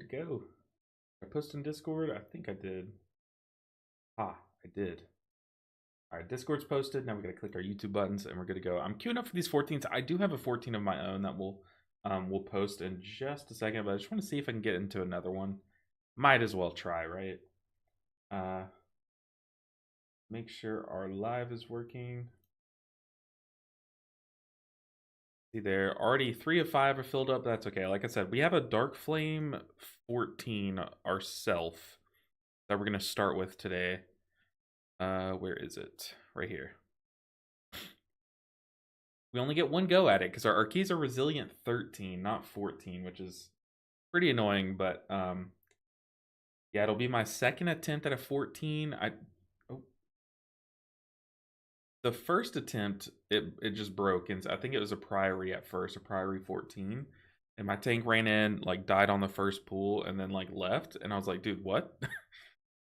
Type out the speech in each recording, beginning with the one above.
to go. Did I post in Discord? I think I did. Ah, I did. All right, Discord's posted. Now we got to click our YouTube buttons and we're good to go. I'm queuing up for these 14s. I do have a 14 of my own that we'll post in just a second, but I just want to see if I can get into another one. Might as well try, right? Make sure our live is working. See there, already 3 of 5 are filled up. That's okay. Like I said, we have a Dark Flame 14 ourself that we're gonna start with today. Where is it? Right here. We only get one go at it because our keys are resilient 13, not 14, which is pretty annoying, but yeah, it'll be my second attempt at a 14. The first attempt, it just broke, and I think it was a Priory at first, a Priory 14. And my tank ran in, like died on the first pool, and then like left, and I was like, dude, what?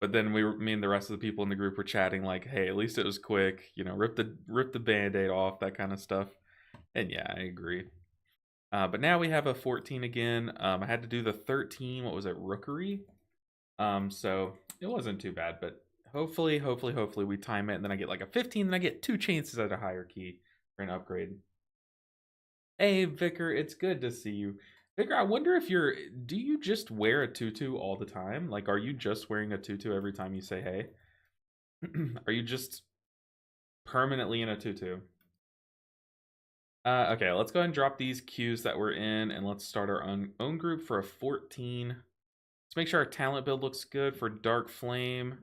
But then me and the rest of the people in the group were chatting like, hey, at least it was quick, you know, rip the band-aid off, that kind of stuff. And yeah, I agree. But now we have a 14 again. I had to do the 13, what was it, Rookery? So it wasn't too bad, but hopefully we time it, and then I get like a 15, and I get 2 chances at a higher key for an upgrade. Hey, Vicar, it's good to see you. Vicar, I wonder if do you just wear a tutu all the time? Like, are you just wearing a tutu every time you say hey? Are you just permanently in a tutu? Okay, let's go ahead and drop these queues that we're in, and let's start our own group for a 14. Let's make sure our talent build looks good for Dark Flame.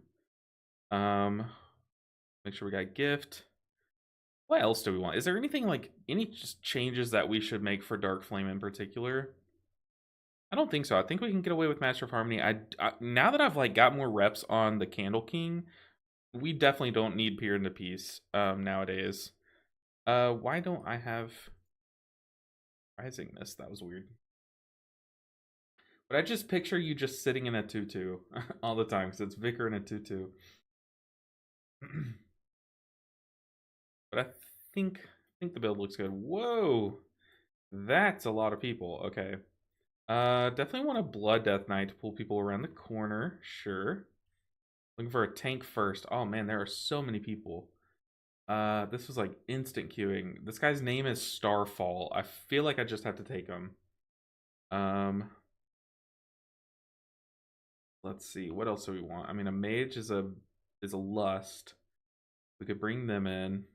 Make sure we got gift. What else do we want? Is there anything like any just changes that we should make for Dark Flame in particular? I don't think so. I think we can get away with Master of Harmony. Now that I've like got more reps on the Candle King, we definitely don't need Peer into Peace nowadays. Why don't I have Rising Mist? That was weird. But I just picture you just sitting in a tutu all the time because it's Vicar in a tutu. But I think the build looks good. Whoa, that's a lot of people. Okay, definitely want a Blood Death Knight to pull people around the corner. Sure. Looking for a tank first. Oh man, there are so many people. This was like instant queuing. This guy's name is Starfall. I feel like I just have to take him. Let's see. What else do we want? I mean, a mage is a lust. We could bring them in.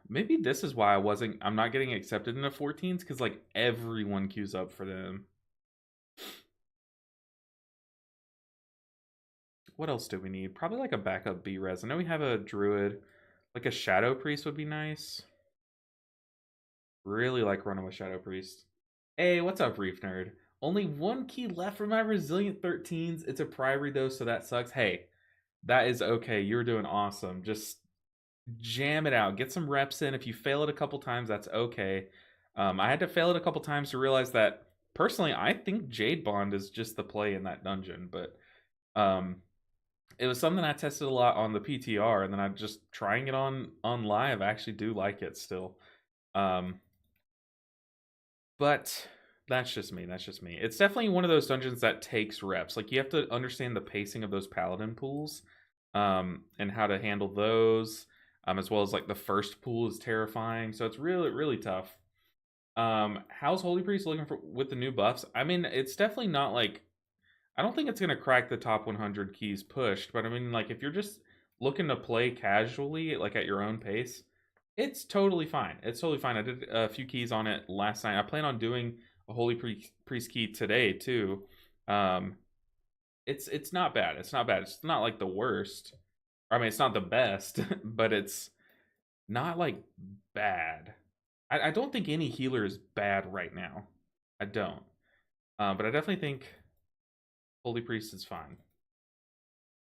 Maybe this is why I'm not getting accepted into 14s, because like everyone queues up for them. What else do we need? Probably like a backup B-res. I know we have a druid. Like a Shadow Priest would be nice. Really like running with Shadow Priest. Hey, what's up, Reef Nerd? Only 1 key left for my Resilient 13s. It's a Priory though, so that sucks. Hey, that is okay. You're doing awesome. Just jam it out. Get some reps in. If you fail it a couple times, that's okay. I had to fail it a couple times to realize that, personally, I think Jade Bond is just the play in that dungeon, but it was something I tested a lot on the PTR, and then I'm just trying it on live. I actually do like it still. But that's just me. It's definitely one of those dungeons that takes reps. Like, you have to understand the pacing of those paladin pools, and how to handle those, as well as like the first pool is terrifying. So it's really tough. How's Holy Priest looking for with the new buffs? I mean, it's definitely not like, I don't think it's gonna crack the top 100 keys pushed, but I mean, like, if you're just looking to play casually, like at your own pace, it's totally fine. It's totally fine. I did a few keys on it last night. I plan on doing a Holy Priest key today too. It's not bad. It's not bad. It's not like the worst. I mean, it's not the best, but it's not like bad. I don't think any healer is bad right now. I don't. But I definitely think Holy Priest is fine.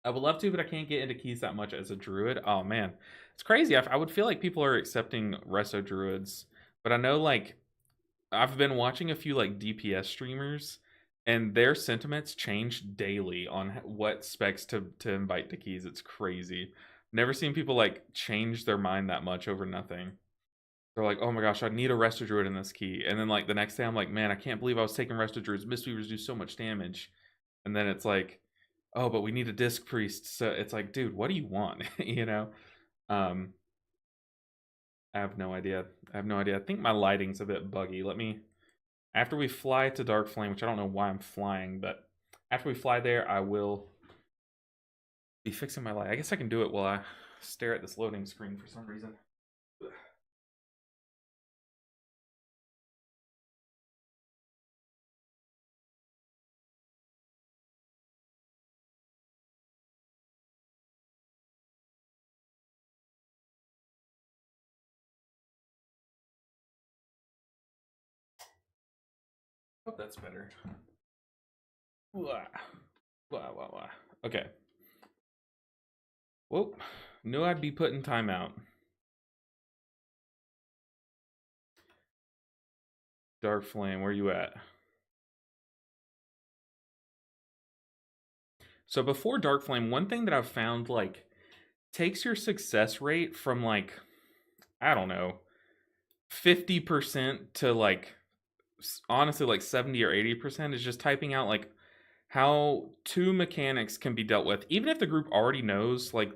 I would love to, but I can't get into keys that much as a druid. Oh man, it's crazy. I would feel like people are accepting resto druids, but I know like I've been watching a few like DPS streamers, and their sentiments change daily on what specs to invite to keys. It's crazy. Never seen people like change their mind that much over nothing. They're like, oh my gosh, I need a Resto Druid in this key. And then like the next day, I'm like, man, I can't believe I was taking Resto Druids. Mistweavers do so much damage. And then it's like, oh, but we need a Disc Priest. So it's like, dude, what do you want? You know? Um, I have no idea. I have no idea. I think my lighting's a bit buggy. Let me, after we fly to Dark Flame, which I don't know why I'm flying, but after we fly there, I will be fixing my light. I guess I can do it while I stare at this loading screen for some reason. Hope that's better. Wah. Wah, wah, wah. Okay. Whoop. Knew I'd be put in timeout. Dark Flame, where you at? So before Dark Flame, one thing that I've found like takes your success rate from like, I don't know, 50% to like honestly like 70 or 80% is just typing out like how two mechanics can be dealt with, even if the group already knows like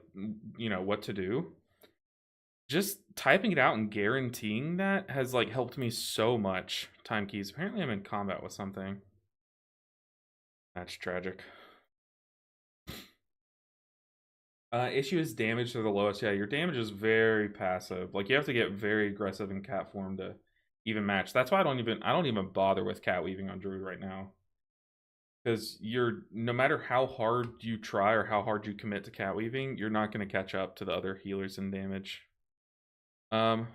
what to do. Just typing it out and guaranteeing that has like helped me so much. Time keys. Apparently I'm in combat with something. That's tragic. Issue is damage to the lowest. Yeah, your damage is very passive. Like you have to get very aggressive in cat form to even match. That's why I don't even bother with cat weaving on Druid right now. Because you're no matter how hard you try or how hard you commit to cat weaving, you're not going to catch up to the other healers in damage. So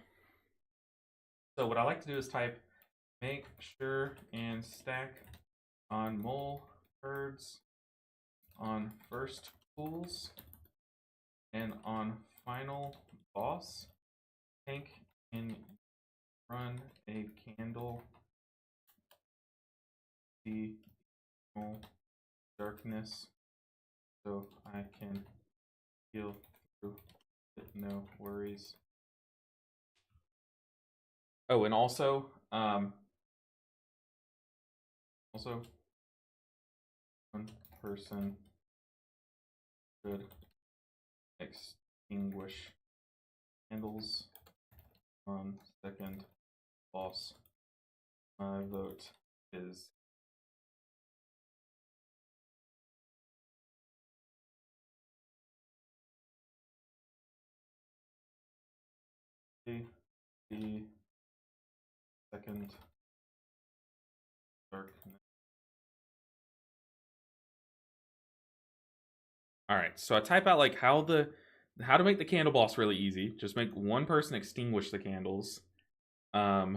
what I like to do is type make sure and stack on mole herds on first pools and on final boss. Tank can run a candle the darkness so I can heal through with no worries. Oh, and also one person should extinguish candles on second boss. My vote is the second darkness. All right, so I type out like how to make the candle boss really easy. Just make one person extinguish the candles. How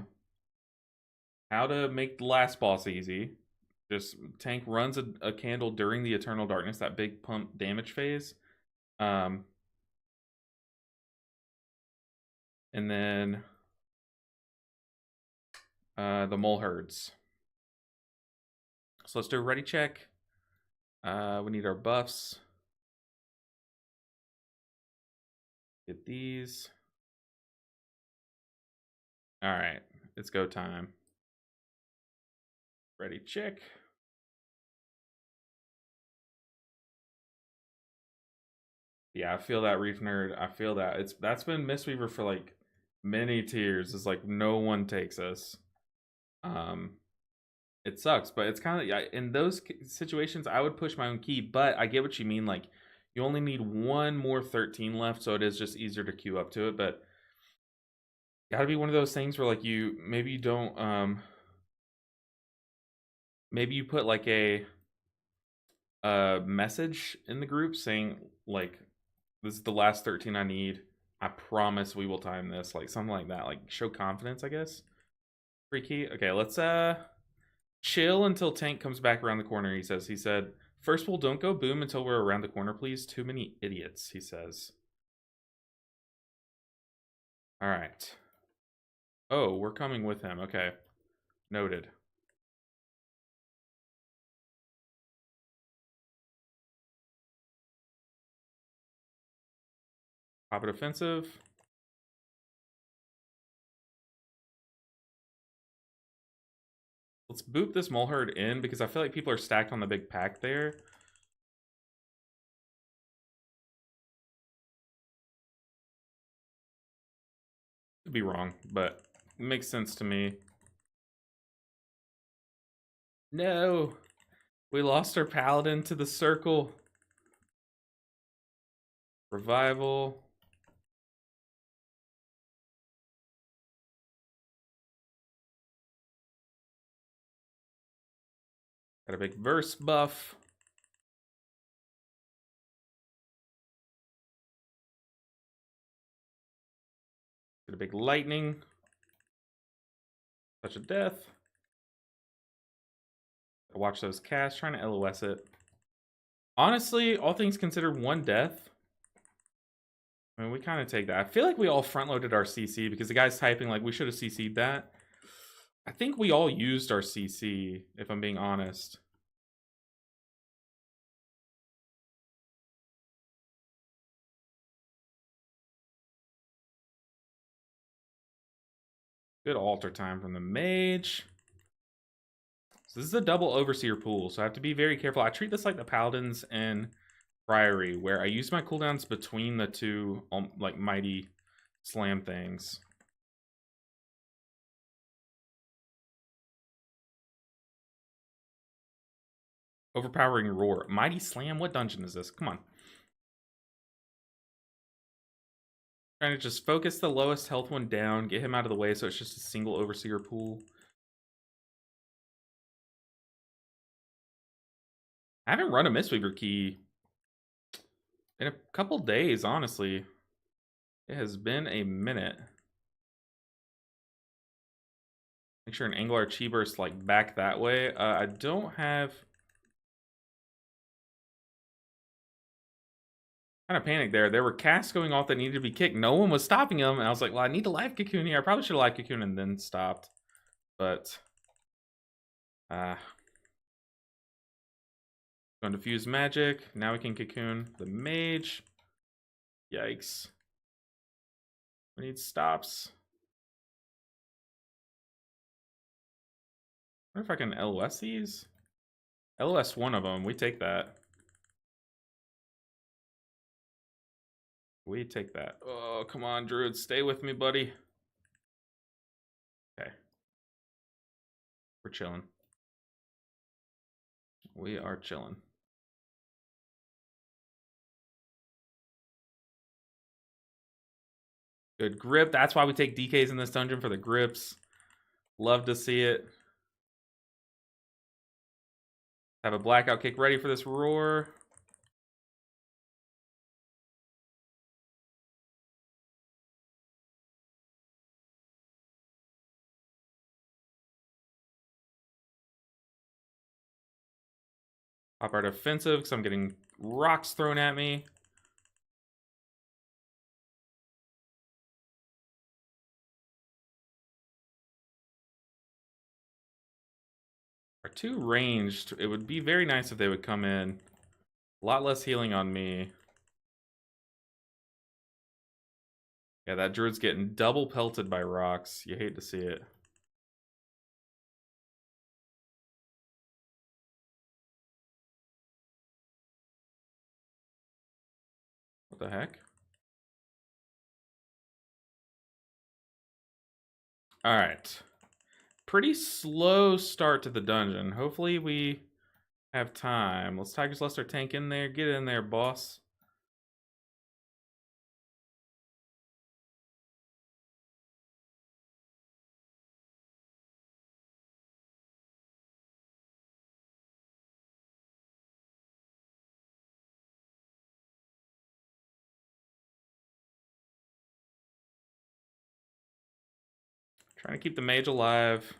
to make the last boss easy. Just tank runs a candle during the eternal darkness, that big pump damage phase. And then the mole herds. So let's do a ready check. We need our buffs. Get these. All right, it's go time. Ready check. Yeah, I feel that, Reef Nerd. I feel that. That's been Mistweaver for like many tiers. It's like no one takes us. It sucks, but it's kind of in those situations I would push my own key, but I get what you mean. Like you only need one more 13 left, so it is just easier to queue up to it. But gotta be one of those things where like maybe you don't maybe you put like a message in the group saying like this is the last 13 I need. I promise we will time this, like something like that, like show confidence, I guess. Free key. Okay, let's chill until tank comes back around the corner. He said first pool, don't go boom until we're around the corner, please. Too many idiots, he says. All right. Oh, we're coming with him. Okay. Noted. Pop it offensive. Let's boop this mole herd in because I feel like people are stacked on the big pack there. Could be wrong, but it makes sense to me. No, we lost our paladin to the circle. Revival. Got a big verse buff. Got a big lightning. Touch of death. Watch those casts. Trying to LOS it. Honestly, all things considered, one death. I mean, we kind of take that. I feel like we all front-loaded our CC because the guy's typing like we should have CC'd that. I think we all used our CC, if I'm being honest. Good altar time from the mage. So this is a double overseer pool, so I have to be very careful. I treat this like the paladins and priory, where I use my cooldowns between the two like mighty slam things. Overpowering roar. Mighty slam? What dungeon is this? Come on. Trying to just focus the lowest health one down, get him out of the way so it's just a single overseer pool. I haven't run a Mistweaver key in a couple days, honestly. It has been a minute. Make sure an Angler Chi burst like back that way. I don't have... Kind of panicked there. There were casts going off that needed to be kicked. No one was stopping them. And I was like, well, I need to live cocoon here. I probably should have live cocoon and then stopped. But... Going to fuse magic. Now we can cocoon the mage. Yikes. We need stops. I wonder if I can LOS these. LOS one of them. We take that. We take that. Oh, come on, Druid. Stay with me, buddy. Okay. We're chilling. We are chilling. Good grip. That's why we take DKs in this dungeon, for the grips. Love to see it. Have a blackout kick ready for this roar. Pop our defensive because I'm getting rocks thrown at me. Our two ranged. It would be very nice if they would come in. A lot less healing on me. Yeah, that druid's getting double pelted by rocks. You hate to see it. What the heck? All right. Pretty slow start to the dungeon. Hopefully we have time. Let's Tiger's Luster tank in there. Get in there, boss. Trying to keep the mage alive.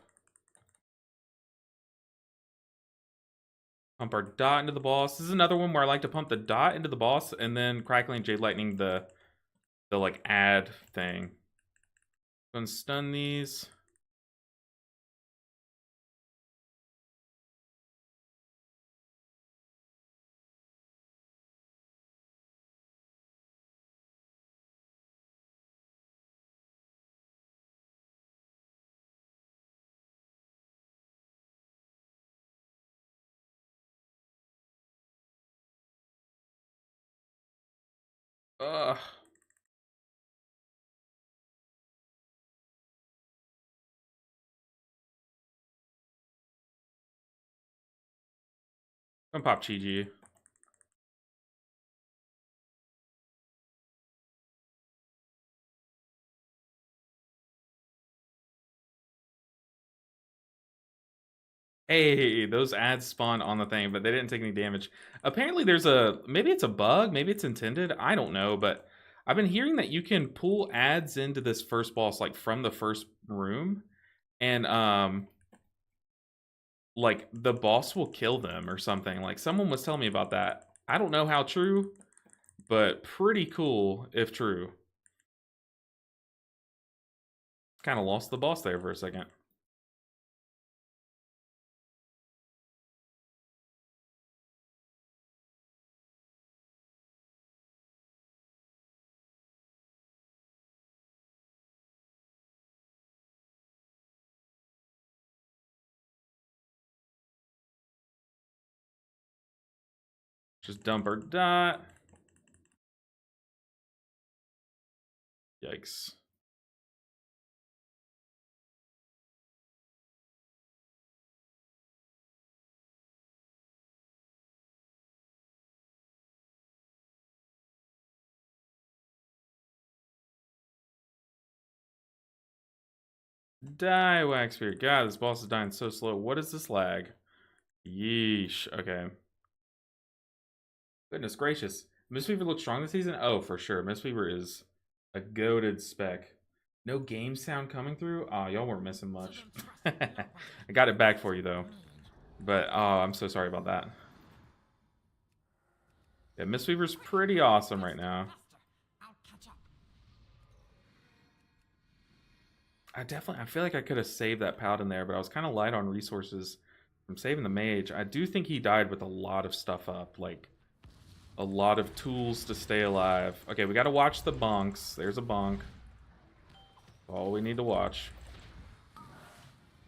Pump our dot into the boss. This is another one where I like to pump the dot into the boss and then Crackling Jade Lightning the like add thing. Gonna stun these. Ugh. I'm pop Chi-Ji. Hey, those ads spawn on the thing, but they didn't take any damage. Apparently there's maybe it's a bug, maybe it's intended, I don't know, but I've been hearing that you can pull ads into this first boss like from the first room, and like the boss will kill them or something. Like someone was telling me about that. I don't know how true, but pretty cool if true. Kind of lost the boss there for a second. Just dump her dot. Yikes. Die, Wax Spear. God, this boss is dying so slow. What is this lag? Yeesh. Okay. Goodness gracious. Mistweaver looks strong this season? Oh, for sure. Mistweaver is a goated spec. No game sound coming through? Aw, y'all weren't missing much. I got it back for you, though. But, oh, I'm so sorry about that. Yeah, Mistweaver's pretty awesome right now. I feel like I could have saved that paladin there, but I was kind of light on resources from saving the mage. I do think he died with a lot of stuff up, like a lot of tools to stay alive. Okay, we got to watch the bonks. There's a bonk. All we need to watch.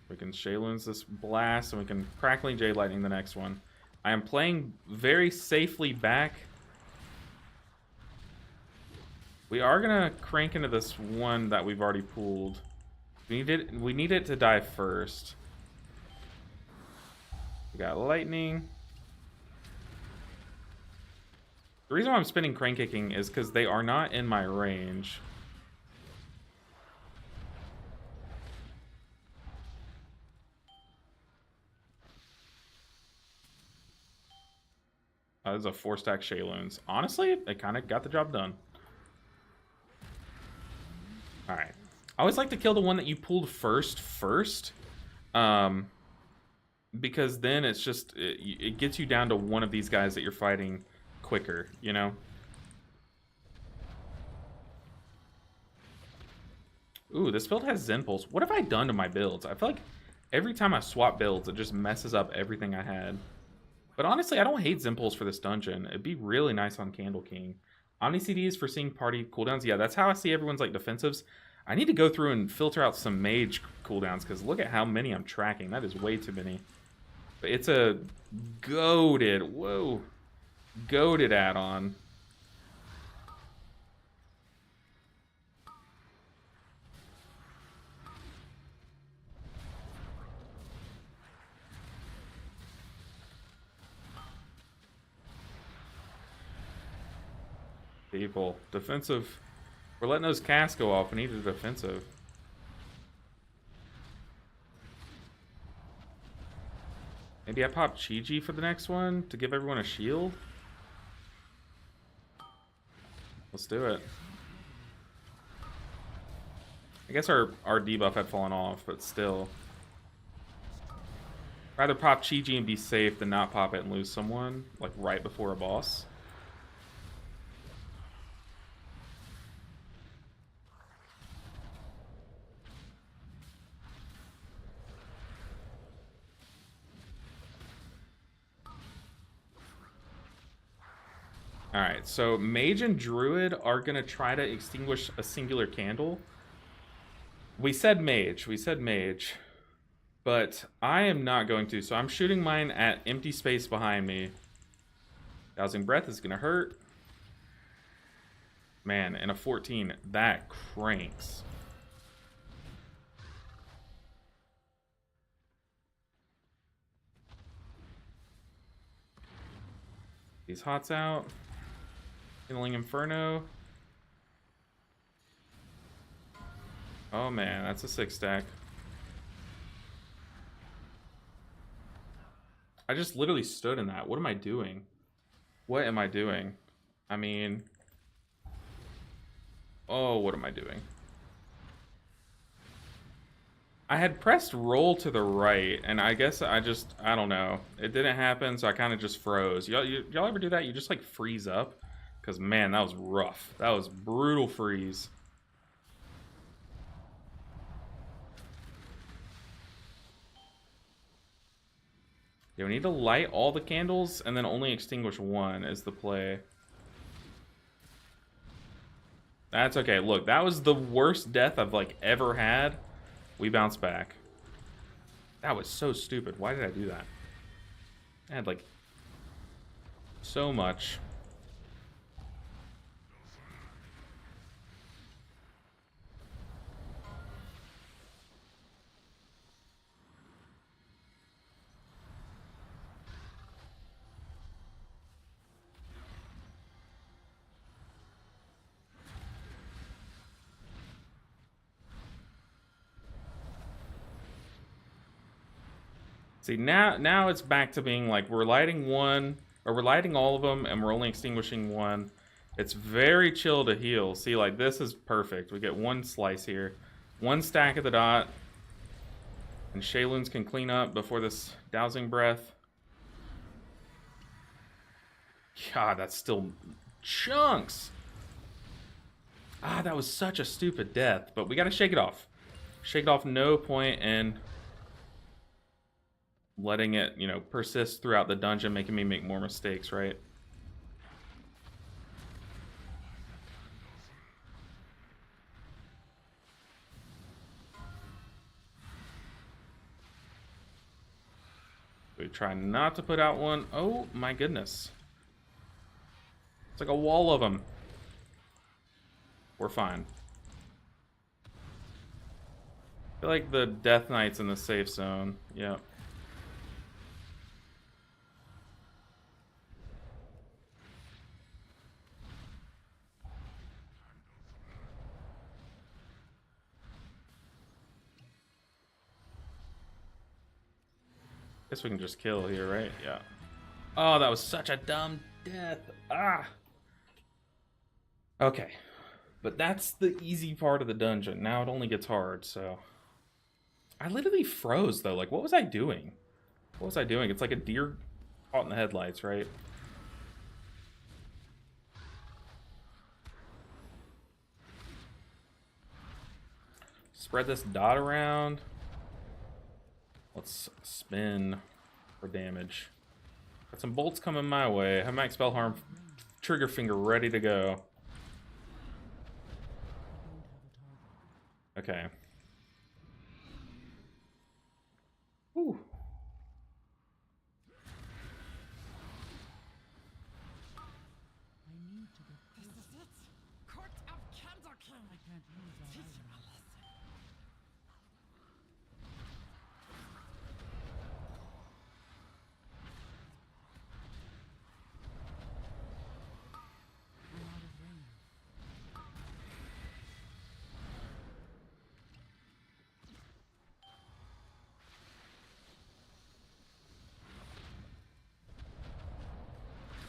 We can Shayloons this blast, and we can Crackling Jade Lightning the next one. I am playing very safely back. We are gonna crank into this one that we've already pulled. We need it to die first. We got lightning. The reason why I'm spinning crane kicking is because they are not in my range. This is a 4-stack Shayloons. Honestly, it kind of got the job done. Alright. I always like to kill the one that you pulled first. Because then it's just, it gets you down to one of these guys that you're fighting quicker, you know? Ooh, this build has Zen Pulse. What have I done to my builds? I feel like every time I swap builds, it just messes up everything I had. But honestly, I don't hate Zen Pulse for this dungeon. It'd be really nice on Candle King. Omni CDs for seeing party cooldowns. Yeah, that's how I see everyone's like defensives. I need to go through and filter out some mage cooldowns because look at how many I'm tracking. That is way too many. But it's a goated, whoa, goated add-on. People, defensive. We're letting those casts go off. We need a defensive. Maybe I pop Chi-Ji for the next one to give everyone a shield. Let's do it. I guess our debuff had fallen off, but still. Rather pop Chi-Ji and be safe than not pop it and lose someone, like right before a boss. Alright, so Mage and Druid are going to try to extinguish a singular candle. We said Mage. But I am not going to, so I'm shooting mine at empty space behind me. Dousing Breath is going to hurt. Alright, so Man, and a 14, that cranks. These hots out. Healing Inferno. Oh man, that's a 6 stack. I just literally stood in that. What am I doing? What am I doing? I mean... Oh, what am I doing? I had pressed roll to the right, and I guess I don't know. It didn't happen, so I kind of just froze. Y'all ever do that? You just like freeze up? Because man, that was rough. That was brutal freeze. Yeah, we need to light all the candles and then only extinguish one is the play. That's okay. Look, that was the worst death I've like ever had. We bounce back. That was so stupid. Why did I do that? I had like so much. See, now it's back to being like we're lighting one, or we're lighting all of them, and we're only extinguishing one. It's very chill to heal. See, like, this is perfect. We get one slice here. One stack of the dot. And Shayloons can clean up before this Dowsing Breath. God, that's still chunks. Ah, that was such a stupid death. But we gotta shake it off. Shake it off, no point in letting it, you know, persist throughout the dungeon, making me make more mistakes, right? We try not to put out one. Oh my goodness. It's like a wall of them. We're fine. I feel like the Death Knight's in the safe zone. Yep. Guess we can just kill here, right? Yeah. Oh, that was such a dumb death. Ah. Okay. But that's the easy part of the dungeon. Now it only gets hard, so... I literally froze, though. Like, what was I doing? What was I doing? It's like a deer caught in the headlights, right? Spread this dot around. Let's spin for damage. Got some bolts coming my way. I have my Expel Harm trigger finger ready to go. Okay. Whew.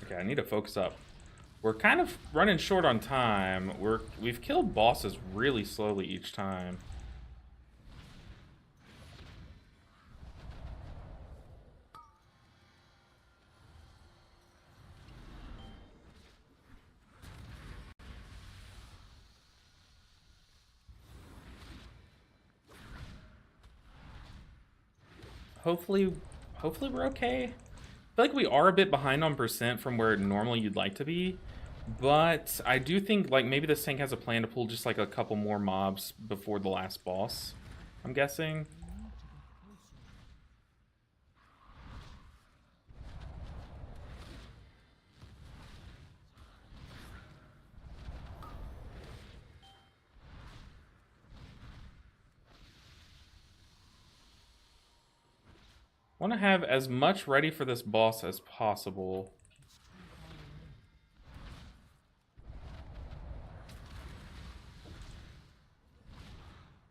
Okay, I need to focus up. We're kind of running short on time. We've killed bosses really slowly each time. Hopefully we're okay. I feel like we are a bit behind on percent from where normally you'd like to be, but I do think like maybe this tank has a plan to pull just like a couple more mobs before the last boss, I'm guessing. want to have as much ready for this boss as possible.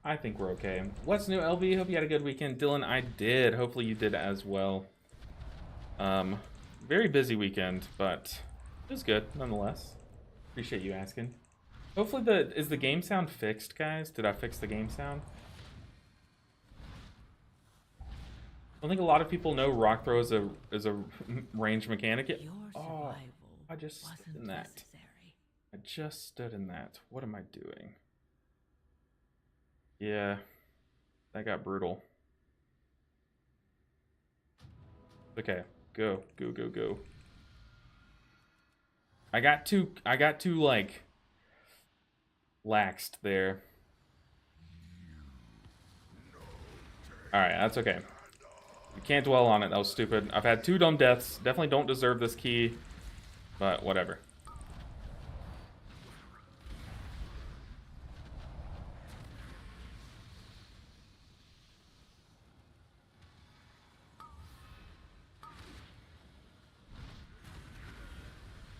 I think we're okay. What's new, LV? Hope you had a good weekend. Dylan, I did. Hopefully you did as well. Very busy weekend, but it was good nonetheless. Appreciate you asking. Hopefully is the game sound fixed, guys? Did I fix the game sound? I think a lot of people know rock throw is a range mechanic. Oh, I just stood in that. I just stood in that. What am I doing? Yeah, that got brutal. Okay, go. I got too like laxed there. Alright, that's okay. You can't dwell on it, that was stupid. I've had 2 dumb deaths. Definitely don't deserve this key. But whatever.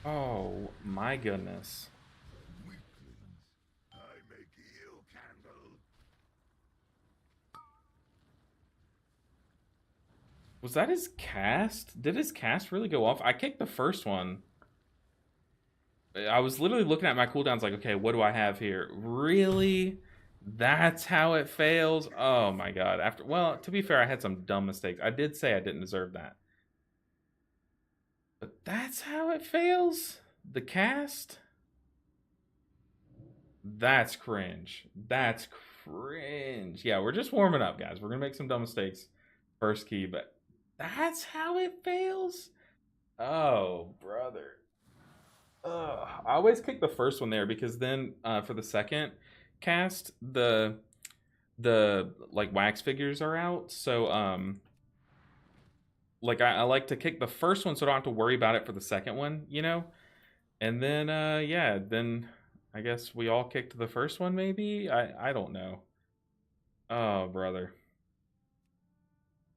Oh my goodness. Was that his cast? Did his cast really go off? I kicked the first one. I was literally looking at my cooldowns like, okay, what do I have here? Really? That's how it fails? Oh my god. Well, to be fair, I had some dumb mistakes. I did say I didn't deserve that. But that's how it fails? The cast? That's cringe. That's cringe. Yeah, we're just warming up, guys. We're gonna make some dumb mistakes. First key, but that's how it fails? Oh, brother. I always kick the first one there because then for the second cast, the like wax figures are out. So like I like to kick the first one so I don't have to worry about it for the second one, you know? And then yeah, then I guess we all kicked the first one maybe? I don't know. Oh, brother.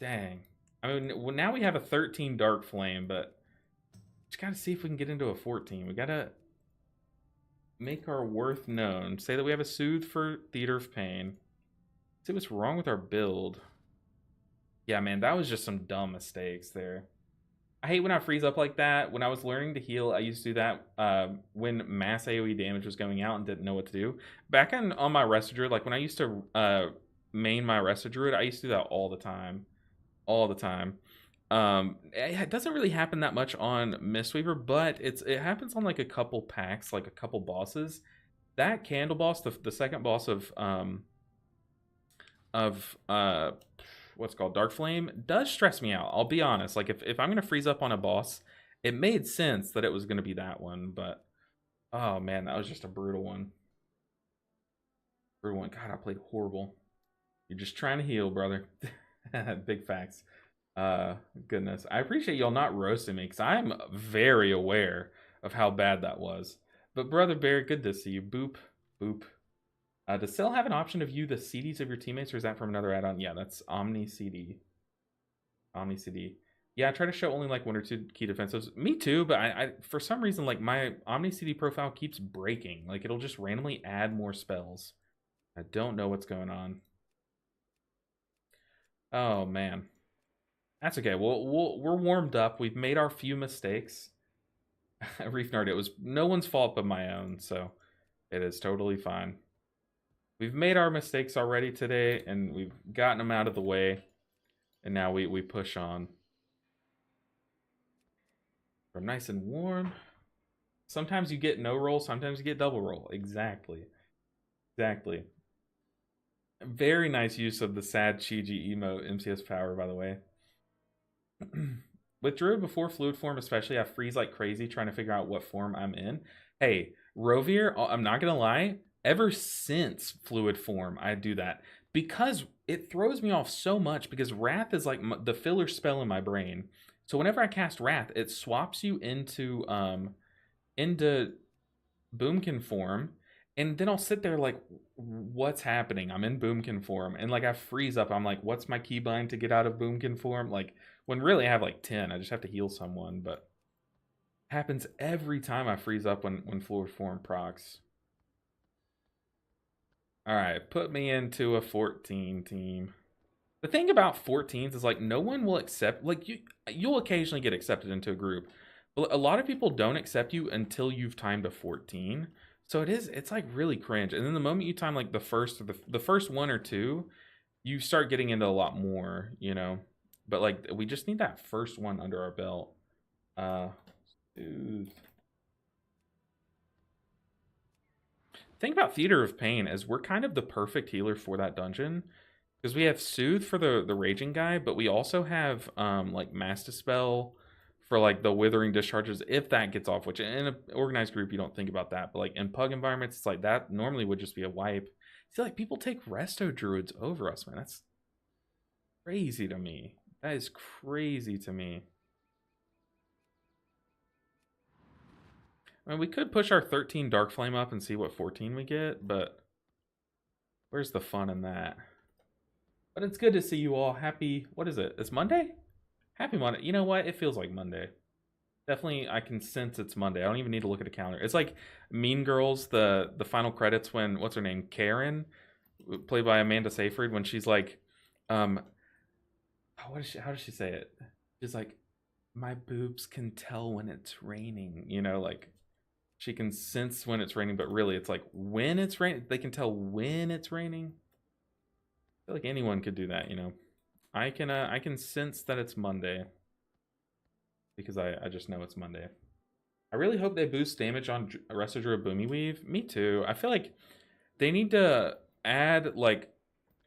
Dang. I mean, well, now we have a 13 Dark Flame, but just gotta see if we can get into a 14. We gotta make our worth known. Say that we have a Soothe for Theater of Pain. See what's wrong with our build. Yeah, man, that was just some dumb mistakes there. I hate when I freeze up like that. When I was learning to heal, I used to do that when mass AoE damage was going out and didn't know what to do. Back on my Resto Druid, like when I used to main my Resto Druid, I used to do that all the time. All the time. It doesn't really happen that much on Mistweaver, but it happens on like a couple packs, like a couple bosses. That candle boss, the second boss of what's called Dark Flame, does stress me out. I'll be honest. Like if I'm gonna freeze up on a boss, it made sense that it was gonna be that one, but oh man, that was just a brutal one. Brutal one. God, I played horrible. You're just trying to heal, brother. Big facts. Goodness. I appreciate y'all not roasting me because I'm very aware of how bad that was. But Brother Bear, good to see you. Boop, boop. Does Cell have an option to view the CDs of your teammates, or is that from another add-on? Yeah, that's Omni CD. Omni CD. Yeah, I try to show only like 1 or 2 key defensives. Me too, but I for some reason like my Omni CD profile keeps breaking. Like it'll just randomly add more spells. I don't know what's going on. Oh man. That's okay. We're warmed up. We've made our few mistakes. Reef Nerd, it was no one's fault but my own, so it is totally fine. We've made our mistakes already today, and we've gotten them out of the way, and now we push on. We're nice and warm. Sometimes you get no roll, sometimes you get double roll. Exactly. Exactly. Very nice use of the sad Chiji emote MCS power, by the way. With Druid before Fluid form, especially, I freeze like crazy trying to figure out what form I'm in. Hey, Rovier, I'm not gonna lie, ever since Fluid form, I do that because it throws me off so much because Wrath is like the filler spell in my brain. So whenever I cast Wrath, it swaps you into Boomkin form, And then I'll sit there like, what's happening? I'm in Boomkin form, and like I freeze up. I'm like, what's my keybind to get out of Boomkin form? Like, when really I have like 10, I just have to heal someone. But happens every time I freeze up when fluid form procs. All right, put me into a 14 team. The thing about 14s is like no one will accept, like you'll occasionally get accepted into a group, but a lot of people don't accept you until you've timed a 14. So it's like really cringe. And then the moment you time like the first or the first one or two, you start getting into a lot more, you know. But like we just need that first one under our belt. Uh Dude. Thing about Theater of Pain is we're kind of the perfect healer for that dungeon. Because we have Soothe for the raging guy, but we also have like Mass Dispel for like the withering discharges if that gets off, which in an organized group you don't think about that. But like in pug environments, it's like that normally would just be a wipe. See, like people take resto druids over us, man. That's crazy to me. That is crazy to me. I mean, we could push our 13 Dark Flame up and see what 14 we get, but where's the fun in that? But it's good to see you all happy. What is it? It's Monday? Happy Monday. You know what? It feels like Monday. Definitely, I can sense it's Monday. I don't even need to look at a calendar. It's like Mean Girls, the final credits when what's her name, Karen, played by Amanda Seyfried, when she's like, um, what is she? How does she say it? She's like, my boobs can tell when it's raining. You know, like she can sense when it's raining, but really, it's like when it's raining. They can tell when it's raining. I feel like anyone could do that. You know, I can sense that it's Monday because I just know it's Monday. I really hope they boost damage on Resto of Boomy Weave. Me too. I feel like they need to add like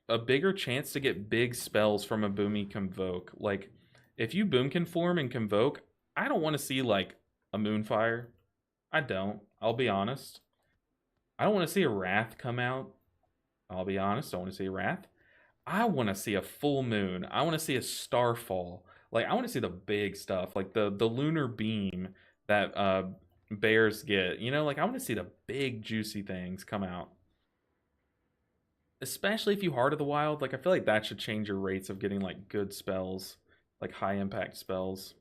a bigger chance to get big spells from a Boomy Convoke. Like if you Boom Conform and Convoke, I don't want to see like a Moonfire. I don't. I'll be honest. I don't want to see a Wrath come out. I'll be honest. I want to see a Wrath. I want to see a full moon. I want to see a starfall. Like I want to see the big stuff, like the lunar beam that bears get. You know, like I want to see the big juicy things come out. Especially if you Heart of the Wild, like I feel like that should change your rates of getting like good spells, like high impact spells.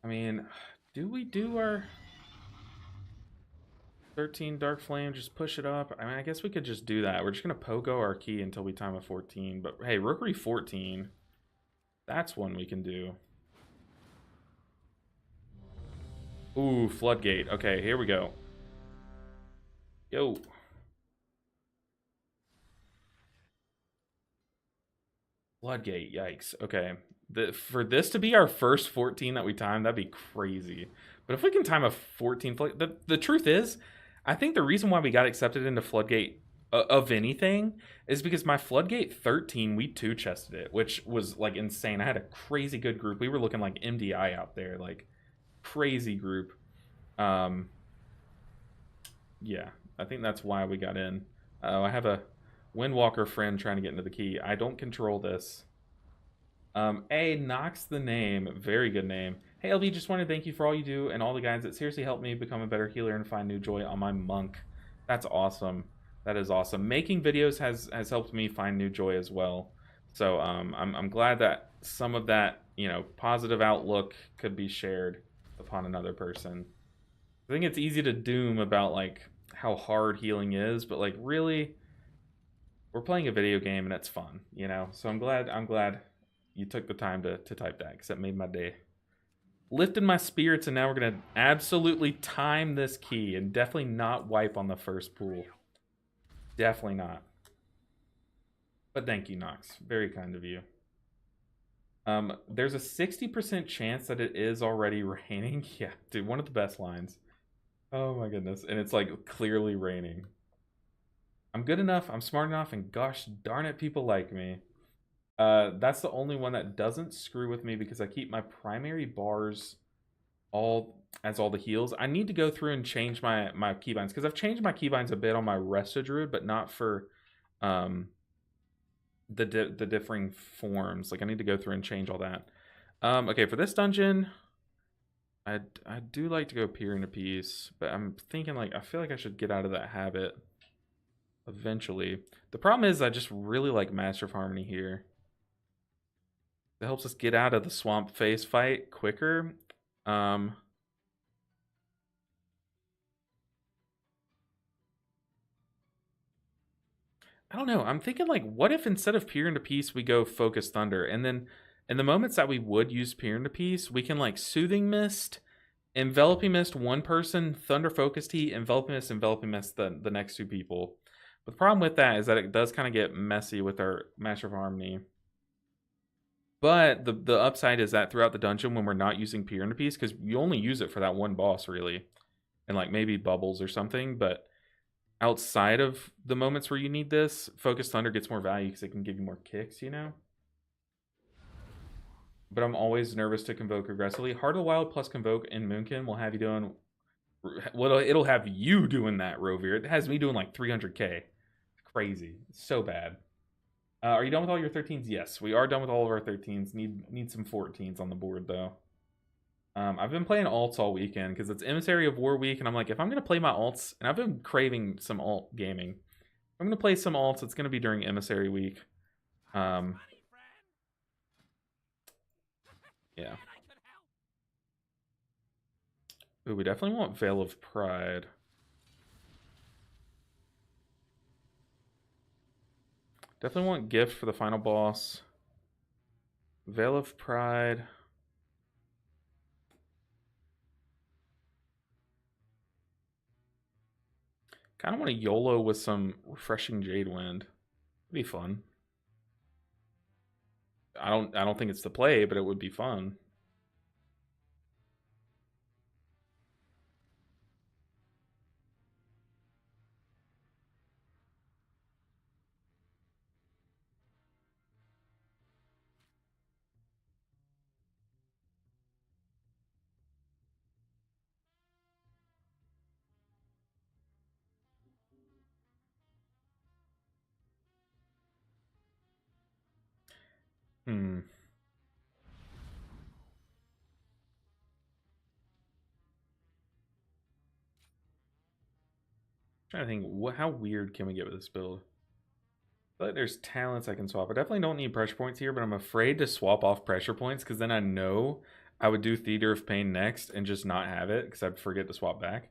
I mean, do we do our 13 Dark Flame, just push it up? I mean, I guess we could just do that. We're just going to pogo our key until we time a 14. But hey, Rookery 14, that's one we can do. Ooh, Floodgate. Okay, here we go. Yo. Floodgate, yikes. Okay. For this to be our first 14 that we time, that'd be crazy. But if we can time a 14, the truth is, I think the reason why we got accepted into Floodgate of anything is because my Floodgate 13, we two chested it, which was like insane. I had a crazy good group. We were looking like MDI out there, like crazy group. Yeah, I think that's why we got in. I have a Windwalker friend trying to get into the key. I don't control this. A Knox the name, very good name. Hey LB, just want to thank you for all you do and all the guys that seriously helped me become a better healer and find new joy on my monk. That's awesome. That is awesome. Making videos has helped me find new joy as well. So I'm glad that some of that, you know, positive outlook could be shared upon another person. I think it's easy to doom about like how hard healing is, but like really, we're playing a video game and it's fun, you know. So I'm glad you took the time to type that because that made my day. Lifted my spirits, and now we're gonna absolutely time this key and definitely not wipe on the first pool. Definitely not. But thank you, Nox. Very kind of you. There's a 60% chance that it is already raining. Yeah, dude, one of the best lines. Oh my goodness. And it's like clearly raining. I'm good enough, I'm smart enough, and gosh darn it, people like me. That's the only one that doesn't screw with me because I keep my primary bars all the heals. I need to go through and change my keybinds because I've changed my keybinds a bit on my Resta Druid, but not for the differing forms. Like I need to go through and change all that. Okay, for this dungeon, I do like to go peer into piece, but I'm thinking like I feel like I should get out of that habit eventually. The problem is I just really like Master of Harmony here. It helps us get out of the swamp face fight quicker. Um, I don't know. I'm thinking like, what if instead of peer into peace, we go focus thunder, and then in the moments that we would use peer into peace, we can like soothing mist, enveloping mist one person, thunder focused heat, enveloping mist the next two people. But the problem with that is that it does kind of get messy with our Master of Harmony. But the upside is that throughout the dungeon, when we're not using peer into peace, because you only use it for that one boss really, and like maybe bubbles or something, but outside of the moments where you need this, Focus Thunder gets more value because it can give you more kicks, you know? But I'm always nervous to Convoke aggressively. Heart of the Wild plus Convoke in Moonkin will have you doing... Well, it'll have you doing that, Rovir. It has me doing like 300k. Crazy. It's so bad. Are you done with all your 13s? Yes, we are done with all of our 13s. Need some 14s on the board, though. I've been playing alts all weekend because it's Emissary of War week, and I'm like, if I'm going to play my alts, and I've been craving some alt gaming. If I'm going to play some alts, it's going to be during Emissary week. Yeah. Ooh, we definitely want Veil of Pride. Definitely want Gift for the final boss. Veil of Pride. Kind of want to YOLO with some refreshing Jade Wind. It'd be fun. I don't think it's the play, but it would be fun. Hmm. I'm trying to think, how weird can we get with this build? I feel like there's talents I can swap. I definitely don't need pressure points here, but I'm afraid to swap off pressure points because then I know I would do Theater of Pain next and just not have it because I'd forget to swap back.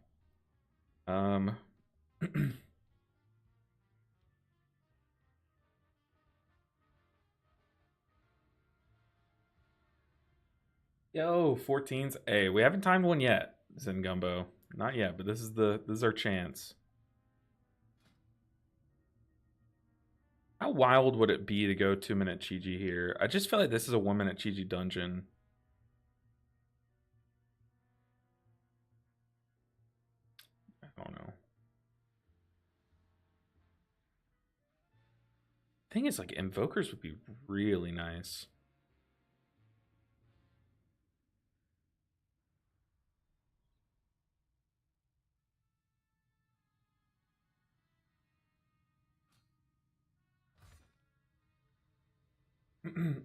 Yo, 14s. Hey, we haven't timed one yet, Zen Gumbo. Not yet, but this is our chance. How wild would it be to go 2-minute Chi-Ji here? I just feel like this is a 1-minute Chi-Ji dungeon. I don't know. Thing is, like, Invokers would be really nice.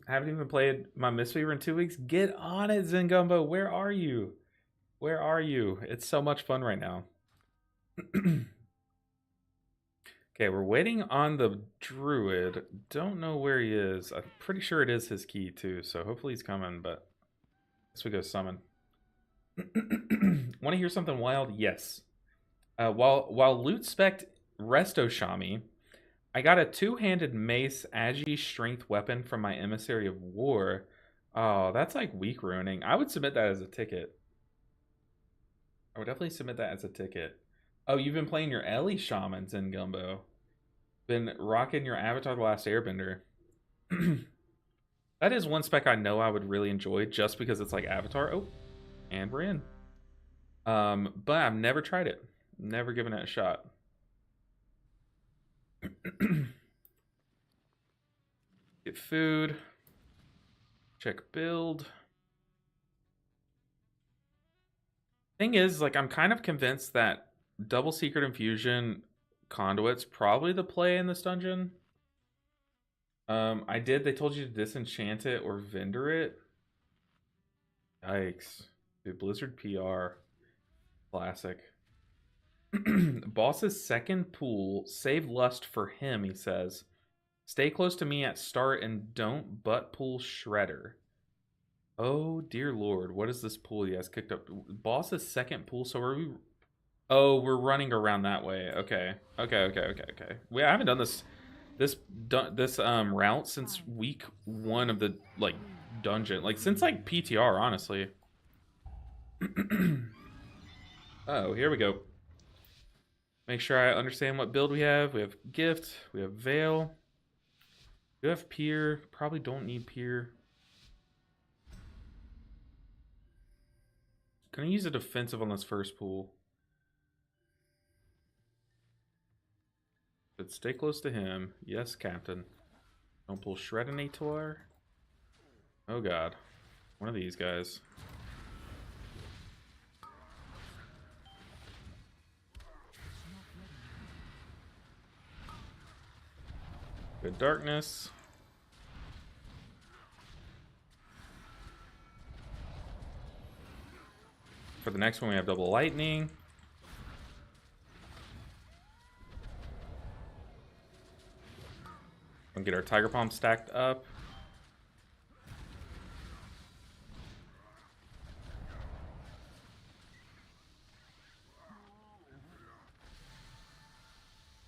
I haven't even played my Mistweaver in 2 weeks. Get on it, Zengumbo. Where are you? Where are you? It's so much fun right now. Okay, we're waiting on the druid. Don't know where he is. I'm pretty sure it is his key too, so hopefully he's coming, but I guess we go summon. Want to hear something wild? Yes. While loot spec Resto Shami, I got a two-handed mace Agi strength weapon from my Emissary of War. Oh, that's like weak ruining. I would submit that as a ticket. I would definitely submit that as a ticket. Oh, you've been playing your Ellie Shamans in Gumbo. Been rocking your Avatar The Last Airbender. That is one spec I know I would really enjoy just because it's like Avatar. Oh, and we're in. But I've never tried it. Never given it a shot. Get food. Check build. Thing is, like, I'm kind of convinced that double secret infusion conduit's probably the play in this dungeon. I did. They told you to disenchant it or vendor it. Yikes. Dude, Blizzard PR. Classic. Boss's second pool. Save lust for him, he says. Stay close to me at start and don't butt pool Shredder. Oh, dear lord. What is this pool he has kicked up? Boss's second pool, so are we... Oh, we're running around that way. Okay. Okay. I haven't done this route since week 1 of the like dungeon. Like since like PTR, honestly. Oh, here we go. Make sure I understand what build we have. We have Gift, we have Veil. We have Pier. Probably don't need Pier. Can I use a defensive on this first pool? But stay close to him. Yes, Captain. Don't pull Shredinator. Oh god. One of these guys. Good darkness. For the next one we have double lightning. And get our Tiger Palm stacked up.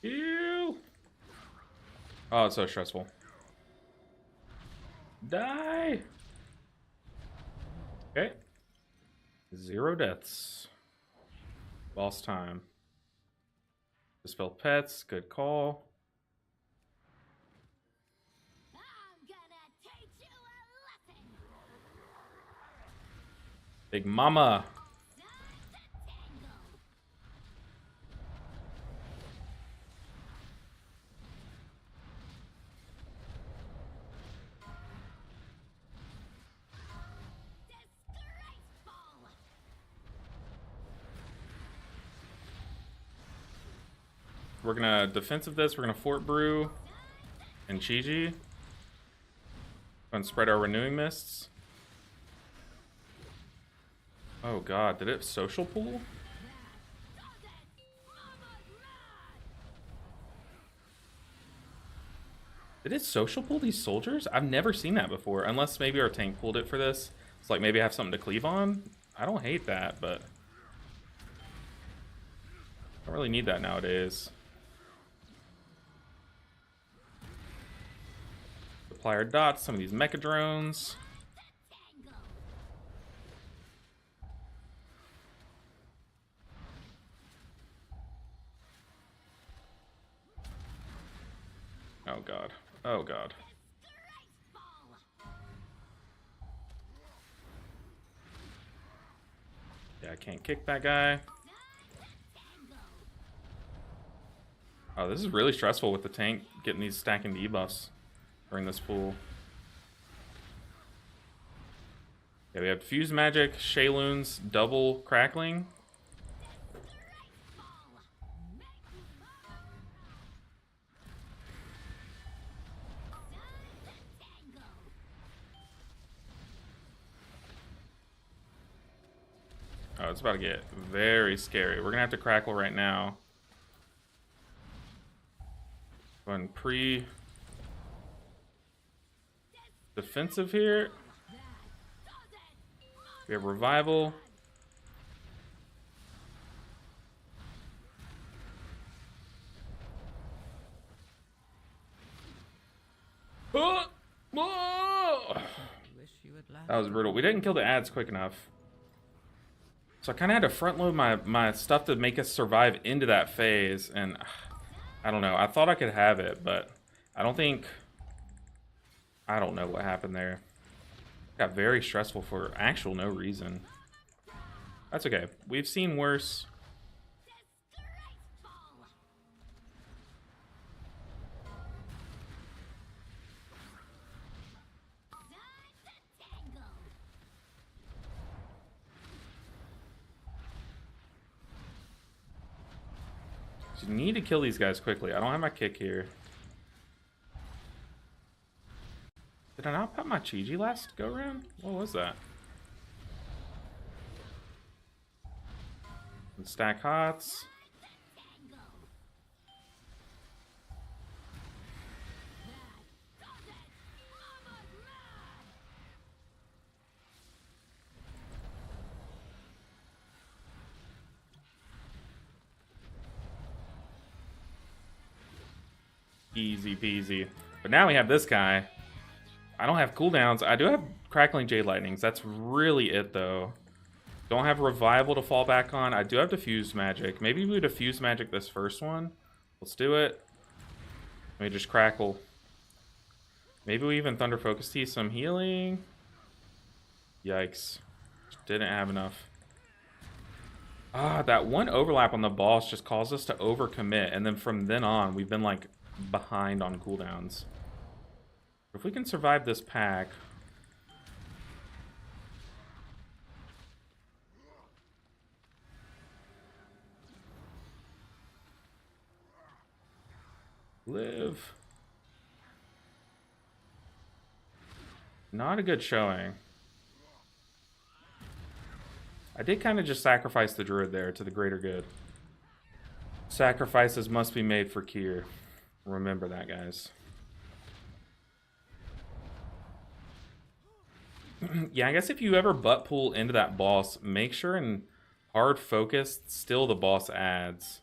Ew. Oh, it's so stressful. Die. Okay. 0 deaths. Boss time. Dispel pets. Good call. Big Mama. We're gonna defensive this. We're gonna Fort Brew and Chi-Chi. And spread our renewing mists. Oh god, did it social pool? Did it social pool these soldiers? I've never seen that before, unless maybe our tank pulled it for this. It's like maybe I have something to cleave on. I don't hate that, but I don't really need that nowadays. Apply our dots, some of these mecha drones. Oh god. Oh god. Yeah, I can't kick that guy. Oh, this is really stressful with the tank getting these stacking debuffs during this pool. Yeah, we have Fuse Magic, Shayloons, double crackling. Oh, it's about to get very scary. We're gonna have to crackle right now. Going defensive here. We have revival. Oh! Whoa! That was brutal. We didn't kill the ads quick enough. So I kind of had to front load my stuff to make us survive into that phase. And I don't know. I thought I could have it, but I don't think... I don't know what happened there. Got very stressful for actual no reason. That's okay. We've seen worse. You need to kill these guys quickly. I don't have my kick here. Did I not pop my Chi-Ji last go around? What was that? And stack hots. Easy peasy. But now we have this guy. I don't have cooldowns. I do have Crackling Jade Lightnings. That's really it, though. Don't have Revival to fall back on. I do have Diffuse Magic. Maybe we Diffuse Magic this first one. Let's do it. Let me just Crackle. Maybe we even Thunder Focus Tea some healing. Yikes. Didn't have enough. Ah, that one overlap on the boss just caused us to overcommit. And then from then on, we've been, like, behind on cooldowns. If we can survive this pack... Live. Not a good showing. I did kind of just sacrifice the druid there to the greater good. Sacrifices must be made for Kier. Remember that, guys. Yeah, I guess if you ever butt pull into that boss, make sure and hard focus still the boss adds.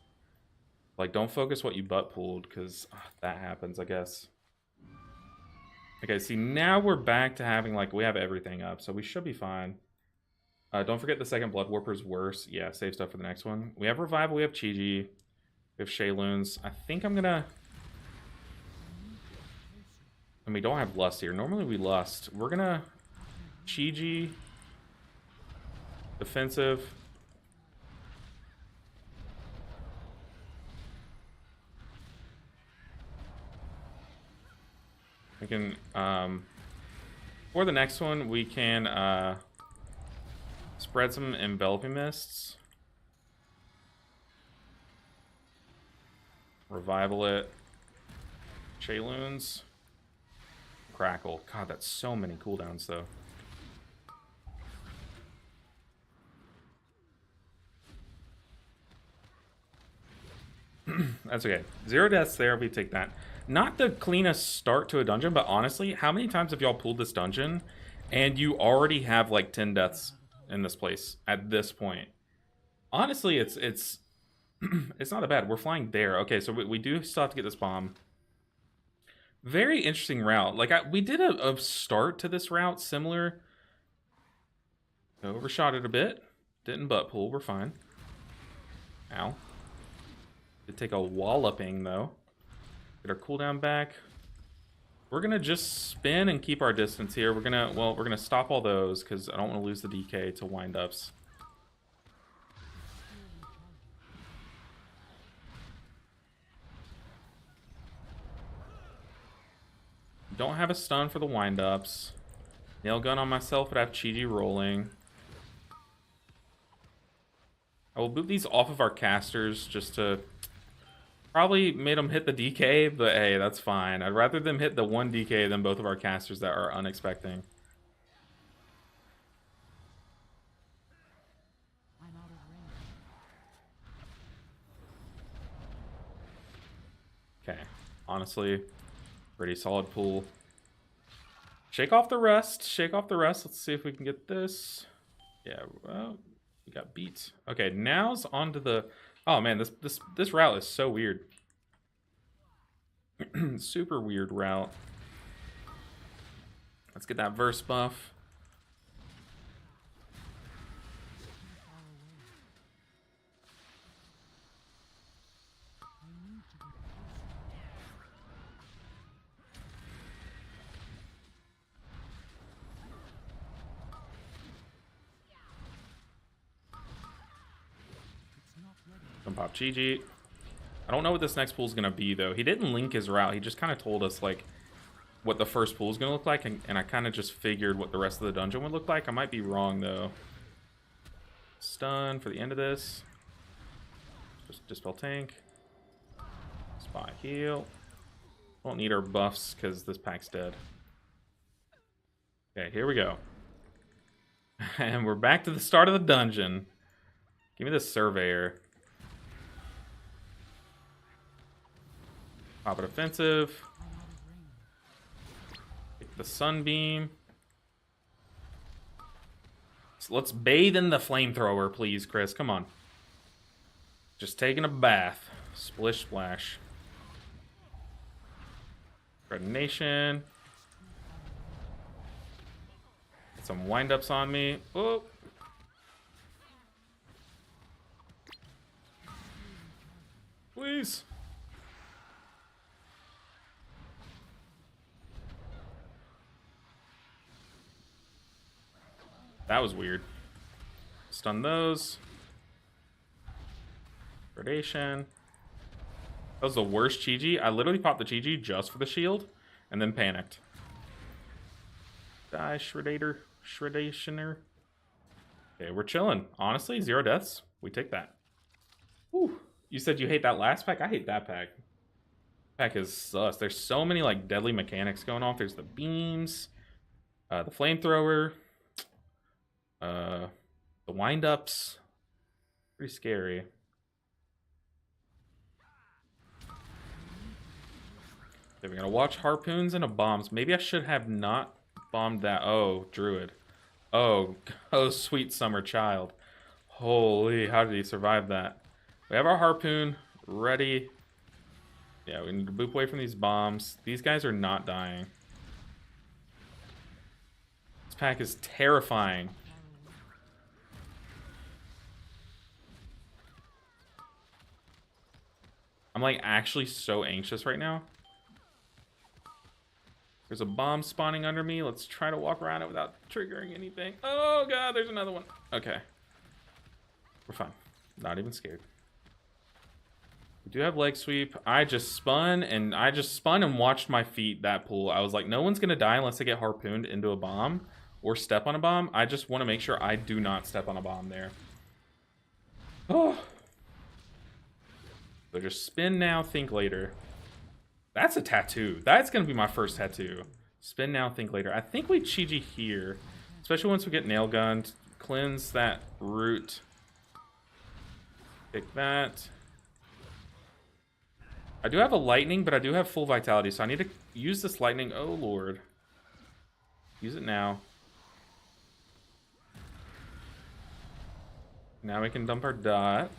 Like, don't focus what you butt pulled, because that happens, I guess. Okay, see, now we're back to having, like, we have everything up, so we should be fine. Don't forget the second Blood Warper's worse. Yeah, save stuff for the next one. We have Revival, we have Chi-Ji, we have Shayloons. I think I'm gonna... And we don't have Lust here. Normally we Lust. We're gonna... Chi-Ji. Defensive. We can, for the next one, we can, spread some Enveloping Mists. Revival it. Shayloons. Crackle. God, that's so many cooldowns, though. That's okay. 0 deaths there, we take that. Not the cleanest start to a dungeon, but honestly, how many times have y'all pulled this dungeon and you already have like 10 deaths in this place at this point? Honestly, it's it's not that bad. We're flying there. Okay, so we do still have to get this bomb. Very interesting route. Like, we did a start to this route similar. Overshot it a bit. Didn't butt pull. We're fine. Ow. Did take a walloping, though. Get our cooldown back. We're gonna just spin and keep our distance here. We're gonna stop all those because I don't want to lose the DK to wind-ups. Don't have a stun for the wind-ups. Nail gun on myself, but I have Chi-Ji rolling. I will boot these off of our casters just to... Probably made them hit the DK, but hey, that's fine. I'd rather them hit the one DK than both of our casters that are unexpecting. Okay, honestly, pretty solid pool. Shake off the rest. Shake off the rest. Let's see if we can get this. Yeah, well, we got beat. Okay, now's on to the... Oh man, this route is so weird. Super weird route. Let's get that verse buff. Come pop Chi-Ji. I don't know what this next pool is going to be, though. He didn't link his route. He just kind of told us, like, what the first pool is going to look like, and I kind of just figured what the rest of the dungeon would look like. I might be wrong, though. Stun for the end of this. Just Dispel Tank. Spot heal. Won't need our buffs, because this pack's dead. Okay, here we go. And we're back to the start of the dungeon. Give me the surveyor. Pop it offensive. Take the sunbeam. So let's bathe in the flamethrower, please, Chris. Come on. Just taking a bath. Splish splash. Pregnation. Get some windups on me. Oh. Please. That was weird. Stun those. Predation. That was the worst Chi-Ji. I literally popped the Chi-Ji just for the shield and then panicked. Die, Shredationer. Okay, we're chilling. Honestly, 0 deaths. We take that. Whew. You said you hate that last pack? I hate that pack. Pack is sus. There's so many like deadly mechanics going on. There's the beams, the flamethrower, the wind-ups. Pretty scary. Okay, we're gonna watch harpoons and a bombs. Maybe I should have not bombed that. Oh, druid. Oh, sweet summer child. Holy, how did he survive that? We have our harpoon ready. Yeah, we need to boop away from these bombs. These guys are not dying. This pack is terrifying. I'm like actually so anxious right now. There's a bomb spawning under me. Let's try to walk around it without triggering anything. Oh god, there's another one. Okay. We're fine. Not even scared. We do have leg sweep. I just spun and watched my feet that pool. I was like, no one's gonna die unless they get harpooned into a bomb or step on a bomb. I just want to make sure I do not step on a bomb there. Oh. So just spin now, think later. That's a tattoo. That's gonna be my first tattoo. Spin now, think later. I think we Chi-Ji here, especially once we get nail gunned. Cleanse that root. Take that. I do have a lightning, but I do have full vitality, so I need to use this lightning. Oh lord. Use it now. Now we can dump our dot.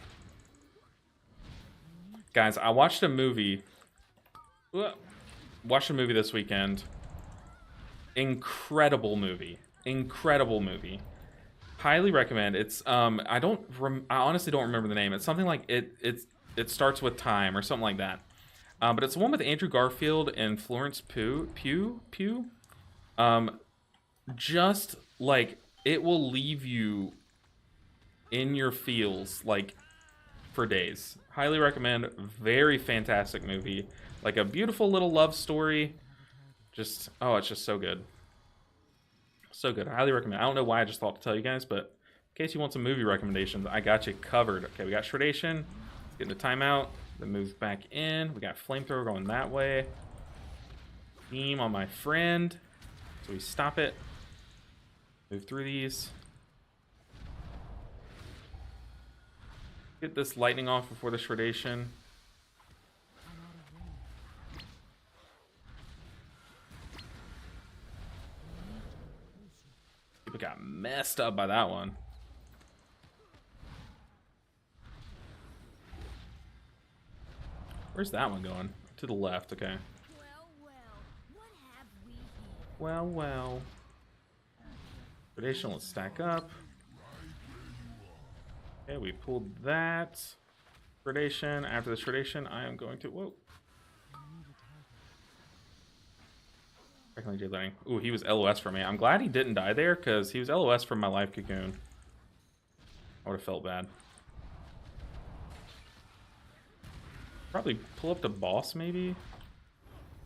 Guys, I watched a movie. Watched a movie this weekend. Incredible movie. Incredible movie. Highly recommend. It's I honestly don't remember the name. It's something like it starts with time or something like that. But it's the one with Andrew Garfield and Florence Pugh. Just like it will leave you in your feels like for days. Highly recommend. Very fantastic movie. Like a beautiful little love story. Just, oh, it's just so good. So good. I highly recommend. I don't know why I just thought to tell you guys, but in case you want some movie recommendations, I got you covered. Okay, we got Shredation. Let's get into timeout. Then move back in. We got Flamethrower going that way. Beam on my friend. So we stop it. Move through these. Get this lightning off before the Shredation. People got messed up by that one. Where's that one going? To the left, okay. Well. Predation, let's stack up. Okay, we pulled that. Predation. After the Predation, I am going to... Whoa. Ooh, he was LOS for me. I'm glad he didn't die there, because he was LOS from my life cocoon. I would have felt bad. Probably pull up the boss, maybe?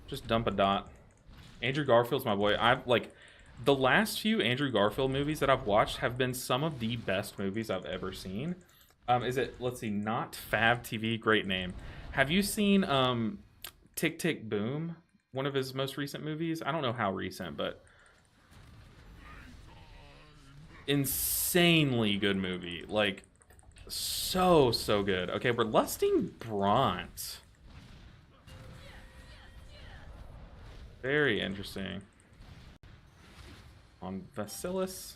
Just dump a dot. Andrew Garfield's my boy. I've, like, the last few Andrew Garfield movies that I've watched have been some of the best movies I've ever seen. Is it, let's see, not Fav TV, great name. Have you seen Tick Tick Boom? One of his most recent movies. I don't know how recent, but Insanely good movie. Like, so good. Okay, we're lusting bronze. Very interesting. On Vasilis.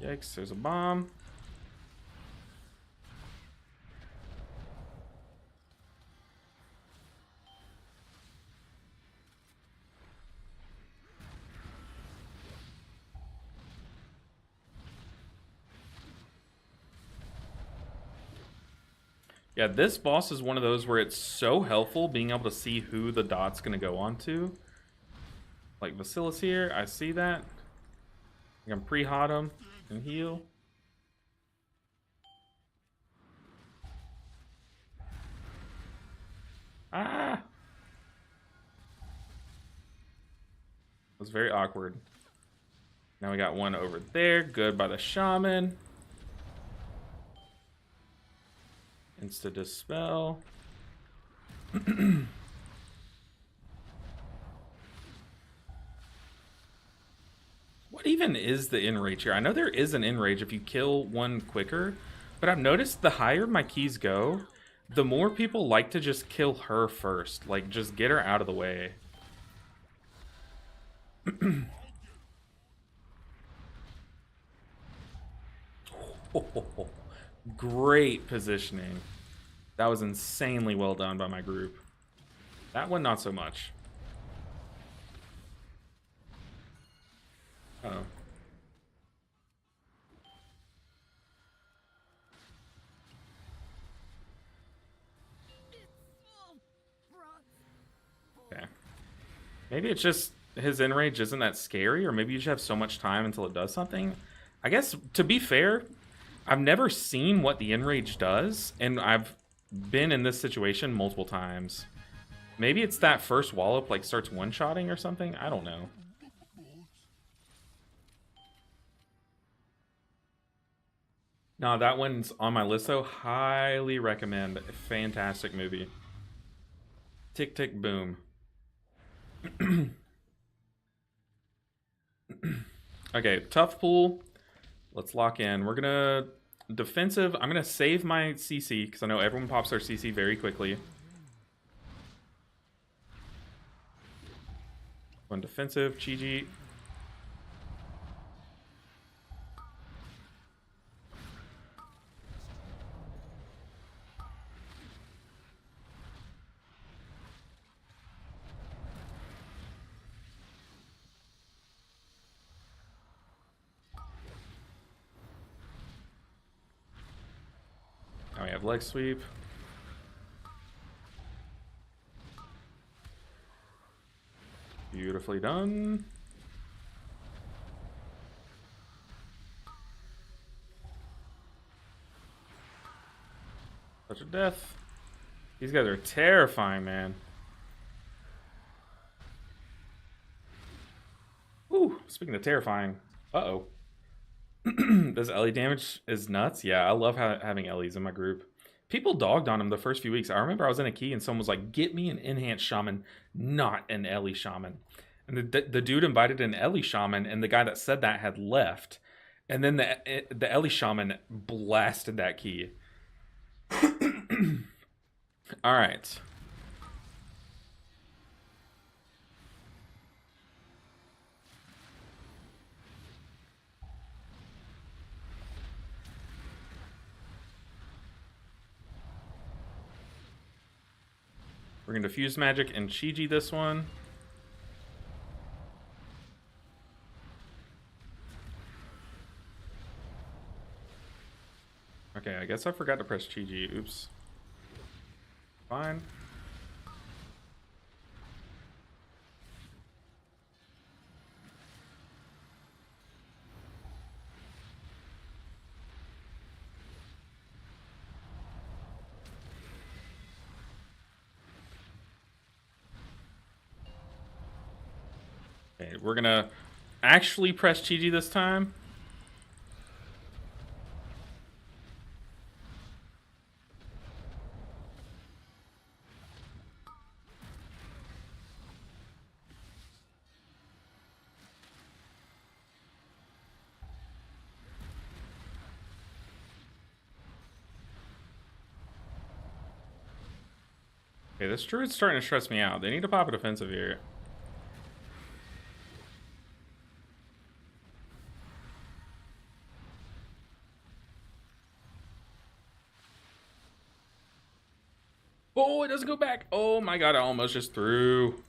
Yikes, there's a bomb. Yeah, this boss is one of those where it's so helpful being able to see who the dot's going to go on to. Like Vasilis here, I see that. I can pre-hot him and heal. Ah! It was very awkward. Now we got one over there. Good by the shaman. Insta dispel. What even is the enrage here? I know there is an enrage if you kill one quicker, but I've noticed the higher my keys go, the more people like to just kill her first. Like, just get her out of the way. Great positioning. That was insanely well done by my group. That one, not so much. Uh-oh. Okay. Maybe it's just his enrage isn't that scary, or maybe you just have so much time until it does something. I guess, to be fair, I've never seen what the enrage does, and I've been in this situation multiple times. Maybe it's that first wallop like starts one-shotting or something. I don't know. No, that one's on my list though. Highly recommend. Fantastic movie. Tick tick boom. Okay, tough pool. Let's lock in. We're gonna defensive. I'm gonna save my CC because I know everyone pops their CC very quickly. One defensive, Chi-Ji. Now we have leg sweep. Beautifully done. Such a death. These guys are terrifying, man. Ooh, speaking of terrifying. Uh-oh. This Ellie damage is nuts. Yeah, I love having Ellies in my group. People dogged on him the first few weeks. I remember I was in a key and someone was like, get me an enhanced shaman, not an Ellie shaman. And the dude invited an Ellie shaman, and the guy that said that had left. And then the Ellie shaman blasted that key. All right. We're going to Fuse Magic and Chi-Ji this one. Okay, I guess I forgot to press Chi-Ji. Oops. Fine. Okay, we're gonna actually press Chi-Ji this time. Okay, this druid's starting to stress me out. They need to pop a defensive here. Oh, it doesn't go back. Oh my god, I almost just threw.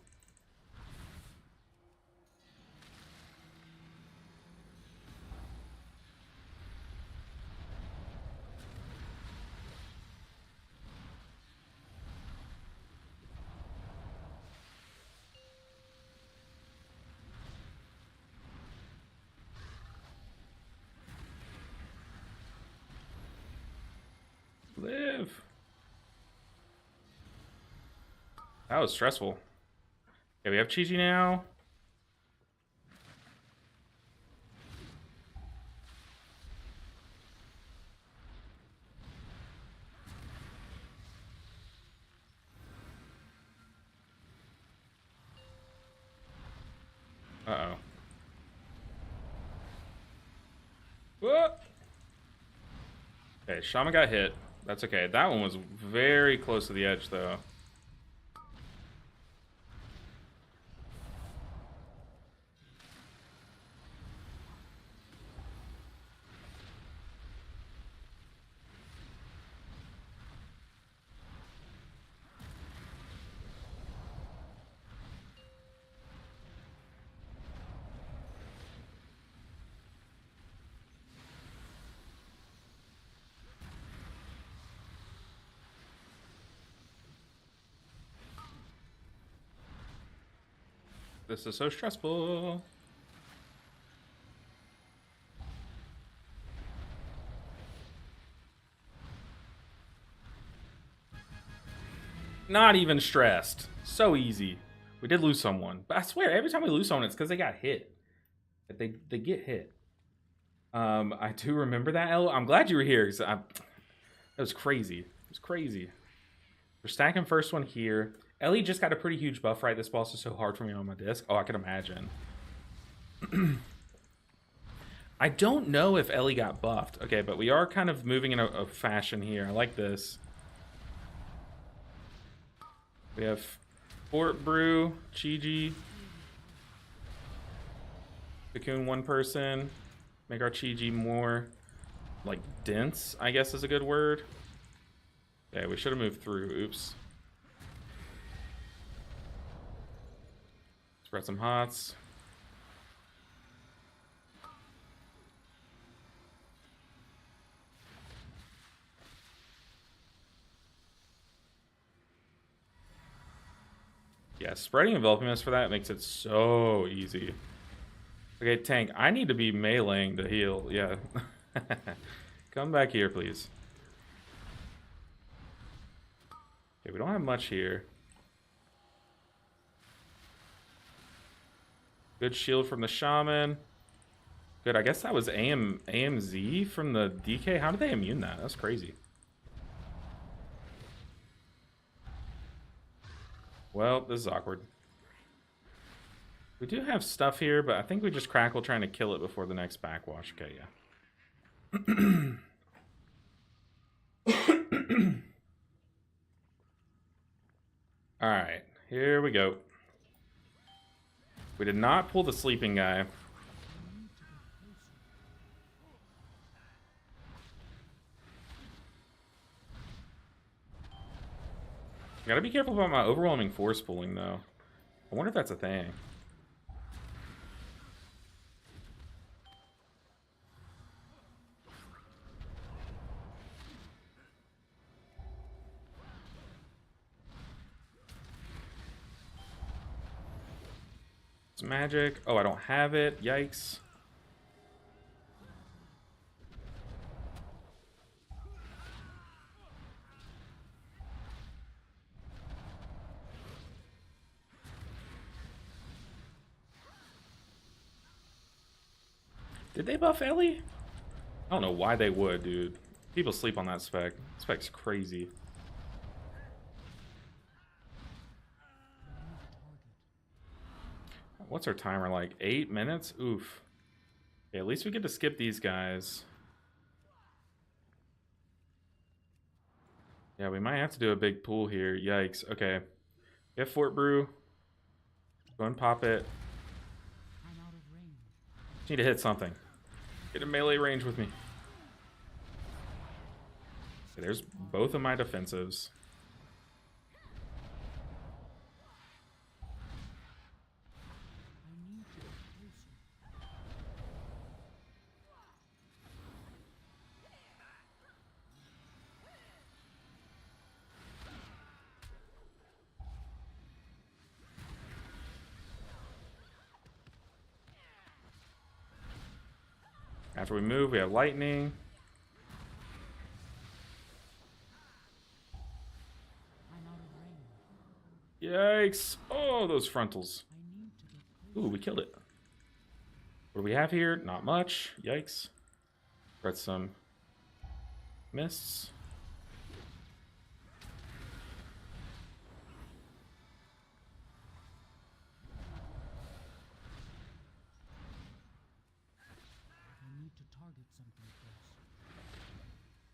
Live. That was stressful. Okay, we have Chi-Chi now. Uh-oh. Whoa! Okay, Shaman got hit. That's okay. That one was very close to the edge, though. This is so stressful. Not even stressed. So easy. We did lose someone. But I swear, every time we lose someone, it's because they got hit. They get hit. I do remember that, El. I'm glad you were here, because that was crazy. It was crazy. We're stacking first one here. Ellie just got a pretty huge buff, right? This boss is so hard for me on my disc. Oh, I can imagine. I don't know if Ellie got buffed. Okay, but we are kind of moving in a fashion here. I like this. We have Fort Brew, Chi-Chi. Cocoon one person. Make our Chi-Chi more, like, dense, I guess is a good word. Yeah, we should have moved through. Oops. Spread some hots. Yeah, spreading enveloping mist for that makes it so easy. Okay, tank, I need to be meleeing to heal. Yeah. Come back here, please. Okay, we don't have much here. Good shield from the shaman. Good, I guess that was AMZ from the DK. How did they immune that? That's crazy. Well, this is awkward. We do have stuff here, but I think we just crackle trying to kill it before the next backwash. Okay, yeah. Alright, here we go. We did not pull the sleeping guy. Gotta be careful about my overwhelming force pulling, though. I wonder if that's a thing. It's magic. Oh, I don't have it. Yikes. Did they buff Ellie? I don't know why they would, dude. People sleep on that spec. Spec's crazy. What's our timer like? 8 minutes? Oof. Okay, at least we get to skip these guys. Yeah, we might have to do a big pool here. Yikes. Okay. Get Fort Brew. Go and pop it. Need to hit something. Get a melee range with me. Okay, there's both of my defensives. After we move, we have lightning. Yikes! Oh, those frontals. Ooh, we killed it. What do we have here? Not much. Yikes. Got some mists.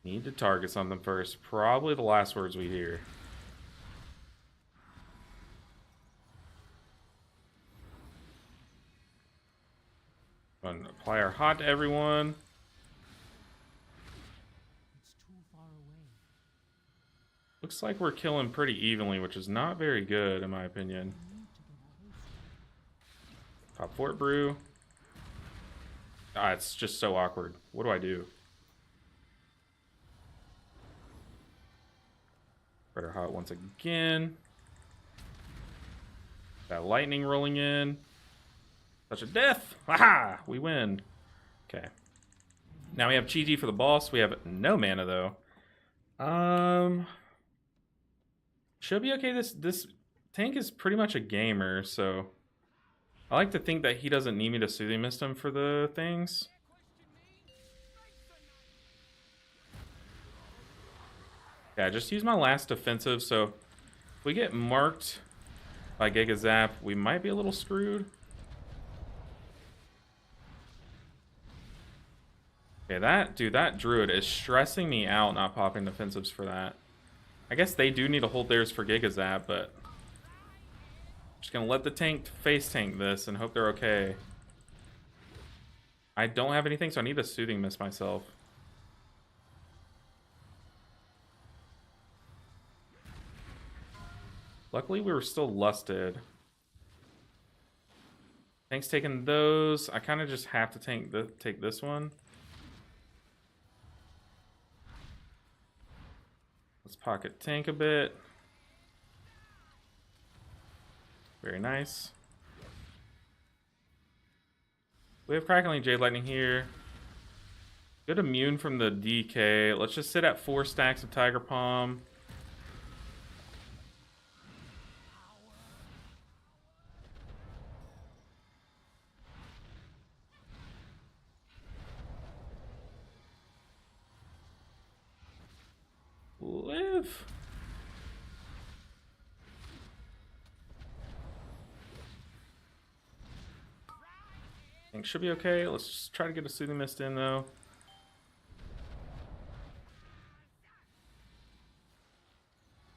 Need to target something first. Probably the last words we hear. Going to apply our hot to everyone. It's too far away. Looks like we're killing pretty evenly, which is not very good in my opinion. Pop Fort Brew. Ah, it's just so awkward. What do I do? Better hot once again. Got lightning rolling in. Such a death! Haha! We win. Okay. Now we have Chi-Ji for the boss. We have no mana though. Should be okay. This tank is pretty much a gamer, so I like to think that he doesn't need me to Soothing Mist him for the things. Yeah, just use my last defensive, so if we get marked by Giga Zap, we might be a little screwed. Okay, that druid is stressing me out not popping defensives for that. I guess they do need to hold theirs for Giga Zap, but I'm just gonna let the tank face tank this and hope they're okay. I don't have anything, so I need a Soothing Mist myself. Luckily, we were still lusted. Tank's taking those. I kind of just have to take this one. Let's pocket tank a bit. Very nice. We have Crackling Jade Lightning here. Good immune from the DK. Let's just sit at 4 stacks of Tiger Palm. Live. Think should be okay. Let's just try to get a Soothing Mist in though.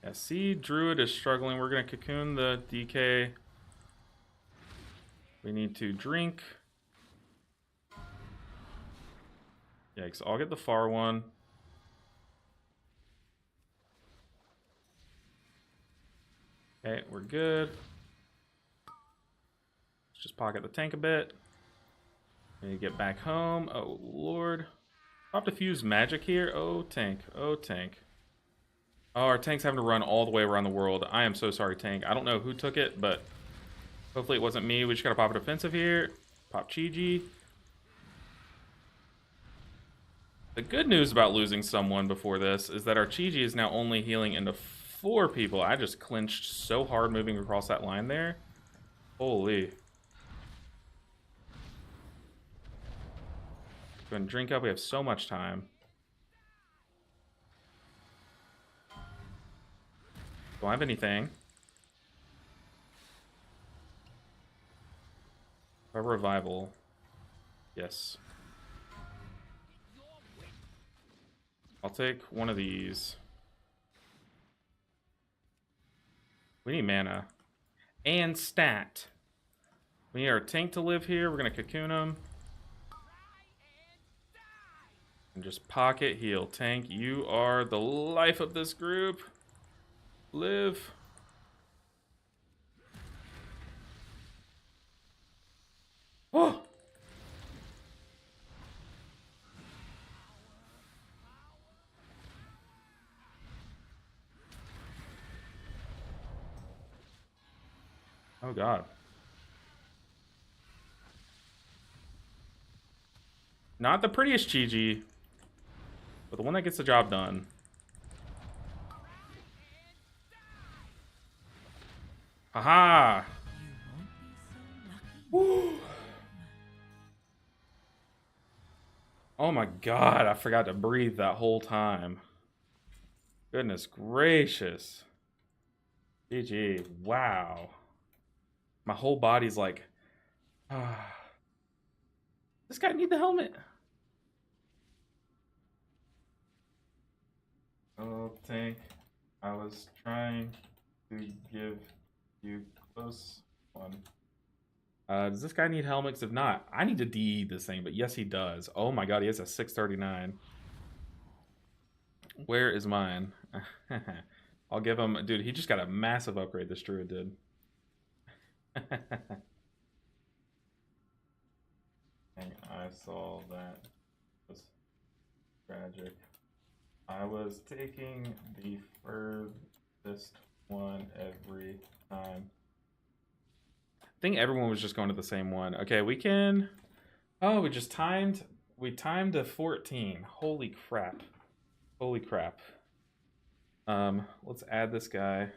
Yeah, see, Druid is struggling. We're gonna cocoon the DK. We need to drink. Yikes, I'll get the far one. Okay, we're good. Let's just pocket the tank a bit. Need to get back home. Oh, Lord. Pop Diffuse Magic here. Oh, tank. Oh, tank. Oh, our tank's having to run all the way around the world. I am so sorry, tank. I don't know who took it, but hopefully it wasn't me. We just gotta pop a defensive here. Pop Chi-Ji. The good news about losing someone before this is that our Chi-Ji is now only healing into 4 people. I just clinched so hard moving across that line there. Holy. Go ahead and drink up. We have so much time. Don't have anything. A revival. Yes. I'll take one of these. We need mana. And stat. We need our tank to live here. We're going to cocoon him. And just pocket heal. Tank, you are the life of this group. Live. Oh! Oh, God. Not the prettiest Chi-Ji, but the one that gets the job done. Haha! Woo! Oh my God, I forgot to breathe that whole time. Goodness gracious. GG. Wow. My whole body's like, ah. This guy need the helmet. Oh, tank. I was trying to give you close one. Does this guy need helmets? If not, I need to DE this thing, but yes, he does. Oh my God, he has a 639. Where is mine? I'll give him, dude, he just got a massive upgrade, this druid did. And I saw that. It was tragic. I was taking the furthest one every time. I think everyone was just going to the same one. Okay, we can... Oh, we just timed... We timed a 14. Holy crap. Holy crap. Let's add this guy.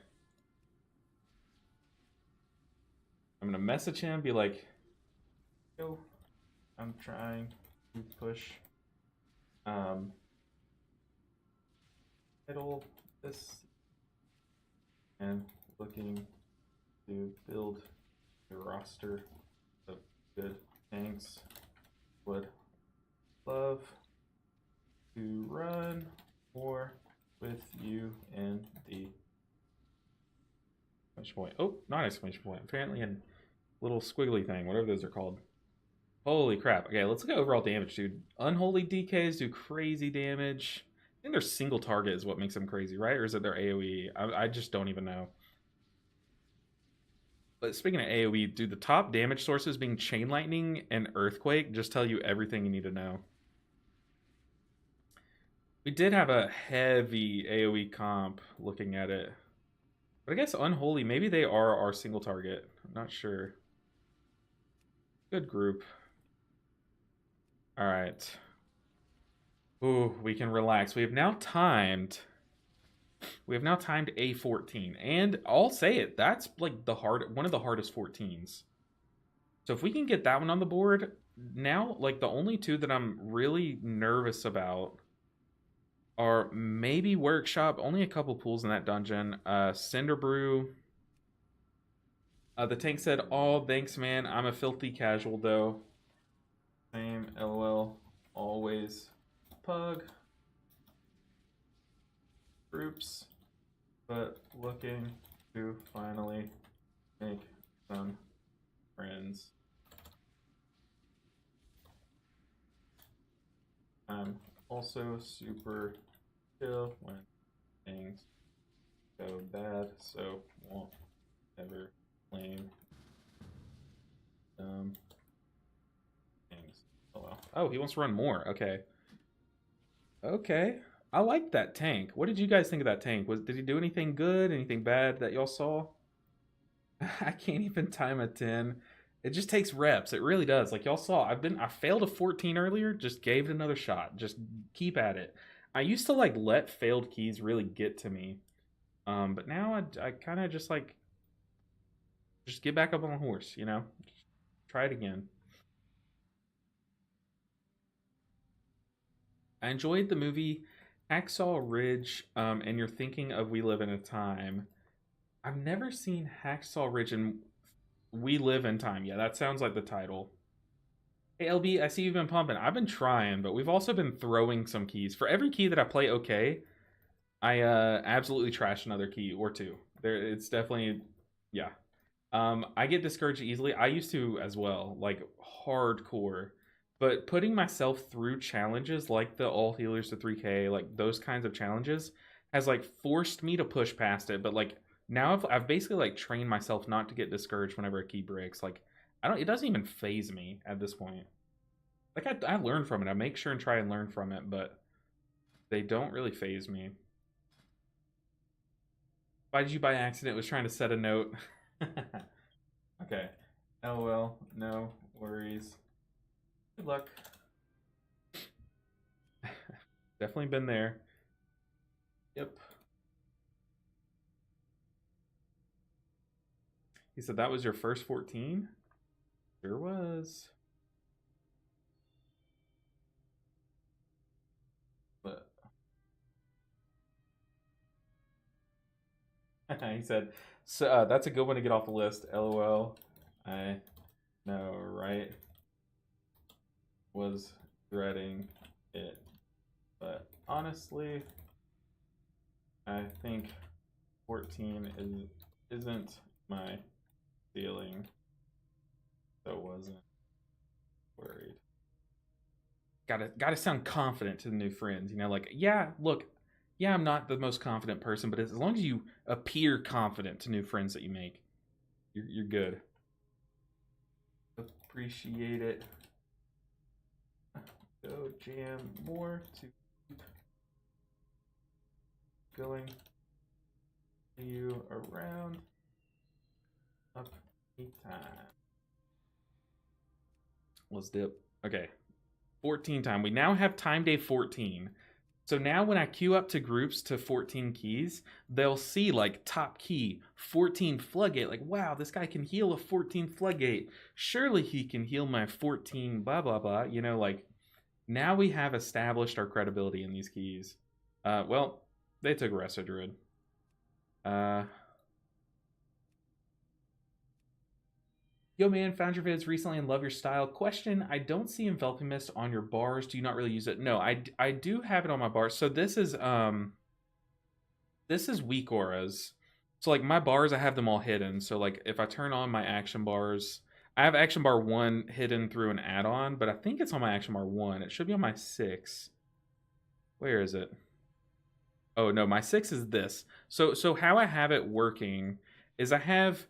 I'm gonna message him, be like, yo, I'm trying to push middle this and looking to build a roster of good tanks. Would love to run more with you in the exclamation point. Oh, not exclamation point. Apparently a little squiggly thing, whatever those are called. Holy crap. Okay, let's look at overall damage, dude. Unholy DKs do crazy damage. I think their single target is what makes them crazy, right? Or is it their AoE? I just don't even know. But speaking of AoE, dude, the top damage sources being Chain Lightning and Earthquake just tell you everything you need to know. We did have a heavy AoE comp looking at it. But I guess Unholy, maybe they are our single target. I'm not sure. Good group. All right. Ooh, we can relax. We have now timed A14. And I'll say it, that's like one of the hardest 14s. So if we can get that one on the board, now like the only two that I'm really nervous about are maybe Workshop, only a couple pools in that dungeon. Cinder Brew. The tank said, "Oh, thanks, man. I'm a filthy casual, though." Same, LOL. Always. Pug. Groups. But looking to finally make some friends. I'm also super chill when things go bad, so won't ever blame things. Oh well. Oh, he wants to run more. Okay. Okay. I like that tank. What did you guys think of that tank? Did he do anything good? Anything bad that y'all saw? I can't even time a 10. It just takes reps. It really does. Like y'all saw, I failed a 14 earlier, just gave it another shot. Just keep at it. I used to like let failed keys really get to me. But now I kind of just like just get back up on the horse, you know? Just try it again. I enjoyed the movie Hacksaw Ridge, and you're thinking of We Live in a Time. I've never seen Hacksaw Ridge and We Live in Time. Yeah, that sounds like the title. Hey, LB, I see you've been pumping. I've been trying, but we've also been throwing some keys. For every key that I play okay, I absolutely trash another key or two. it's definitely, yeah. I get discouraged easily. I used to as well, like hardcore. But putting myself through challenges like the all healers to 3K, like those kinds of challenges, has like forced me to push past it. But like now I've basically like trained myself not to get discouraged whenever a key breaks. Like I don't, it doesn't even phase me at this point. Like I learn from it. I make sure and try and learn from it, but they don't really phase me. Why did you by accident? Was trying to set a note. Okay. LOL. No worries. Good luck. Definitely been there. Yep. He said that was your first 14? Sure was. But he said, so that's a good one to get off the list. LOL. I know, right? Was dreading it. But honestly, I think 14 isn't my feeling, so wasn't worried. Gotta sound confident to the new friends, you know, like, yeah, look, yeah, I'm not the most confident person, but as long as you appear confident to new friends that you make, you're good. Appreciate it. Go jam more to keep going. See you around. Up time. Let's dip. Okay. 14 time. We now have time day 14. So now when I queue up to groups to 14 keys, they'll see like top key, 14 floodgate. Like, wow, this guy can heal a 14 floodgate. Surely he can heal my 14 blah, blah, blah. You know, like now we have established our credibility in these keys. Well, they took Resto Druid. Yo man, found your vids recently and love your style. Question, I don't see Enveloping Mist on your bars. Do you not really use it? No, I do have it on my bars. So this is weak auras. So like my bars, I have them all hidden. So like if I turn on my action bars, I have action bar 1 hidden through an add-on, but I think it's on my action bar 1. It should be on my 6. Where is it? Oh no, my 6 is this. So how I have it working is I have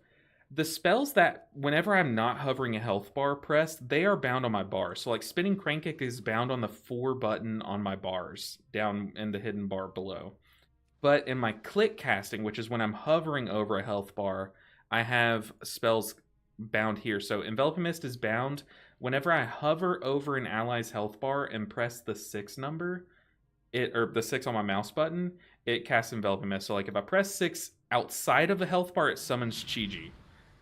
the spells that whenever I'm not hovering a health bar pressed, they are bound on my bars. So like spinning crank kick is bound on the 4 button on my bars down in the hidden bar below. But in my click casting, which is when I'm hovering over a health bar, I have spells bound here. So Enveloping Mist is bound whenever I hover over an ally's health bar and press the 6 number, or the 6 on my mouse button, it casts Enveloping Mist. So like if I press 6 outside of the health bar, it summons Chi-Ji.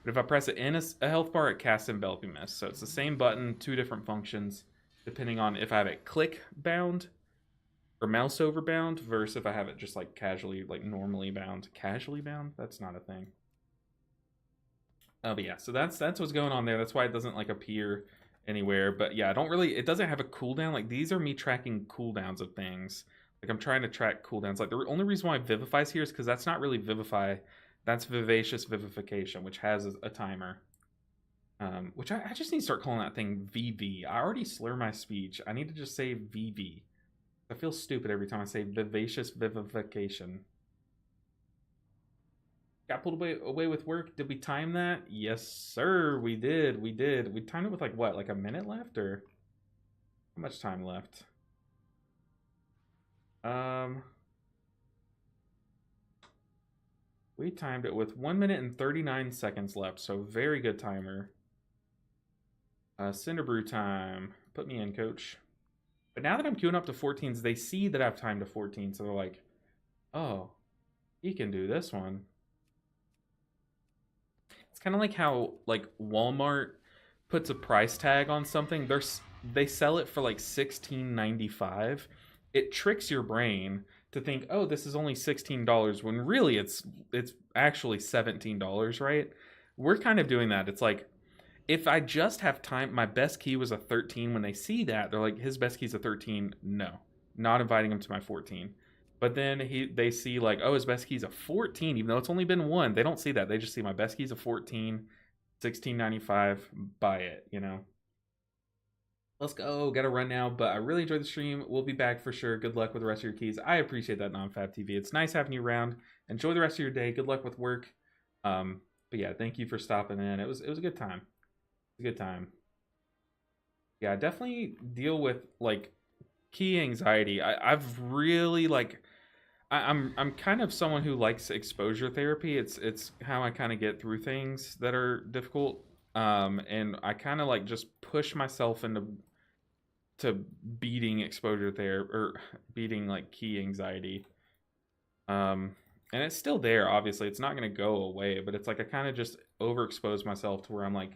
But if I press it in a health bar, it casts Enveloping Mist. So it's the same button, 2 different functions, depending on if I have it click bound or mouse over bound versus if I have it just like casually, like normally bound. Casually bound? That's not a thing. But yeah, so that's what's going on there. That's why it doesn't like appear anywhere. But yeah, it doesn't have a cooldown. Like these are me tracking cooldowns of things. Like I'm trying to track cooldowns. Like the only reason why Vivify's here is because that's not really Vivify. That's Vivacious Vivification, which has a timer. Which I just need to start calling that thing VV. I already slur my speech. I need to just say VV. I feel stupid every time I say Vivacious Vivification. Got pulled away with work. Did we time that? Yes, sir. We did. We timed it with like what? Like a minute left, or how much time left? We timed it with 1 minute and 39 seconds left, so very good timer. Cinder Brew time. Put me in, coach. But now that I'm queuing up to 14s, they see that I've timed to 14, so they're like, oh, he can do this one. It's kind of like how like Walmart puts a price tag on something. They sell it for like $16.95. It tricks your brain to think, oh, this is only $16 when really it's actually $17, right? We're kind of doing that. It's like if I just have time, my best key was a 13. When they see that, they're like, his best key's a 13. No, not inviting him to my 14. But then they see like, oh, his best key's a 14, even though it's only been one. They don't see that. They just see my best key's a 14, 1695. Buy it, you know. Let's go. Got to run now, but I really enjoyed the stream. We'll be back for sure. Good luck with the rest of your keys. I appreciate that, NonFab TV. It's nice having you around. Enjoy the rest of your day. Good luck with work. But yeah, thank you for stopping in. It was a good time. A good time. Yeah, definitely deal with like key anxiety. I've really like I'm kind of someone who likes exposure therapy. It's how I kind of get through things that are difficult. And I kind of like just push myself into beating exposure therapy or beating like key anxiety. And it's still there. Obviously, it's not gonna go away. But it's like I kind of just overexpose myself to where I'm like,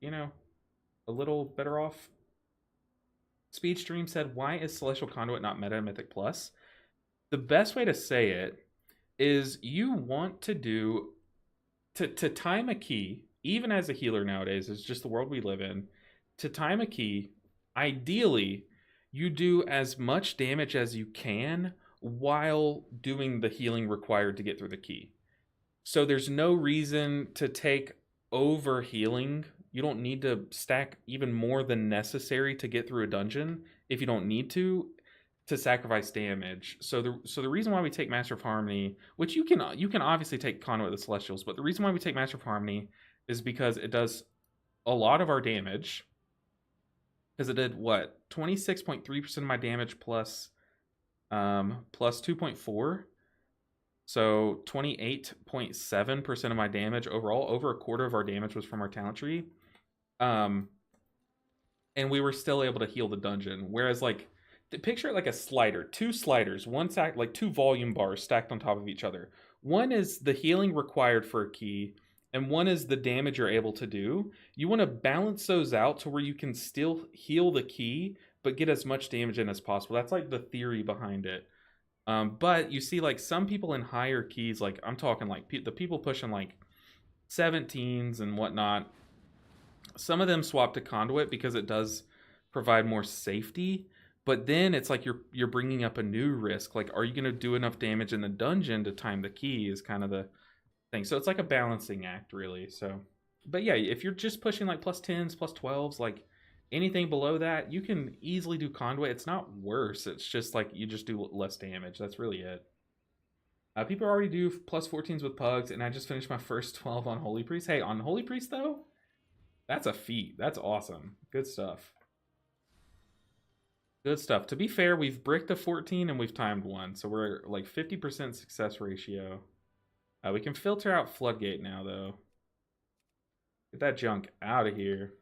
you know, a little better off. Speed Stream said, "Why is Celestial Conduit not meta Mythic Plus?" The best way to say it is you want to do to time a key, even as a healer nowadays, is just the world we live in. To time a key, ideally, you do as much damage as you can while doing the healing required to get through the key. So there's no reason to take over healing. You don't need to stack even more than necessary to get through a dungeon if you don't need to sacrifice damage. So the reason why we take Master of Harmony, which you can obviously take Conduit of the Celestials, but the reason why we take Master of Harmony is because it does a lot of our damage. Because it did what 26.3% of my damage plus 2.4. So 28.7% of my damage overall. Over a quarter of our damage was from our talent tree. And we were still able to heal the dungeon. Whereas like picture it like a slider, two sliders, one stack like two volume bars stacked on top of each other. One is the healing required for a key, and one is the damage you're able to do. You want to balance those out to where you can still heal the key, but get as much damage in as possible. That's like the theory behind it. But you see, like some people in higher keys, like I'm talking like the people pushing like 17s and whatnot. Some of them swap to Conduit because it does provide more safety. But then it's like you're bringing up a new risk. Like, are you going to do enough damage in the dungeon to time the key is kind of the thing. So it's like a balancing act, really. So, but yeah, if you're just pushing like plus 10s, plus 12s, like anything below that, you can easily do Conduit. It's not worse. It's just like you just do less damage. That's really it. People already do plus 14s with Pugs, and I just finished my first 12 on Holy Priest. Hey, on Holy Priest, though, that's a feat. That's awesome. Good stuff. Good stuff. To be fair, we've bricked a 14 and we've timed one, so we're like 50% success ratio. We can filter out Floodgate now, though. Get that junk out of here.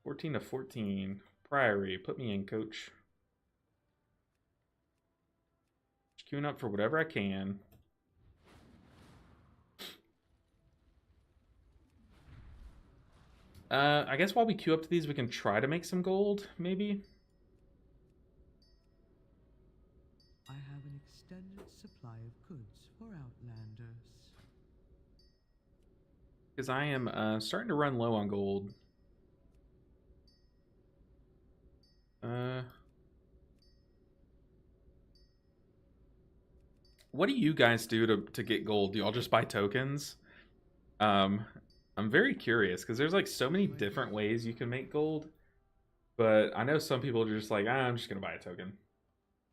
14 to 14. Priory. Put me in, coach. Just queuing up for whatever I can. I guess while we queue up to these, we can try to make some gold, maybe? I have an extended supply of goods for Outlanders. Because I am starting to run low on gold. What do you guys do to get gold? Do y'all just buy tokens? I'm very curious because there's like so many different ways you can make gold. But I know some people are just like, I'm just going to buy a token.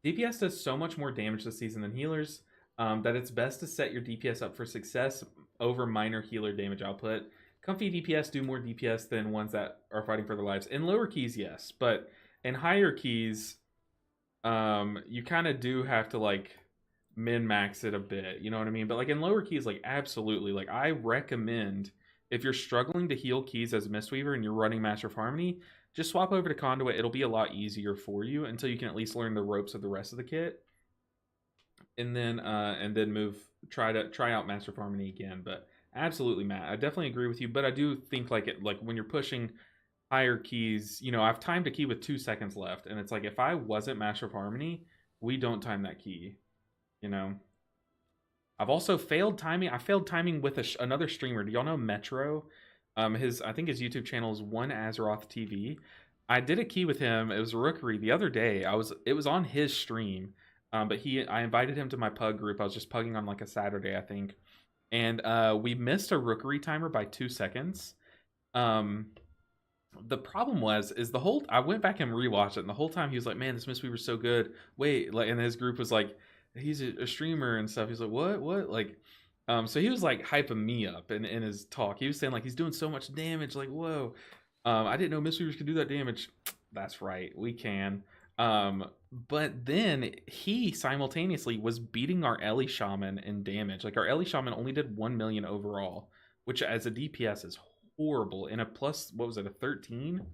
DPS does so much more damage this season than healers that it's best to set your DPS up for success over minor healer damage output. Comfy DPS do more DPS than ones that are fighting for their lives. In lower keys, yes. But in higher keys, you kind of do have to like min-max it a bit. You know what I mean? But like in lower keys, like absolutely. Like I recommend if you're struggling to heal keys as Mistweaver and you're running Master of Harmony, just swap over to Conduit. It'll be a lot easier for you until you can at least learn the ropes of the rest of the kit. And then move try out Master of Harmony again. But absolutely, Matt, I definitely agree with you. But I do think like when you're pushing higher keys, you know, I've timed a key with 2 seconds left, and it's like if I wasn't Master of Harmony, we don't time that key. You know. I've also failed timing. I failed timing with another streamer. Do y'all know Metro? I think his YouTube channel is One Azeroth TV. I did a key with him. It was a rookery the other day. It was on his stream, but I invited him to my pug group. I was just pugging on like a Saturday, I think, and we missed a rookery timer by 2 seconds. Um, the problem was is the whole I went back and rewatched it, and the whole time he was like, "Man, this Mistweaver's so good." Wait, like, and his group was like, "He's a streamer and stuff." He's like, "What?" Like, so he was like hyping me up in his talk. He was saying like he's doing so much damage. Like, whoa, I didn't know Mistweavers could do that damage. That's right, we can. But then he simultaneously was beating our Ellie Shaman in damage. Like our Ellie Shaman only did 1 million overall, which as a DPS is horrible. In a plus, what was it, a 13?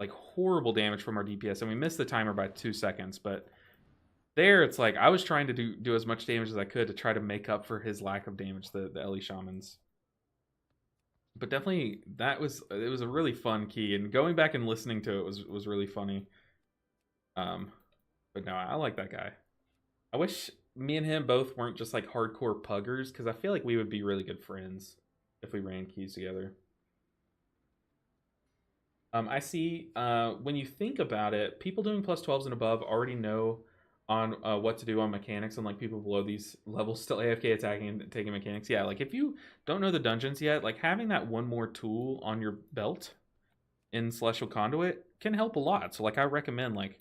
Like horrible damage from our DPS, and we missed the timer by 2 seconds. But there, it's like I was trying to do as much damage as I could to try to make up for his lack of damage, the Ellie Shamans. But definitely, it was a really fun key, and going back and listening to it was really funny. Um, but no, I like that guy. I wish me and him both weren't just like hardcore puggers, because I feel like we would be really good friends if we ran keys together. I see when you think about it, people doing plus 12s and above already know on what to do on mechanics, and like people below these levels still AFK attacking and taking mechanics. Yeah, like if you don't know the dungeons yet, like having that one more tool on your belt in Celestial Conduit can help a lot. So like I recommend like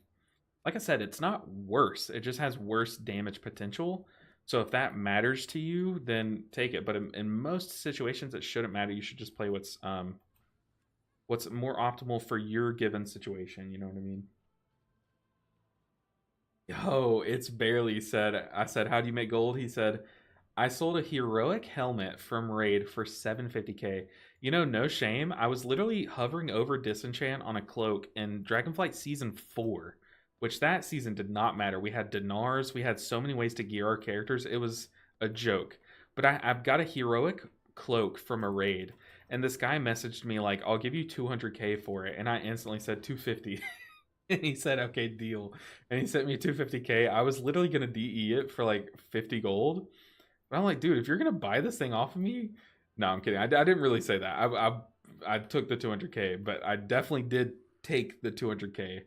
I said, it's not worse. It just has worse damage potential. So if that matters to you, then take it. But in most situations, it shouldn't matter. You should just play what's more optimal for your given situation. You know what I mean? Yo, it's barely said. I said, "How do you make gold?" He said, "I sold a heroic helmet from Raid for 750k." You know, no shame. I was literally hovering over disenchant on a cloak in Dragonflight season 4, which that season did not matter. We had dinars, we had so many ways to gear our characters. It was a joke. But I've got a heroic cloak from a raid, and this guy messaged me like, "I'll give you 200k for it," and I instantly said 250. And he said, "Okay, deal." And he sent me 250k. I was literally gonna DE it for like 50 gold. But I'm like, dude, if you're gonna buy this thing off of me, no, I'm kidding. I didn't really say that. I took the 200k, but I definitely did take the 200k.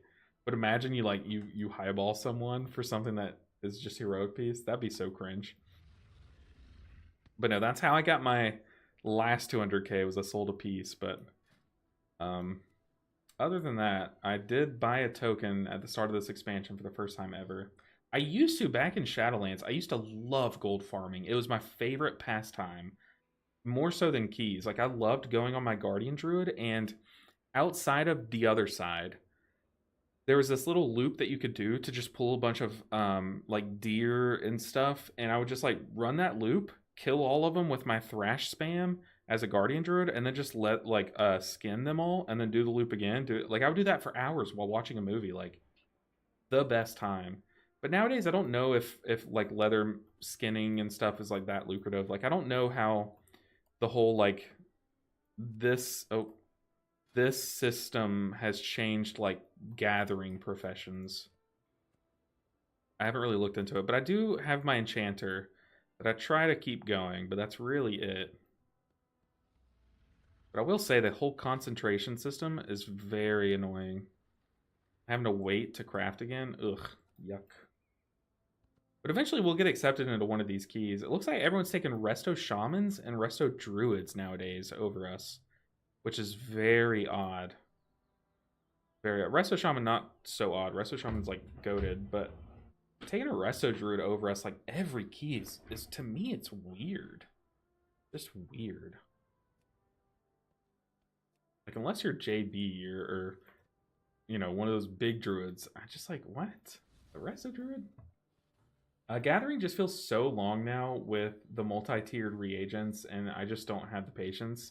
But imagine you highball someone for something that is just heroic piece. That'd be so cringe. But no, that's how I got my last 200k, was I sold a piece. But um, other than that, I did buy a token at the start of this expansion for the first time ever. I used to, back in Shadowlands, I used to love gold farming. It was my favorite pastime, more so than keys. Like I loved going on my Guardian Druid, and outside of the other side, there was this little loop that you could do to just pull a bunch of like deer and stuff, and I would just like run that loop, kill all of them with my thrash spam as a guardian druid, and then just let like skin them all, and then do the loop again. Do like I would do that for hours while watching a movie, like the best time. But nowadays I don't know if like leather skinning and stuff is like that lucrative. Like I don't know how the whole like this oh this system has changed like gathering professions. I haven't really looked into it, but I do have my enchanter that I try to keep going, but that's really it. But I will say the whole concentration system is very annoying. Having to wait to craft again, ugh, yuck. But eventually we'll get accepted into one of these keys. It looks like everyone's taking Resto Shamans and Resto Druids nowadays over us, which is very odd. Very odd. Resto Shaman, not so odd. Resto Shaman's like goated, but taking a Resto Druid over us like every key is to me, it's weird. Just weird. Like unless you're JB or you know, one of those big druids, I just like, what? The Resto Druid? Gathering just feels so long now with the multi-tiered reagents, and I just don't have the patience.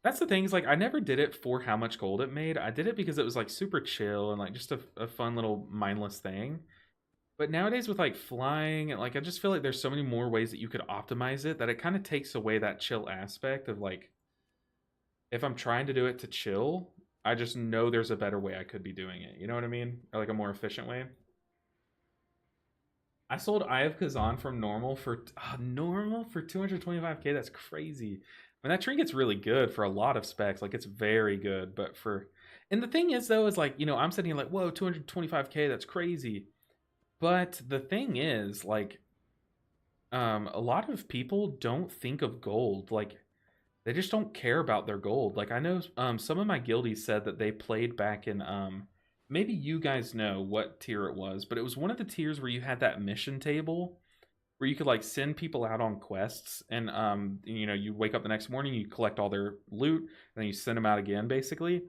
That's the thing, is like I never did it for how much gold it made. I did it because it was like super chill and like just a fun little mindless thing. But nowadays with like flying, and like I just feel like there's so many more ways that you could optimize it that it kind of takes away that chill aspect of like, if I'm trying to do it to chill, I just know there's a better way I could be doing it. You know what I mean? Or like a more efficient way. I sold Eye of Kazan from normal for 225k. That's crazy. I mean, that trinket's really good for a lot of specs. Like, it's very good, but for. And the thing is, though, is like, I'm sitting here like, whoa, 225K, that's crazy. But the thing is, like, a lot of people don't think of gold. Like, they just don't care about their gold. Like, I know some of my guildies said that they played back in maybe you guys know what tier it was, but it was one of the tiers where you had that mission table where you could like send people out on quests, and you wake up the next morning, you collect all their loot, and then you send them out again, basically.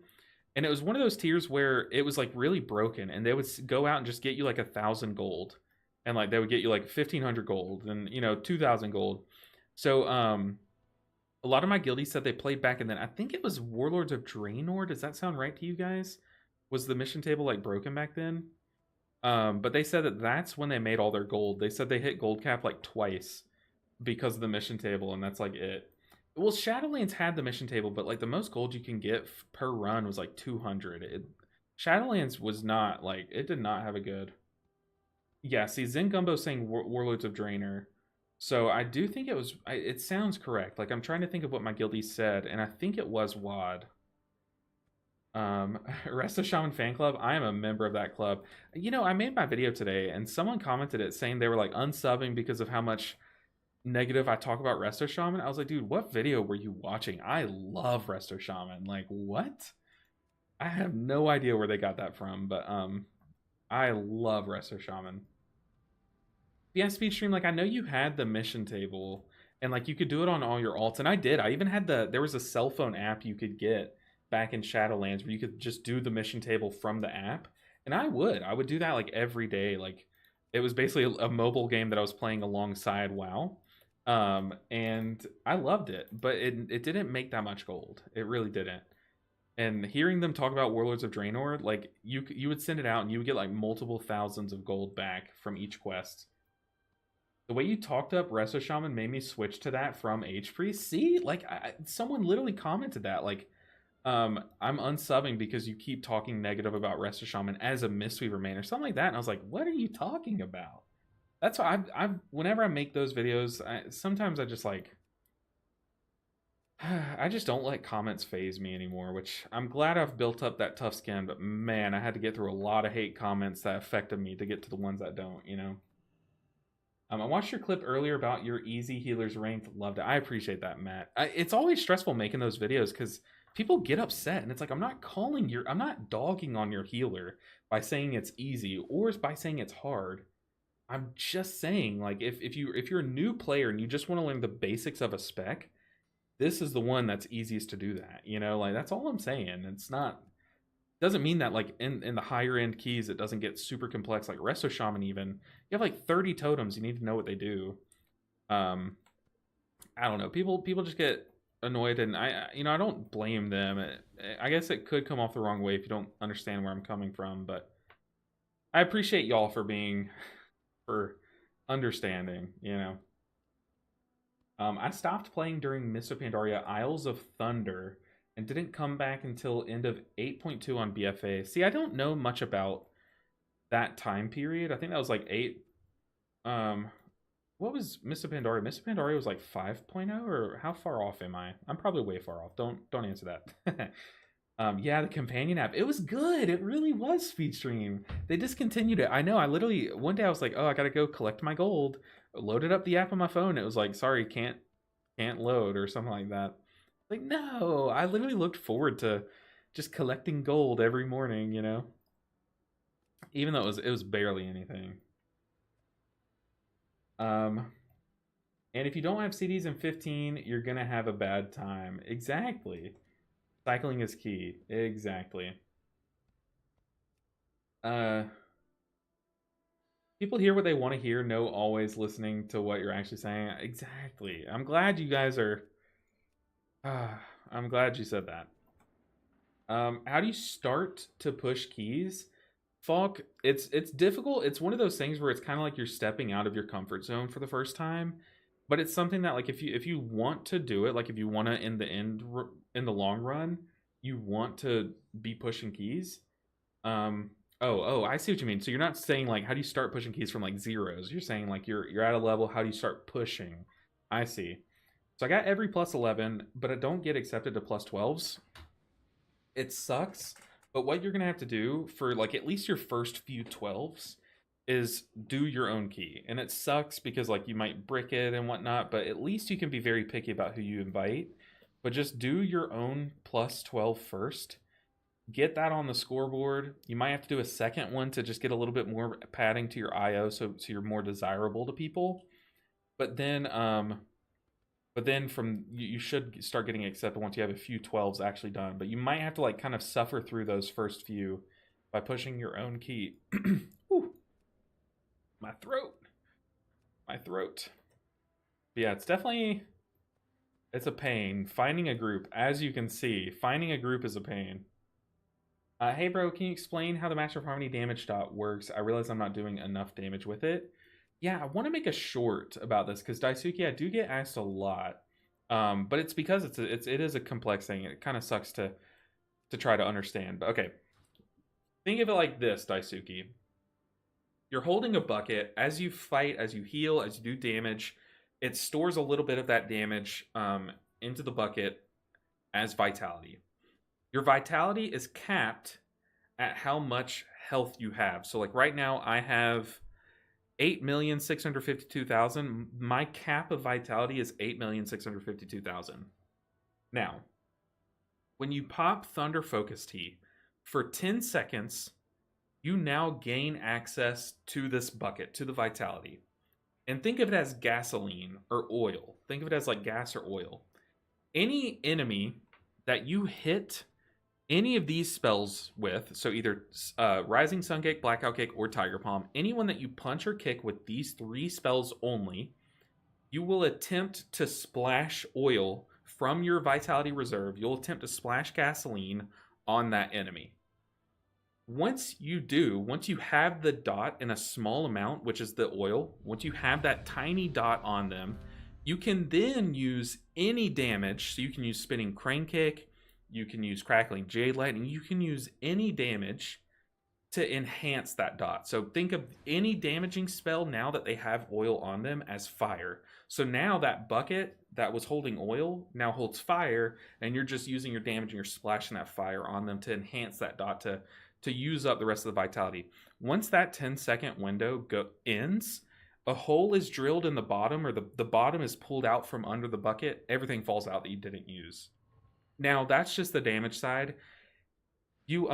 And it was one of those tiers where it was like really broken, and they would go out and just get you like 1,000 gold, and like they would get you like 1,500 gold, and 2,000 gold. So a lot of my guildies said they played back, and then I think it was Warlords of Draenor. Does that sound right to you guys? Was the mission table like broken back then? But they said that that's when they made all their gold. They said they hit gold cap like twice because of the mission table, and that's like it. Well, Shadowlands had the mission table, but like the most gold you can get per run was like 200. Shadowlands was not like, it did not have a good. Yeah, see, Zen Gumbo saying Warlords of Draenor. So I do think it was. It sounds correct. Like, I'm trying to think of what my guildie said, and I think it was WAD. Resto Shaman fan club. I am a member of that club. I made my video today, and someone commented it saying they were like unsubbing because of how much negative I talk about Resto Shaman. I was like, dude, what video were you watching? I love Resto Shaman. Like, what? I have no idea where they got that from, but I love Resto Shaman. Yeah, speed stream. Like, I know you had the mission table, and like you could do it on all your alts, and I did. I even had there was a cell phone app you could get back in Shadowlands where you could just do the mission table from the app, and I would do that like every day. Like, it was basically a mobile game that I was playing alongside WoW, and I loved it, but it didn't make that much gold. It really didn't. And hearing them talk about Warlords of Draenor, like you would send it out and you would get like multiple thousands of gold back from each quest. The way you talked up Resto Shaman made me switch to that from H Priest. See, like someone literally commented that, like, I'm unsubbing because you keep talking negative about Resto Shaman as a Mistweaver main or something like that. And I was like, what are you talking about? That's why whenever I make those videos, sometimes I just like, I just don't let comments phase me anymore, which I'm glad I've built up that tough skin, but man, I had to get through a lot of hate comments that affected me to get to the ones that don't. I watched your clip earlier about your easy healers ranked. Loved it. I appreciate that, Matt. It's always stressful making those videos because people get upset, and it's like, I'm not dogging on your healer by saying it's easy or by saying it's hard. I'm just saying, like, if you're a new player and you just want to learn the basics of a spec, this is the one that's easiest to do that. Like, that's all I'm saying. It's not, doesn't mean that like in the higher end keys it doesn't get super complex. Like Resto Shaman, even you have like 30 totems, you need to know what they do. I don't know, people just get annoyed, and I don't blame them. I guess it could come off the wrong way if you don't understand where I'm coming from, but I appreciate y'all for understanding. I stopped playing during Mists of Pandaria Isles of Thunder and didn't come back until end of 8.2 on BFA. See, I don't know much about that time period. I think that was like 8. What was Mists of Pandaria? Mists of Pandaria was like 5.0, or how far off am I? I'm probably way far off. Don't answer that. Yeah, the companion app. It was good. It really was Speedstream. They discontinued it. I know. I literally one day I was like, oh, I gotta go collect my gold. Loaded up the app on my phone. It was like, sorry, can't load or something like that. Like, no, I literally looked forward to just collecting gold every morning. Even though it was barely anything. And if you don't have CDs in 15, you're gonna have a bad time. Exactly. Cycling is key. Exactly. People hear what they want to hear, no always listening to what you're actually saying. Exactly. I'm glad you guys are. I'm glad you said that. How do you start to push keys? Falk, it's difficult. It's one of those things where it's kind of like you're stepping out of your comfort zone for the first time, but it's something that like if you want to do it, like if you want to in the long run, you want to be pushing keys. I see what you mean. So you're not saying like how do you start pushing keys from like zeros? You're saying like you're at a level. How do you start pushing? I see. So I got every plus 11, but I don't get accepted to plus 12s. It sucks, but what you're going to have to do for like at least your first few 12s is do your own key. And it sucks because like you might brick it and whatnot, but at least you can be very picky about who you invite. But just do your own plus 12 first. Get that on the scoreboard. You might have to do a second one to just get a little bit more padding to your IO so you're more desirable to people. But then from you should start getting accepted once you have a few 12s actually done. But you might have to like kind of suffer through those first few by pushing your own key. Whew. My throat. My throat. But yeah, it's a pain. Finding a group, as you can see, finding a group is a pain. Hey bro, can you explain how the Master of Harmony damage dot works? I realize I'm not doing enough damage with it. Yeah, I want to make a short about this because Daisuke, I do get asked a lot, but it's because it is a complex thing. It kind of sucks to try to understand. But okay, think of it like this, Daisuke. You're holding a bucket as you fight, as you heal, as you do damage. It stores a little bit of that damage into the bucket as vitality. Your vitality is capped at how much health you have. So like right now I have 8,652,000. My cap of vitality is 8,652,000. Now, when you pop Thunder Focus Tea for 10 seconds, you now gain access to this bucket, to the vitality. And think of it as gasoline or oil. Think of it as like gas or oil. Any enemy that you hit any of these spells with, so either Rising Sun Cake, Blackout Cake, or Tiger Palm, anyone that you punch or kick with these 3 spells only, you will attempt to splash oil from your Vitality Reserve. You'll attempt to splash gasoline on that enemy. Once you have the dot in a small amount, which is the oil, once you have that tiny dot on them, you can then use any damage. So you can use Spinning Crane Kick, you can use Crackling Jade Lightning, you can use any damage to enhance that dot. So think of any damaging spell now that they have oil on them as fire. So now that bucket that was holding oil now holds fire, and you're just using your damage and you're splashing that fire on them to enhance that dot to use up the rest of the vitality. Once that 10-second window ends, a hole is drilled in the bottom, or the bottom is pulled out from under the bucket. Everything falls out that you didn't use. Now, that's just the damage side. You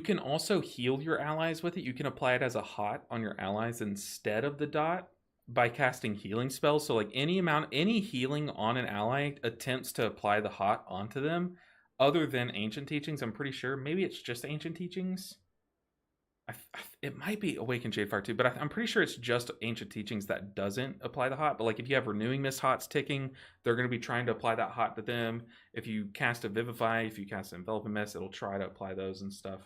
can also heal your allies with it. You can apply it as a hot on your allies instead of the dot by casting healing spells. So like any healing on an ally attempts to apply the hot onto them, other than Ancient Teachings. I'm pretty sure. Maybe it's just Ancient Teachings. It might be Awakened Jadefire too, but I'm pretty sure it's just Ancient Teachings that doesn't apply the hot. But like if you have Renewing Mist hots ticking, they're going to be trying to apply that hot to them. If you cast a Vivify, if you cast Enveloping Mist, it'll try to apply those and stuff.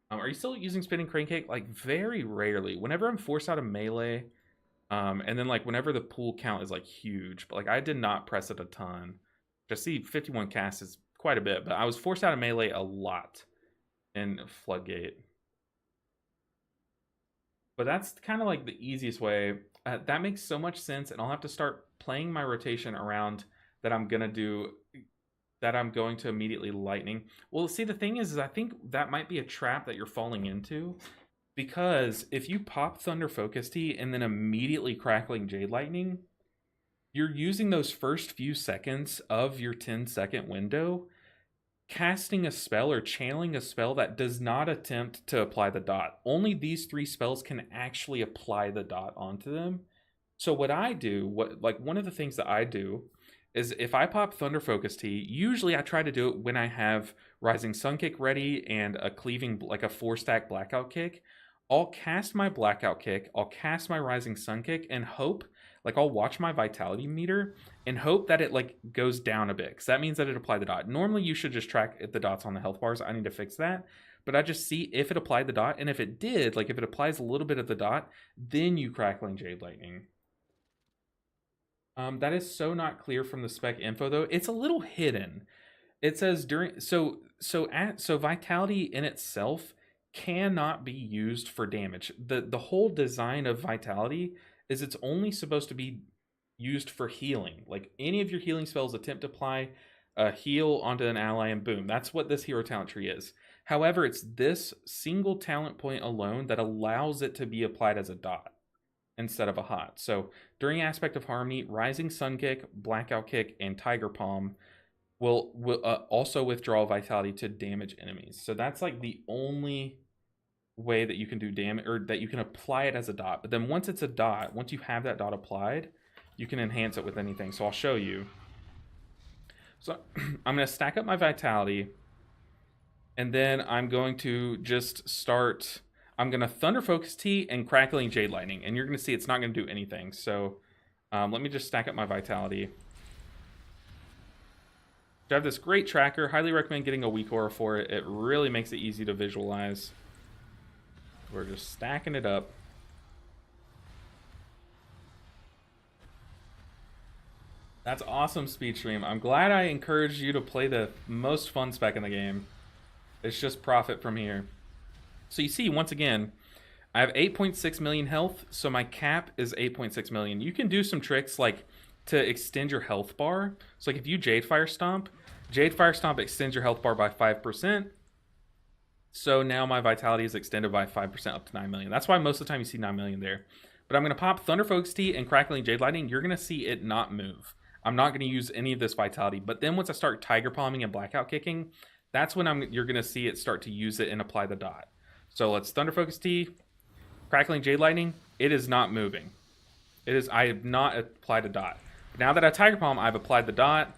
Are you still using Spinning Crane Cake? Like very rarely. Whenever I'm forced out of melee, and then like whenever the pool count is like huge, but like I did not press it a ton. Just see 51 casts is quite a bit, but I was forced out of melee a lot in Floodgate. But that's kind of like the easiest way. That makes so much sense, and I'll have to start playing my rotation around that I'm going to immediately lightning. Well, see, the thing is I think that might be a trap that you're falling into, because if you pop Thunder Focus Tea and then immediately Crackling Jade Lightning, you're using those first few seconds of your 10-second window casting a spell or channeling a spell that does not attempt to apply the dot. Only these 3 spells can actually apply the dot onto them. So what I do, one of the things that I do is if I pop Thunder Focus Tea, usually I try to do it when I have Rising Sun Kick ready and a cleaving, like a 4-stack Blackout Kick. I'll cast my Blackout Kick, I'll cast my Rising Sun Kick, and hope, like I'll watch my vitality meter and hope that it like goes down a bit, because that means that it applied the dot. Normally you should just track the dots on the health bars. I need to fix that. But I just see if it applied the dot, and if it did, like if it applies a little bit of the dot, then you Crackling Jade Lightning. That is so not clear from the spec info though. It's a little hidden. It says so vitality in itself cannot be used for damage. The whole design of vitality is it's only supposed to be used for healing. Like any of your healing spells attempt to apply a heal onto an ally, and boom, that's what this hero talent tree is. However, it's this single talent point alone that allows it to be applied as a dot instead of a hot. So during Aspect of Harmony, Rising Sun Kick, Blackout Kick, and Tiger Palm will also withdraw vitality to damage enemies. So that's like the only way that you can do damage, or that you can apply it as a dot. But then once it's a dot, once you have that dot applied, you can enhance it with anything. So I'll show you. So I'm going to stack up my vitality, and then I'm going to just start. I'm going to Thunder Focus Tea and Crackling Jade Lightning, and you're going to see it's not going to do anything. So let me just stack up my vitality. I have this great tracker. Highly recommend getting a weak aura for it. It really makes it easy to visualize. We're just stacking it up. That's awesome, Speed Stream. I'm glad I encouraged you to play the most fun spec in the game. It's just profit from here. So you see, once again, I have 8.6 million health, so my cap is 8.6 million. You can do some tricks like to extend your health bar. So like if you Jade Fire Stomp extends your health bar by 5%. So now my vitality is extended by 5% up to 9 million. That's why most of the time you see 9 million there. But I'm going to pop Thunder Focus Tea and Crackling Jade Lightning. You're going to see it not move. I'm not going to use any of this vitality. But then once I start Tiger Palming and Blackout Kicking, that's when you're going to see it start to use it and apply the dot. So let's Thunder Focus Tea, Crackling Jade Lightning. It is not moving. I have not applied a dot. Now that I Tiger Palm, I've applied the dot.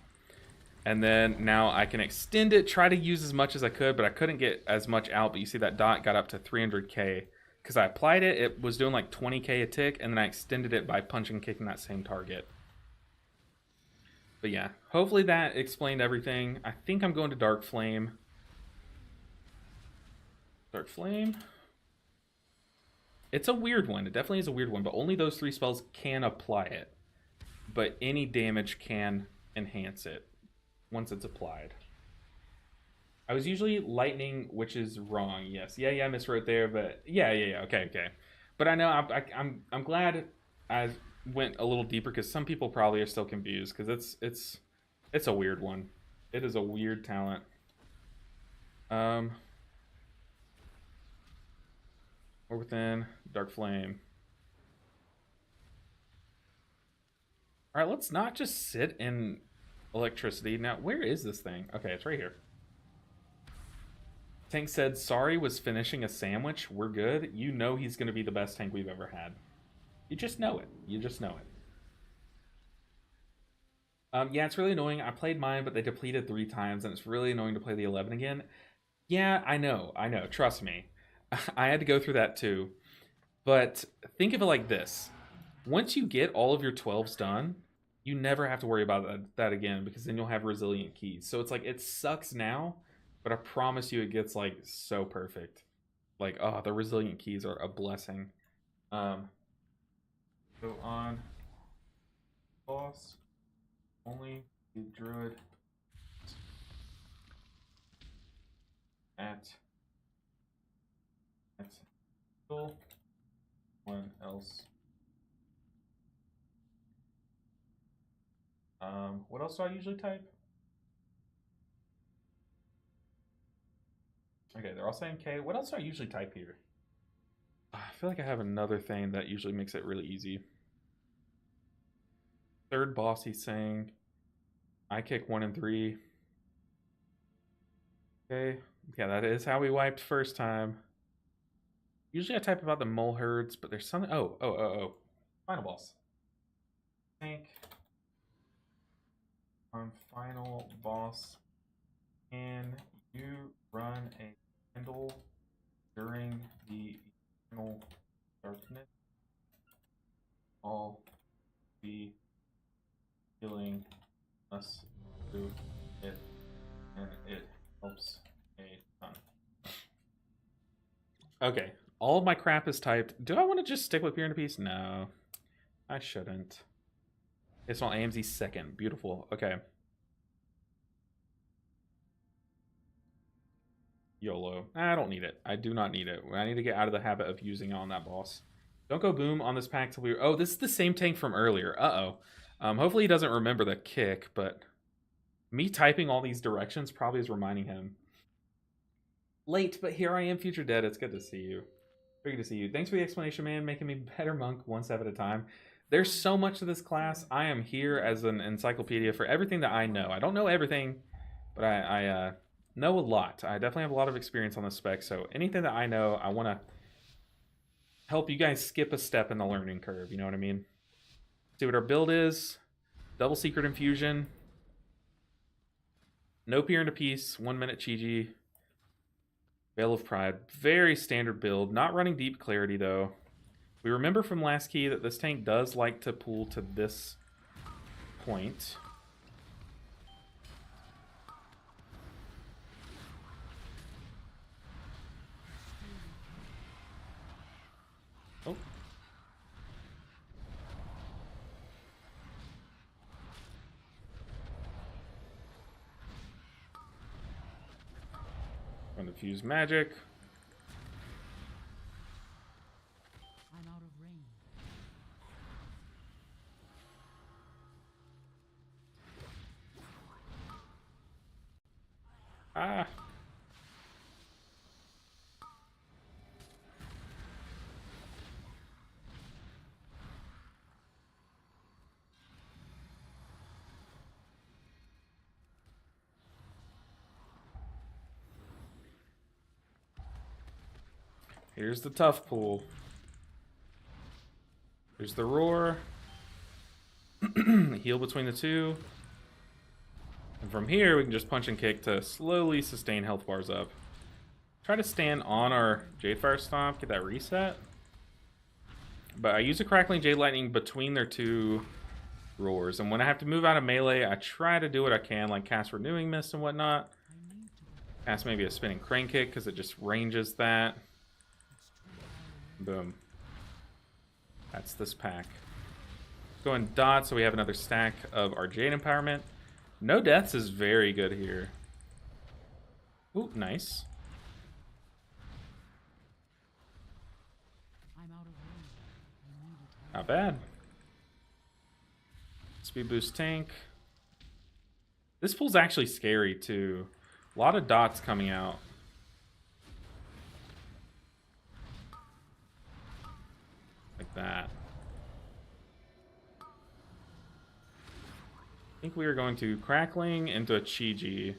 And then now I can extend it, try to use as much as I could, but I couldn't get as much out. But you see that dot got up to 300k. Because I applied it, it was doing like 20k a tick, and then I extended it by punching and kicking that same target. But yeah, hopefully that explained everything. I think I'm going to Dark Flame. Dark Flame. It's a weird one. It definitely is a weird one, but only those 3 spells can apply it. But any damage can enhance it once it's applied. I was usually Lightning, which is wrong. Yes. Yeah, I miswrote there, but yeah. Okay. But I know I'm glad I went a little deeper, because some people probably are still confused, because it's a weird one. It is a weird talent. Or within Dark Flame. All right, let's not just sit in electricity. Now, where is this thing? Okay, it's right here. Tank said, sorry, was finishing a sandwich. We're good. You know he's going to be the best tank we've ever had. You just know it. You just know it. Yeah, it's really annoying. I played mine, but they depleted 3 times, and it's really annoying to play the 11 again. Yeah, I know. Trust me. I had to go through that too. But think of it like this. Once you get all of your 12s done, you never have to worry about that again, because then you'll have resilient keys. So it's like, it sucks now, but I promise you it gets like so perfect. Like, oh, the resilient keys are a blessing. Go on. Boss. Only the druid at one else. What else do I usually type? Okay, they're all saying K. What else do I usually type here? I feel like I have another thing that usually makes it really easy. Third boss, he's saying I kick 1 and 3. Okay, yeah, that is how we wiped first time. Usually I type about the mole herds, but there's something. Oh. Final boss. Tank. On final boss, can you run a candle during the eternal darkness? I'll be healing us through it, and it helps a ton. Okay, all of my crap is typed. Do I want to just stick with Pure and Peace? No, I shouldn't. It's on AMZ second. Beautiful. Okay. YOLO. I don't need it. I do not need it. I need to get out of the habit of using it on that boss. Don't go boom on this pack till we... Oh, this is the same tank from earlier. Uh-oh. Hopefully he doesn't remember the kick, but me typing all these directions probably is reminding him. Late, but here I am, Future Dead. It's good to see you. Very good to see you. Thanks for the explanation, man. Making me better monk one step at a time. There's so much to this class. I am here as an encyclopedia for everything that I know. I don't know everything, but I know a lot. I definitely have a lot of experience on this spec, so anything that I know, I want to help you guys skip a step in the learning curve. You know what I mean? See what our build is. Double Secret Infusion. No Peer into Peace. 1 minute Chi-Ji. Veil of Pride. Very standard build. Not running Deep Clarity, though. We remember from last key that this tank does like to pull to this point. Oh. Going to fuse magic. I'm out of range. Ah. Here's the tough pull. Here's the roar. Heal between the two. And from here, we can just punch and kick to slowly sustain health bars up. Try to stand on our Jadefire Stomp, get that reset. But I use a Crackling Jade Lightning between their two roars. And when I have to move out of melee, I try to do what I can, like cast Renewing Mist and whatnot. Cast maybe a Spinning Crane Kick, because it just ranges that. Boom. That's this pack. Go and dot, so we have another stack of our Jade Empowerment. No deaths is very good here. Ooh, nice. Not bad. Speed boost tank. This pool's actually scary too. A lot of dots coming out. Like that. I think we are going to Crackling into a Chi-Ji.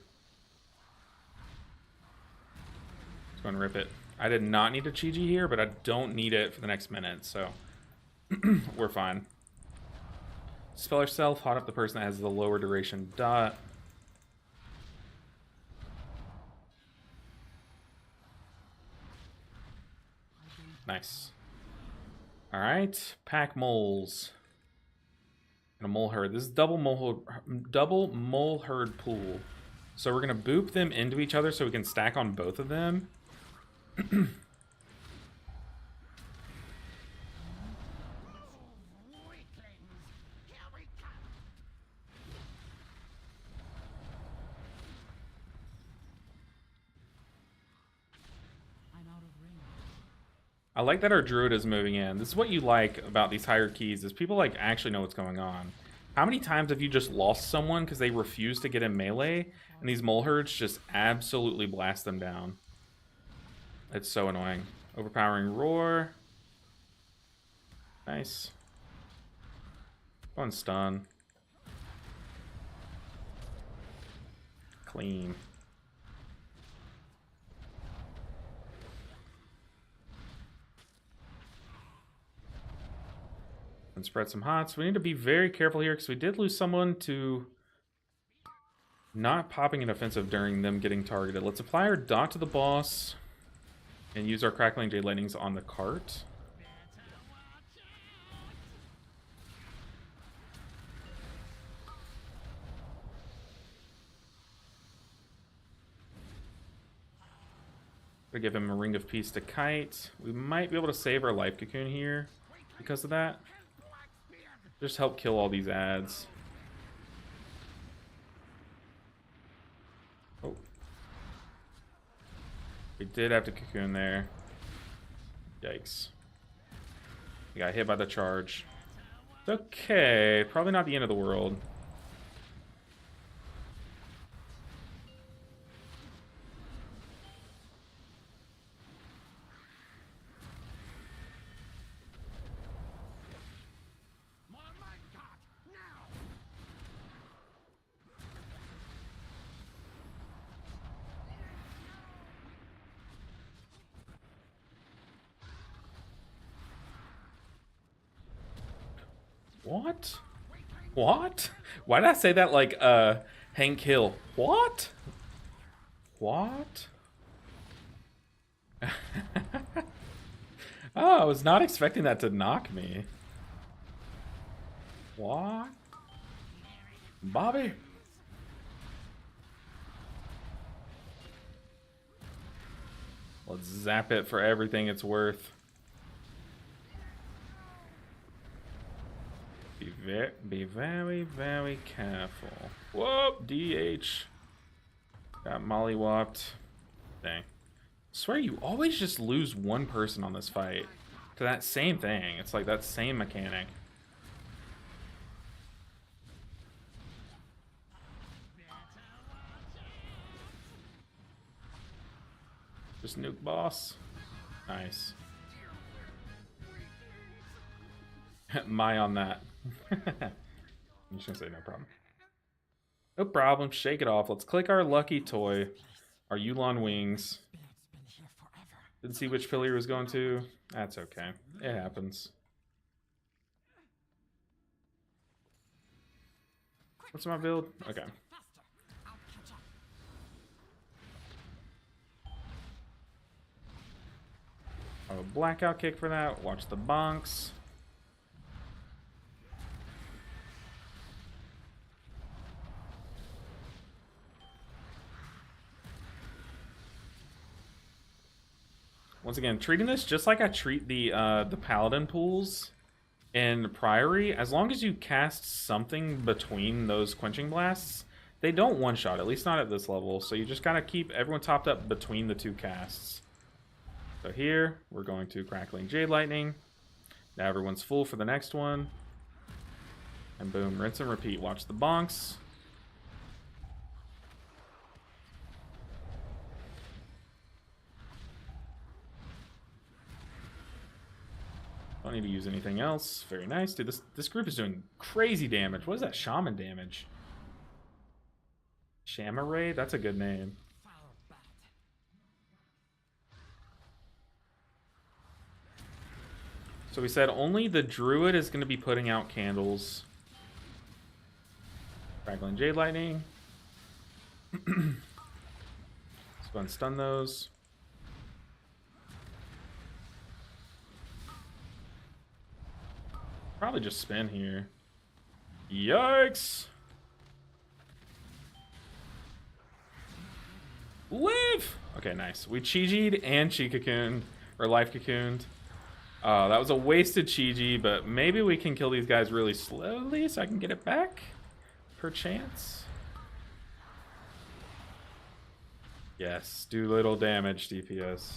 Let's go and rip it. I did not need a Chi-Ji here, but I don't need it for the next minute, so we're fine. Spell herself, hot up the person that has the lower duration dot. Nice. Alright, pack moles. And a mole herd. This is double mole herd pool. So we're gonna boop them into each other so we can stack on both of them. I like that our druid is moving in. This is what you like about these higher keys, is people like actually know what's going on. How many times have you just lost someone because they refuse to get in melee, and these mole herds just absolutely blast them down? It's so annoying. Overpowering roar. Nice. One stun. Clean. And spread some hots. We need to be very careful here because we did lose someone to not popping an offensive during them getting targeted. Let's apply our dot to the boss and use our Crackling Jade Lightnings on the cart. We give him a Ring of Peace to kite. We might be able to save our Life Cocoon here because of that. Just help kill all these ads. Oh. We did have to cocoon there. Yikes. We got hit by the charge. It's okay. Probably not the end of the world. What? What? Why did I say that like Hank Hill? What? What? Oh, I was not expecting that to knock me. What? Bobby? Let's zap it for everything it's worth. Be very, very careful. Whoop, DH. Got mollywopped. Dang. I swear you always just lose one person on this fight. To that same thing. It's like that same mechanic. Just nuke boss. Nice. My on that. I'm just gonna say no problem. No problem. Shake it off. Let's click our lucky toy. Our Yulon wings. Didn't see which pillar he was going to. That's okay. It happens. What's my build? Okay. I have a blackout kick for that. Watch the bonks. Once again, treating this just like I treat the paladin pools in Priory. As long as you cast something between those quenching blasts, they don't one-shot, at least not at this level. So you just gotta keep everyone topped up between the two casts. So here, we're going to Crackling Jade Lightning. Now everyone's full for the next one. And boom, rinse and repeat. Watch the bonks. Don't need to use anything else. Very nice. Dude, this group is doing crazy damage. What is that shaman damage? Shamaray? That's a good name. So we said only the druid is going to be putting out candles. Crackling Jade Lightning. Let's go ahead and stun those. Probably just spin here. Yikes! Live! Okay, nice. We Chi-Ji'd and Chi-Cocooned, or Life Cocooned. That was a wasted Chi-Ji, but maybe we can kill these guys really slowly so I can get it back? Perchance? Yes, do little damage, DPS.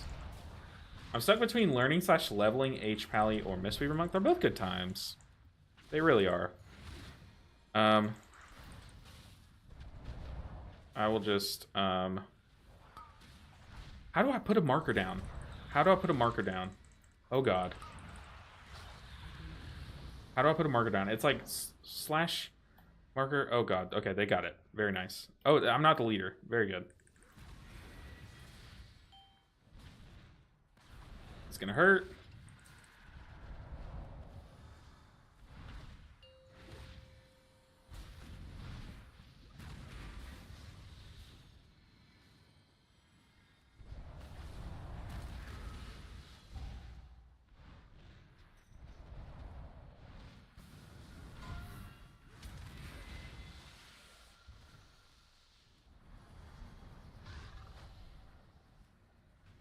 I'm stuck between learning / leveling H-Pally or Mistweaver Monk. They're both good times. They really are. I will just... How do I put a marker down? How do I put a marker down? Oh god. How do I put a marker down? It's like slash marker. Oh god. Okay, they got it. Very nice. Oh, I'm not the leader. Very good. It's gonna hurt.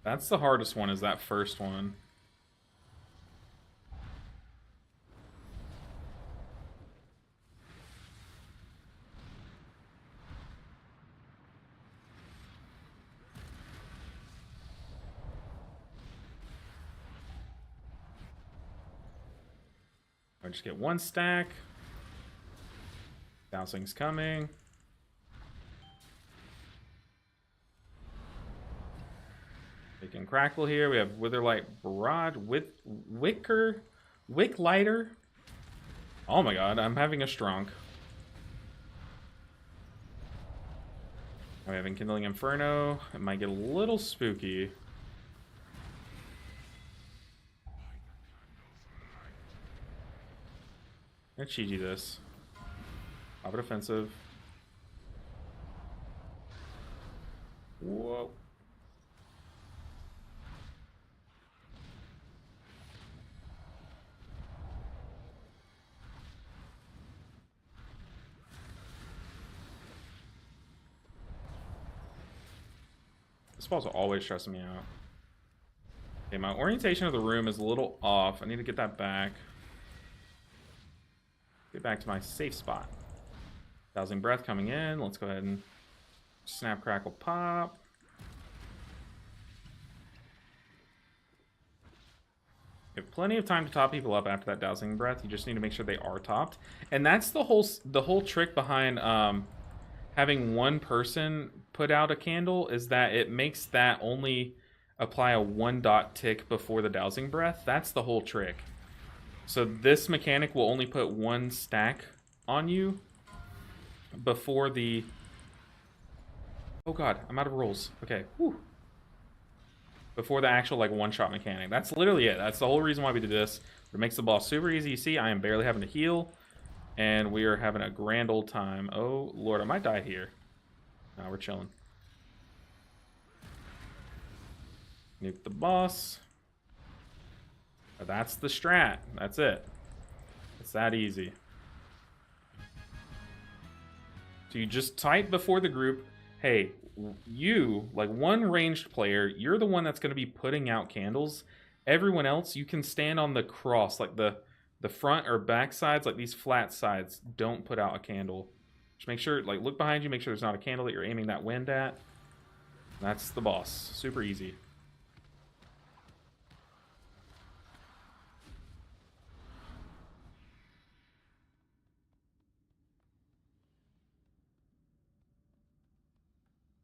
That's the hardest one, is that first one. I just get 1 stack. Dousing's coming. Taking Crackle here. We have Witherlight Barrage with Wick Lighter. Oh my god, I'm having a Strunk. I'm having Kindling Inferno. It might get a little spooky. I'm gonna Chi-Ji this. Pop it offensive. Whoa. This ball's always stressing me out. Okay, my orientation of the room is a little off. I need to get that back. Get back to my safe spot. Dousing Breath coming in. Let's go ahead and snap, crackle, pop. You have plenty of time to top people up after that Dousing Breath. You just need to make sure they are topped. And that's the whole trick behind having one person put out a candle, is that it makes that only apply a 1 dot tick before the Dousing Breath. That's the whole trick. So this mechanic will only put 1 stack on you before the... Oh god, I'm out of rolls. Okay, whew. Before the actual like 1-shot mechanic. That's literally it. That's the whole reason why we did this. It makes the boss super easy. You see, I am barely having to heal. And we are having a grand old time. Oh lord, I might die here. No, we're chilling. Nuke the boss. That's the strat. That's it. It's that easy. So you just type before the group, hey, you, like one ranged player, you're the one that's going to be putting out candles. Everyone else, you can stand on the cross, like the front or back sides, like these flat sides, don't put out a candle. Just make sure, like, look behind you, make sure there's not a candle that you're aiming that wind at. That's the boss. Super easy.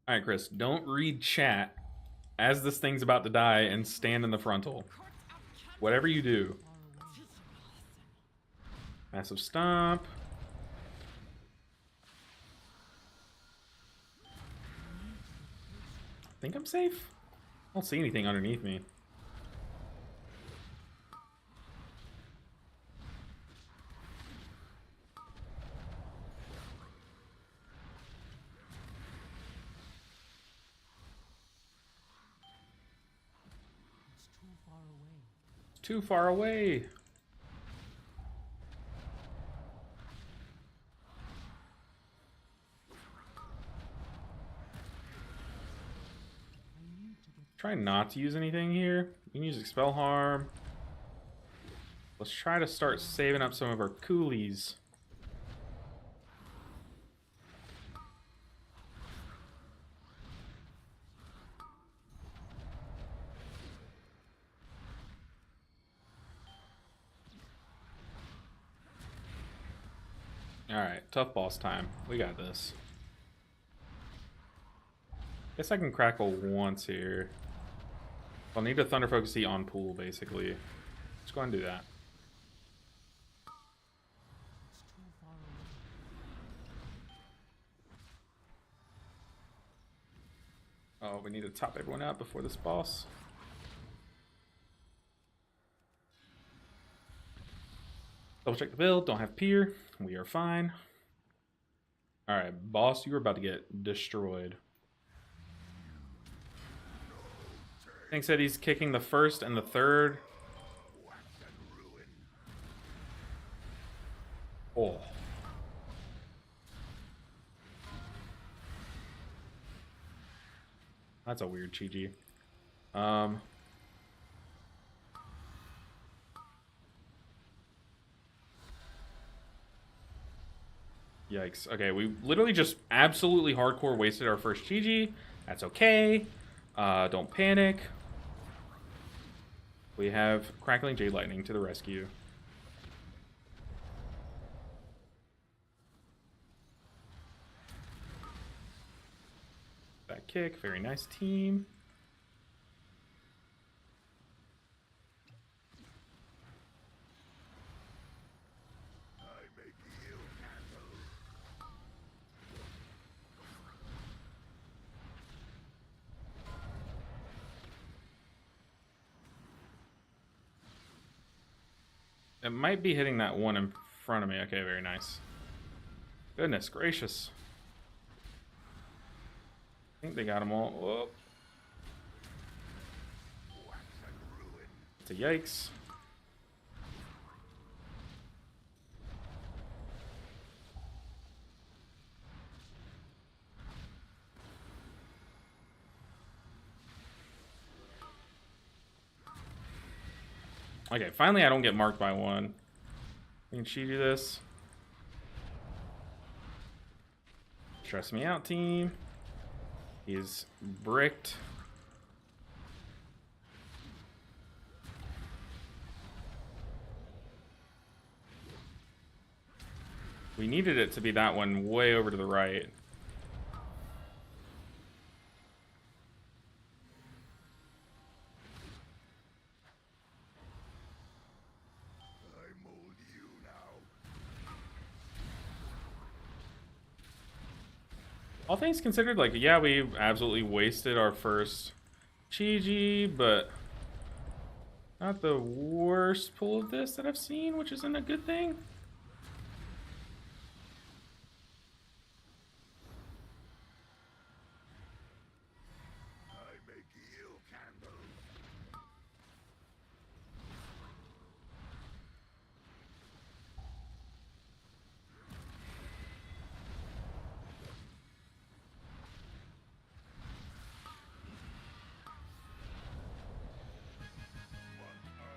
All right, Chris, don't read chat as this thing's about to die and stand in the frontal. Whatever you do. Massive stomp. I think I'm safe. I don't see anything underneath me. Too far away. Try not to use anything here. You can use Expel Harm. Let's try to start saving up some of our coolies. Alright, tough boss time. We got this. Guess I can crackle once here. I'll need a Thunder Focus E on pool, basically. Let's go ahead and do that. Oh, we need to top everyone out before this boss. Double check the build, don't have Pier. We are fine. Alright, boss, you are about to get destroyed. Tank said he's kicking the first and the third. Oh. That's a weird Chi-Ji. Yikes. Okay, we literally just absolutely hardcore wasted our first Chi-Ji. That's okay. Don't panic. We have Crackling Jade Lightning to the rescue. kick. Very nice, team. It might be hitting that one in front of me. Okay, very nice. Goodness gracious. I think they got them all. Whoa. It's a yikes. Okay, finally I don't get marked by one. Can she do this? Stress me out, team. He's bricked. We needed it to be that one way over to the right. All things considered, like, yeah, we absolutely wasted our first Chi-Ji, but not the worst pull of this that I've seen, which isn't a good thing.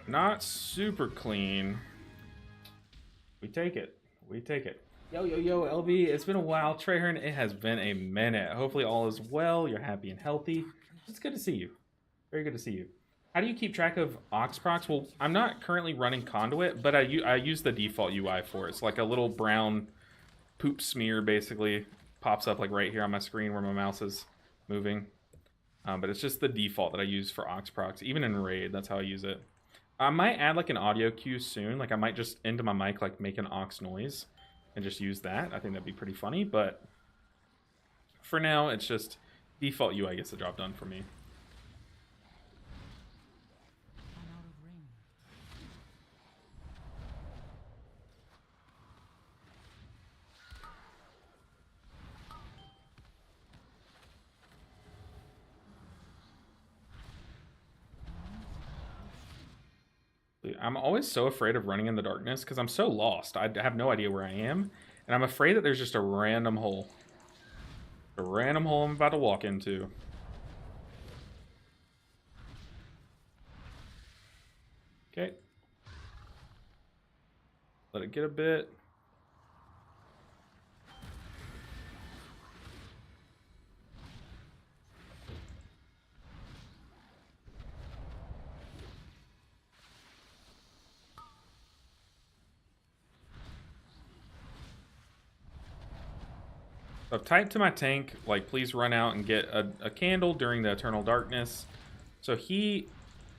Not super clean. We take it. We take it. Yo, yo, yo, LB. It's been a while. Trehern, it has been a minute. Hopefully all is well. You're happy and healthy. It's good to see you. Very good to see you. How do you keep track of Oxprox? Well, I'm not currently running Conduit, but I use the default UI for it. It's like a little brown poop smear, basically. Pops up like right here on my screen where my mouse is moving. But it's just the default that I use for Oxprox. Even in Raid, that's how I use it. I might add like an audio cue soon. Like I might just into my mic like make an ox noise and just use that. I think that'd be pretty funny, but for now it's just default UI gets the job done for me. I'm always so afraid of running in the darkness because I'm so lost. I have no idea where I am. And I'm afraid that there's just a random hole. A random hole I'm about to walk into. Okay. Let it get a bit. I've typed to my tank, like, please run out and get a candle during the Eternal Darkness. So he,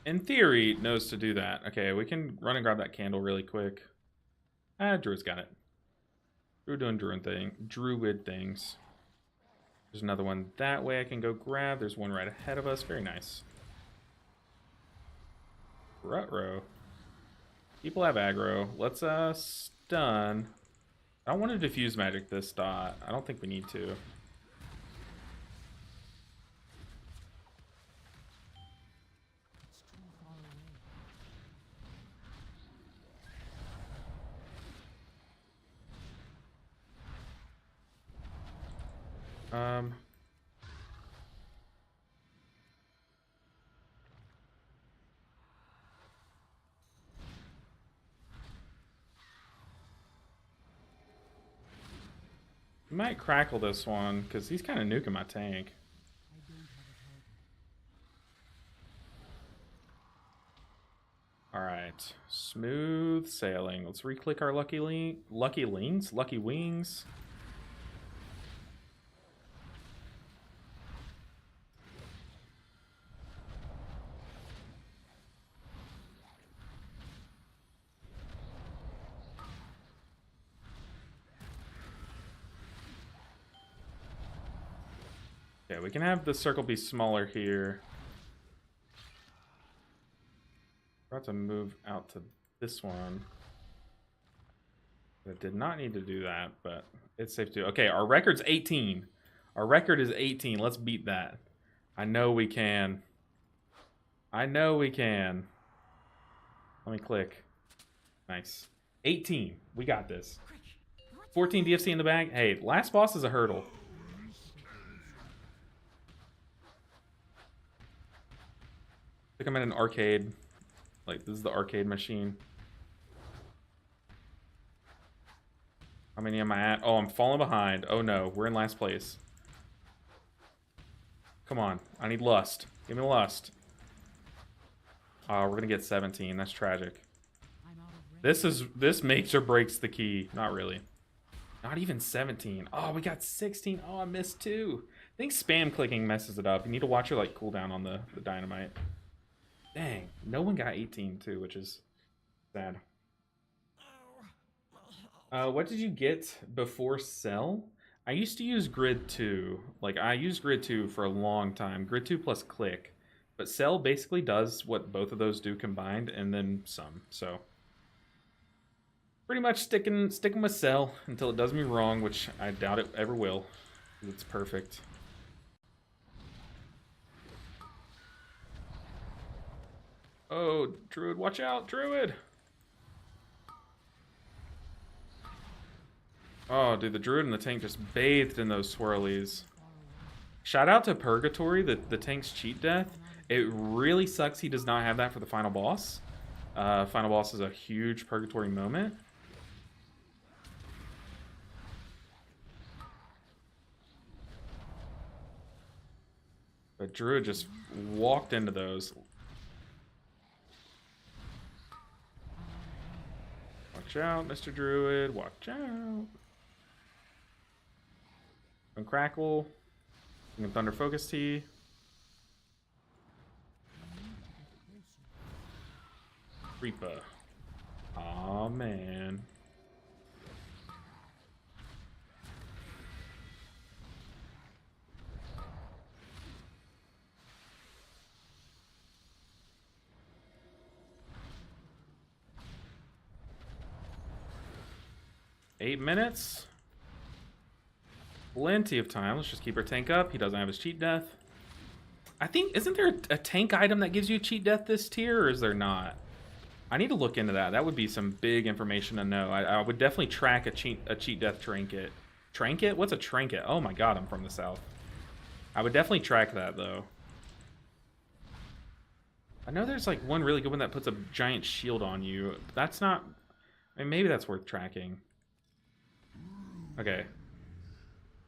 in theory, knows to do that. Okay, we can run and grab that candle really quick. Ah, Druid's got it. Druid doing druid things. There's another one that way I can go grab. There's one right ahead of us. Very nice. Ruh-roh. People have aggro. Let's stun. I don't want to diffuse magic this dot. I don't think we need to. We might crackle this one, because he's kind of nuking my tank. Alright. Smooth sailing. Let's re-click our lucky wings. Okay, we can have the circle be smaller here. We're about to move out to this one. It did not need to do that, but it's safe to. Okay, our record's 18. Our record is 18. Let's beat that. I know we can. I know we can. Let me click. Nice. 18. We got this. 14 DFC in the bag. Hey, last boss is a hurdle. I think I'm at an arcade. Like, this is the arcade machine. How many am I at? Oh, I'm falling behind. Oh no, we're in last place. Come on. I need lust. Give me lust. Oh, we're gonna get 17. That's tragic. This makes or breaks the key. Not really. Not even 17. Oh, we got 16. Oh, I missed 2. I think spam clicking messes it up. You need to watch your like cooldown on the dynamite. Dang, no one got 18 too, which is sad. What did you get before Cell? I used to use Grid 2. Like, I used Grid 2 for a long time. Grid 2 plus Click. But Cell basically does what both of those do combined, and then some. So, pretty much sticking with Cell until it does me wrong, which I doubt it ever will. It's perfect. Oh, Druid, watch out, Druid! Oh, dude, the Druid and the tank just bathed in those swirlies. Shout out to Purgatory, the tank's cheat death. It really sucks he does not have that for the final boss. Final boss is a huge Purgatory moment. But Druid just walked into those. Watch out, Mr. Druid. Watch out. And Crackle. And Thunder Focus Tea. Reaper. Aw, man. Eight minutes. Plenty of time. Let's just keep our tank up. He doesn't have his cheat death. I think, isn't there a tank item that gives you a cheat death this tier, or is there not? I need to look into that. That would be some big information to know. I would definitely track a cheat death trinket. Trinket? What's a trinket? Oh my god, I'm from the south. I would definitely track that, though. I know there's like one really good one that puts a giant shield on you. That's not... I mean, maybe that's worth tracking. Okay.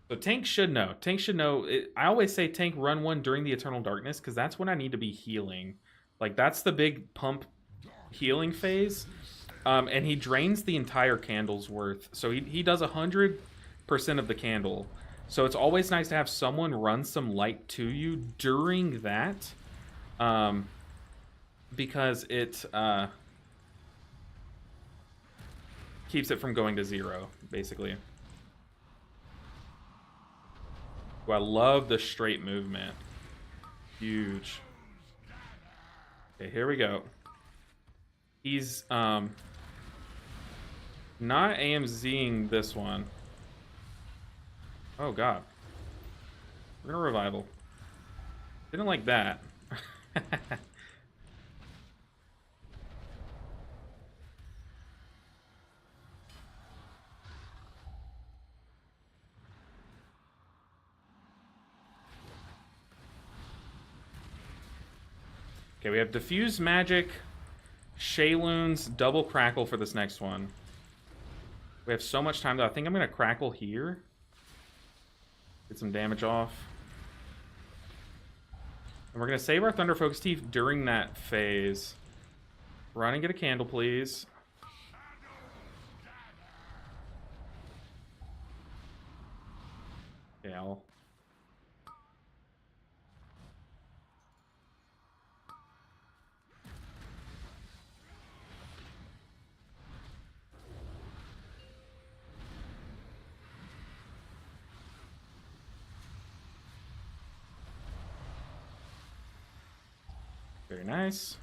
So tank should know. Tank should know. I always say tank run one during the Eternal Darkness because that's when I need to be healing. Like, that's the big pump healing phase. And he drains the entire candle's worth. So he does 100% of the candle. So it's always nice to have someone run some light to you during that. Because it keeps it from going to 0, basically. Ooh, I love the straight movement. Huge. Okay, here we go. He's not AMZing this one. Oh god. We're gonna revival. Didn't like that. Okay, we have Diffuse Magic, Shayloon's double Crackle for this next one. We have so much time, though. I think I'm going to Crackle here. Get some damage off. And we're going to save our Thunder Focus Teeth during that phase. Run and get a candle, please. Okay, I'll... Very nice.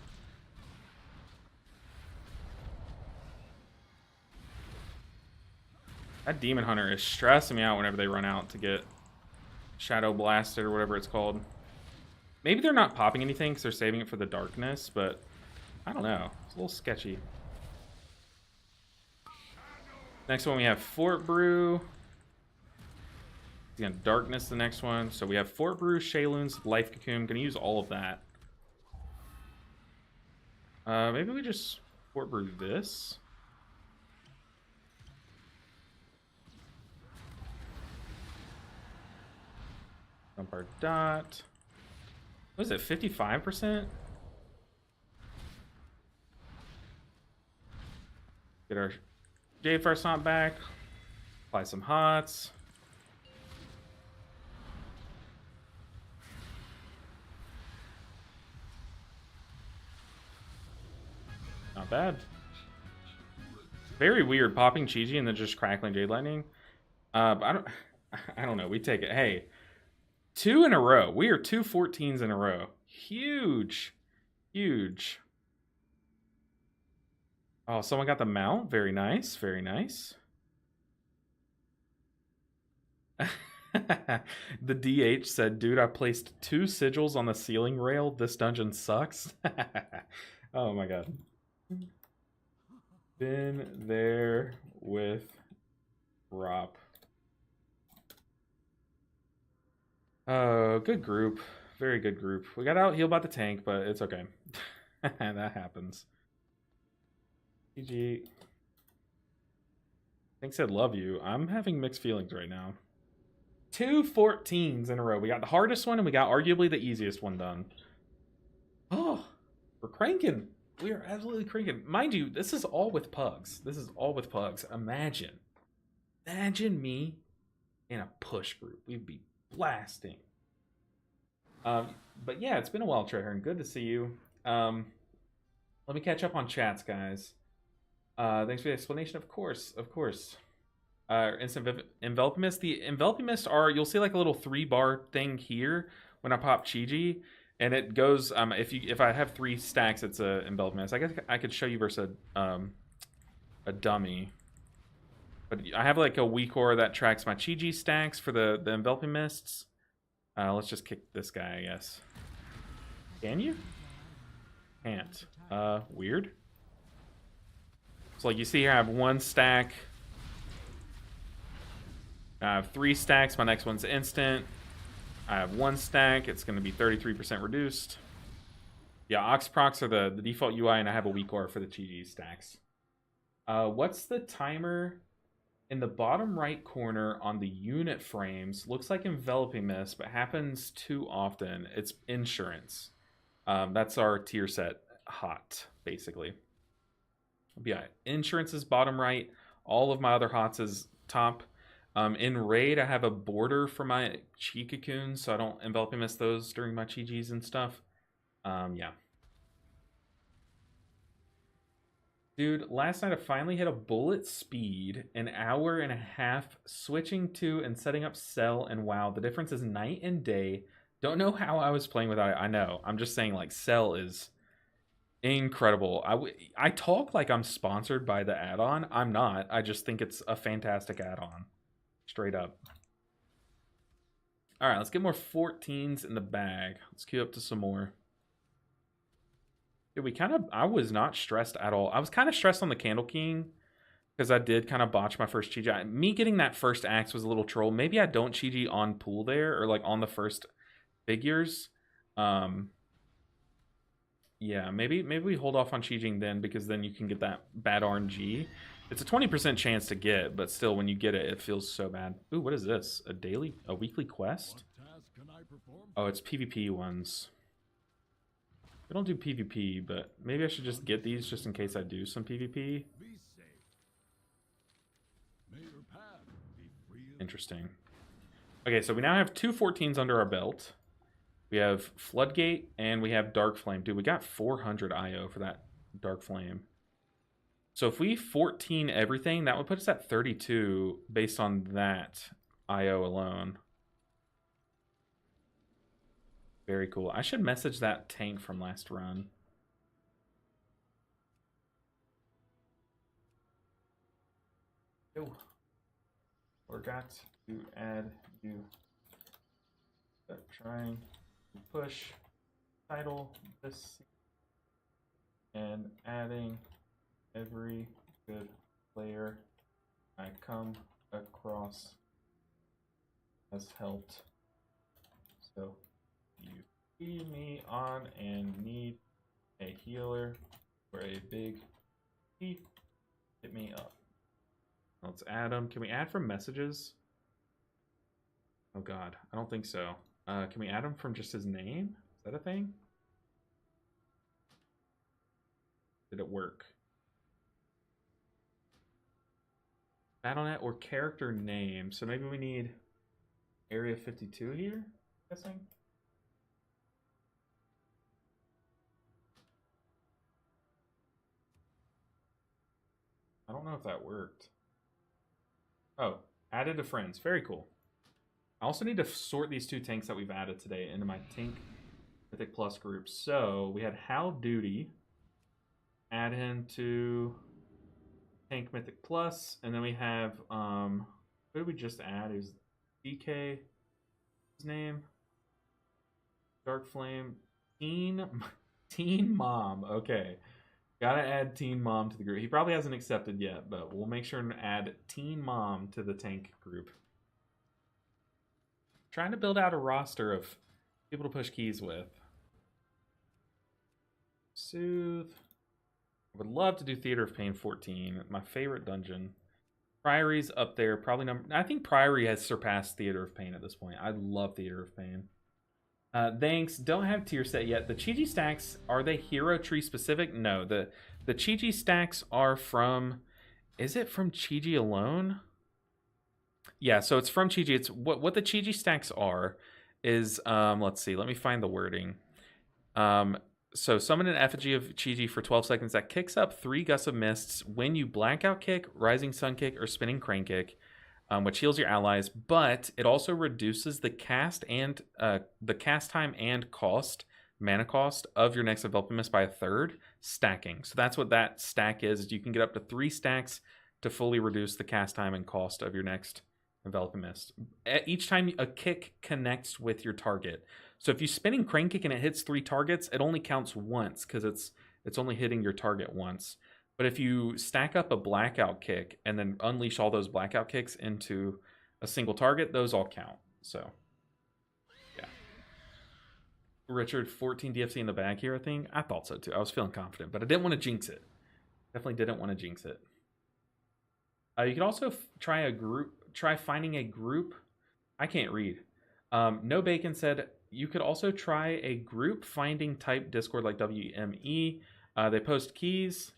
That Demon Hunter is stressing me out whenever they run out to get Shadow Blasted or whatever it's called. Maybe they're not popping anything because they're saving it for the darkness, but I don't know. It's a little sketchy. Next one we have Fort Brew. Again, Darkness the next one. So we have Fort Brew, Shayloons, Life Cocoon. Gonna use all of that. Maybe we just Fort Brew this. Dump our dot. What is it, 55%? Get our Jadefire Stomp back. Apply some hots. Not bad. Very weird popping Chi-Chi and then just crackling Jade Lightning. I don't know. We take it. Hey, 2 in a row. We are 2 14s in a row. Huge. Huge. Oh, someone got the mount. Very nice. Very nice. The DH said, dude, I placed 2 sigils on the ceiling rail. This dungeon sucks. Oh my god. Been there with Rop. Oh, good group. Very good group. We got out healed by the tank, but it's okay. That happens. GG. Tank said love you. I'm having mixed feelings right now. 2 14s in a row. We got the hardest one and we got arguably the easiest one done. Oh, we're cranking. We are absolutely cranking. Mind you, this is all with pugs. This is all with pugs. Imagine me in a push group. We'd be blasting. But yeah, it's been a while, Treherne. Good to see you. Let me catch up on chats, guys. Thanks for the explanation. Of course. Instant Enveloping Mist. The Enveloping Mist are, you'll see like a little 3-bar thing here when I pop Chi-Chi. And it goes, if I have 3 stacks, it's a Enveloping Mist. I guess I could show you versus a dummy. But I have like a WeakAura that tracks my Chi-Chi stacks for the Enveloping Mists. Let's just kick this guy, I guess. Can you? Can't. Weird. So like you see here, I have 1 stack. I have 3 stacks. My next one's instant. I have 1 stack. It's going to be 33% reduced. Yeah, Oxprocs are the default UI, and I have a WeakAura for the Chi-Chi stacks. What's the timer in the bottom right corner on the unit frames? Looks like Enveloping Mist, but happens too often. It's insurance. That's our tier set hot, basically. But yeah, insurance is bottom right. All of my other hots is top. In Raid, I have a border for my Chi Cocoons, so I don't Enveloping Mist those during my Chi-Chis and stuff. Yeah. Dude, last night I finally hit a bullet speed, an hour and a half switching to and setting up Cell and WoW. The difference is night and day. Don't know how I was playing without it. I know. I'm just saying, like, Cell is incredible. I talk like I'm sponsored by the add-on. I'm not. I just think it's a fantastic add-on. Straight up. All right, let's get more 14s in the bag. Let's queue up to some more. Yeah, I was not stressed at all. I was kind of stressed on the Candle King because I did kind of botch my first Chi-Chi. Me getting that first axe was a little troll. Maybe I don't Chi-Chi on pool there or like on the first figures. Yeah, maybe we hold off on Chi-Ching then because then you can get that bad RNG. It's a 20% chance to get, but still when you get it, it feels so bad. Ooh, what is this? A weekly quest? Oh, it's PvP ones. I don't do PvP, but maybe I should just get these just in case I do some PvP. Interesting. Okay, so we now have 2 14s under our belt. We have Floodgate and we have Dark Flame. Dude, we got 400 IO for that Dark Flame. So if we 14 everything, that would put us at 32 based on that IO alone. Very cool. I should message that tank from last run. Yo. Forgot to add you. Trying to push title this and adding every good player I come across has helped. So you see me on and need a healer or a big T, hit me up. Let's add them. Can we add from messages? Oh god, I don't think so. Can we add him from just his name? Is that a thing? Did it work? Battle.net or character name. So maybe we need Area 52 here, I'm guessing. I don't know if that worked. Oh, added to friends. Very cool. I also need to sort these two tanks that we've added today into my Tank Mythic Plus group. So we had Hal Duty. Add him to Tank Mythic Plus. And then we have, who did we just add? Is DK his name? Dark Flame. Teen Mom. Okay. Gotta add Teen Mom to the group. He probably hasn't accepted yet, but we'll make sure and add Teen Mom to the tank group. Trying to build out a roster of people to push keys with. Soothe. I would love to do Theater of Pain 14. My favorite dungeon. Priory's up there. Probably number... I think Priory has surpassed Theater of Pain at this point. I love Theater of Pain. Thanks. Don't have tier set yet. The Chi-Ji stacks, are they hero tree specific? No. The Chi-Ji stacks are from... Is it from Chi-Ji alone? Yeah, so it's from Chi-Ji. It's what the Chi-Ji stacks are is let's see, let me find the wording. So summon an effigy of Chi-Ji for 12 seconds that kicks up 3 gusts of mists when you blackout kick, rising sun kick, or spinning crane kick, which heals your allies, but it also reduces the cast time and cost, mana cost of your next enveloping mist by 1/3, stacking. So that's what that stack is you can get up to 3 stacks to fully reduce the cast time and cost of your next enveloping mist. Each time a kick connects with your target. So if you spinning crane kick and it hits 3 targets, it only counts once because it's only hitting your target once. But if you stack up a blackout kick and then unleash all those blackout kicks into a single target, those all count. So, yeah. Richard, 14 DFC in the bag here, I think. I thought so too. I was feeling confident, but I didn't want to jinx it. Definitely didn't want to jinx it. You can also try finding a group. I can't read. No Bacon said you could also try a group finding type Discord like WME. They post keys.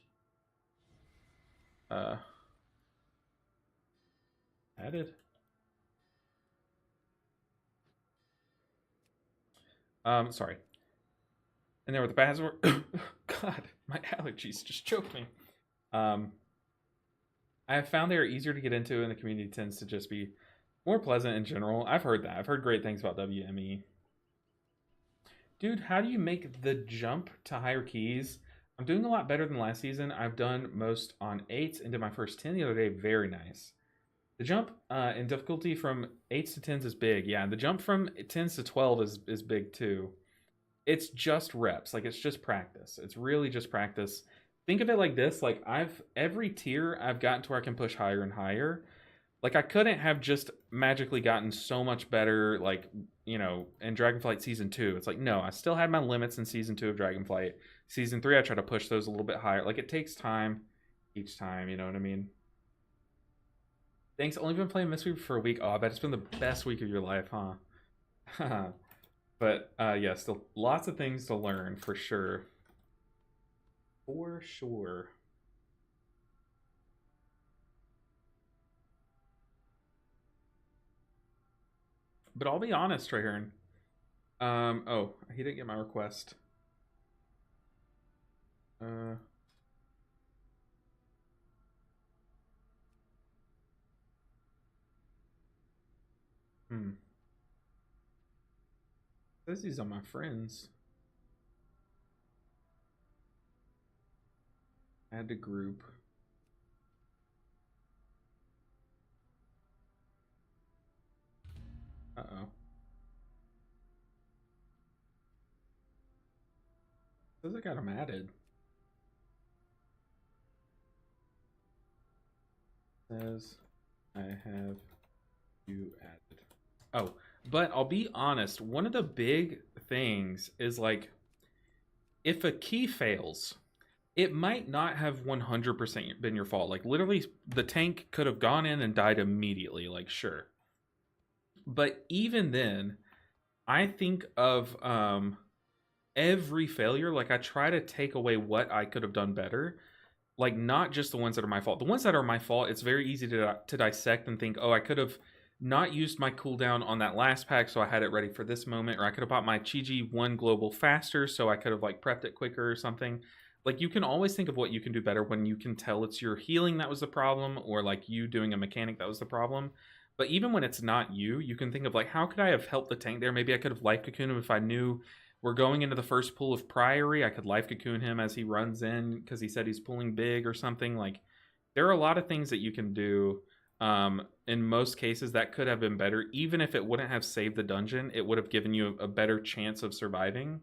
Added. Sorry. And there with the password. God, my allergies just choked me. I have found they are easier to get into, and the community tends to just be more pleasant in general. I've heard that. I've heard great things about WME. Dude, how do you make the jump to higher keys? I'm doing a lot better than last season. I've done most on 8s into my first 10 the other day. Very nice. The jump in difficulty from 8s to 10s is big. Yeah, the jump from 10s to 12 is big too. It's just reps. Like, it's just practice. It's really just practice. Think of it like this. Like, every tier I've gotten to where I can push higher and higher. Like, I couldn't have just magically gotten so much better, like, you know, in Dragonflight Season 2. It's like, no, I still had my limits in Season 2 of Dragonflight. Season 3, I try to push those a little bit higher. Like, it takes time each time, you know what I mean? Thanks. Only been playing Mistweaver for a week. Oh, I bet it's been the best week of your life, huh? But, yeah, still lots of things to learn, for sure. For sure. But I'll be honest, Trahern. Oh, he didn't get my request. Hmm. Says he's on my friends. Add to group. Uh-oh. Says I got him added. Says I have you added. Oh, but I'll be honest, one of the big things is like if a key fails, it might not have 100% been your fault. Like literally the tank could have gone in and died immediately, like sure. But even then, I think of every failure, like I try to take away what I could have done better, like not just the ones that are my fault. The ones that are my fault, it's very easy to dissect and think, oh, I could have not used my cooldown on that last pack, so I had it ready for this moment, or I could have bought my Chi-Ji 1 global faster, so I could have like prepped it quicker or something. Like you can always think of what you can do better when you can tell it's your healing that was the problem, or like you doing a mechanic that was the problem. But even when it's not you, you can think of like, how could I have helped the tank there? Maybe I could have life cocooned him if I knew we're going into the first pool of Priory. I could life cocoon him as he runs in because he said he's pulling big or something. Like there are a lot of things that you can do. In most cases, that could have been better. Even if it wouldn't have saved the dungeon, it would have given you a better chance of surviving.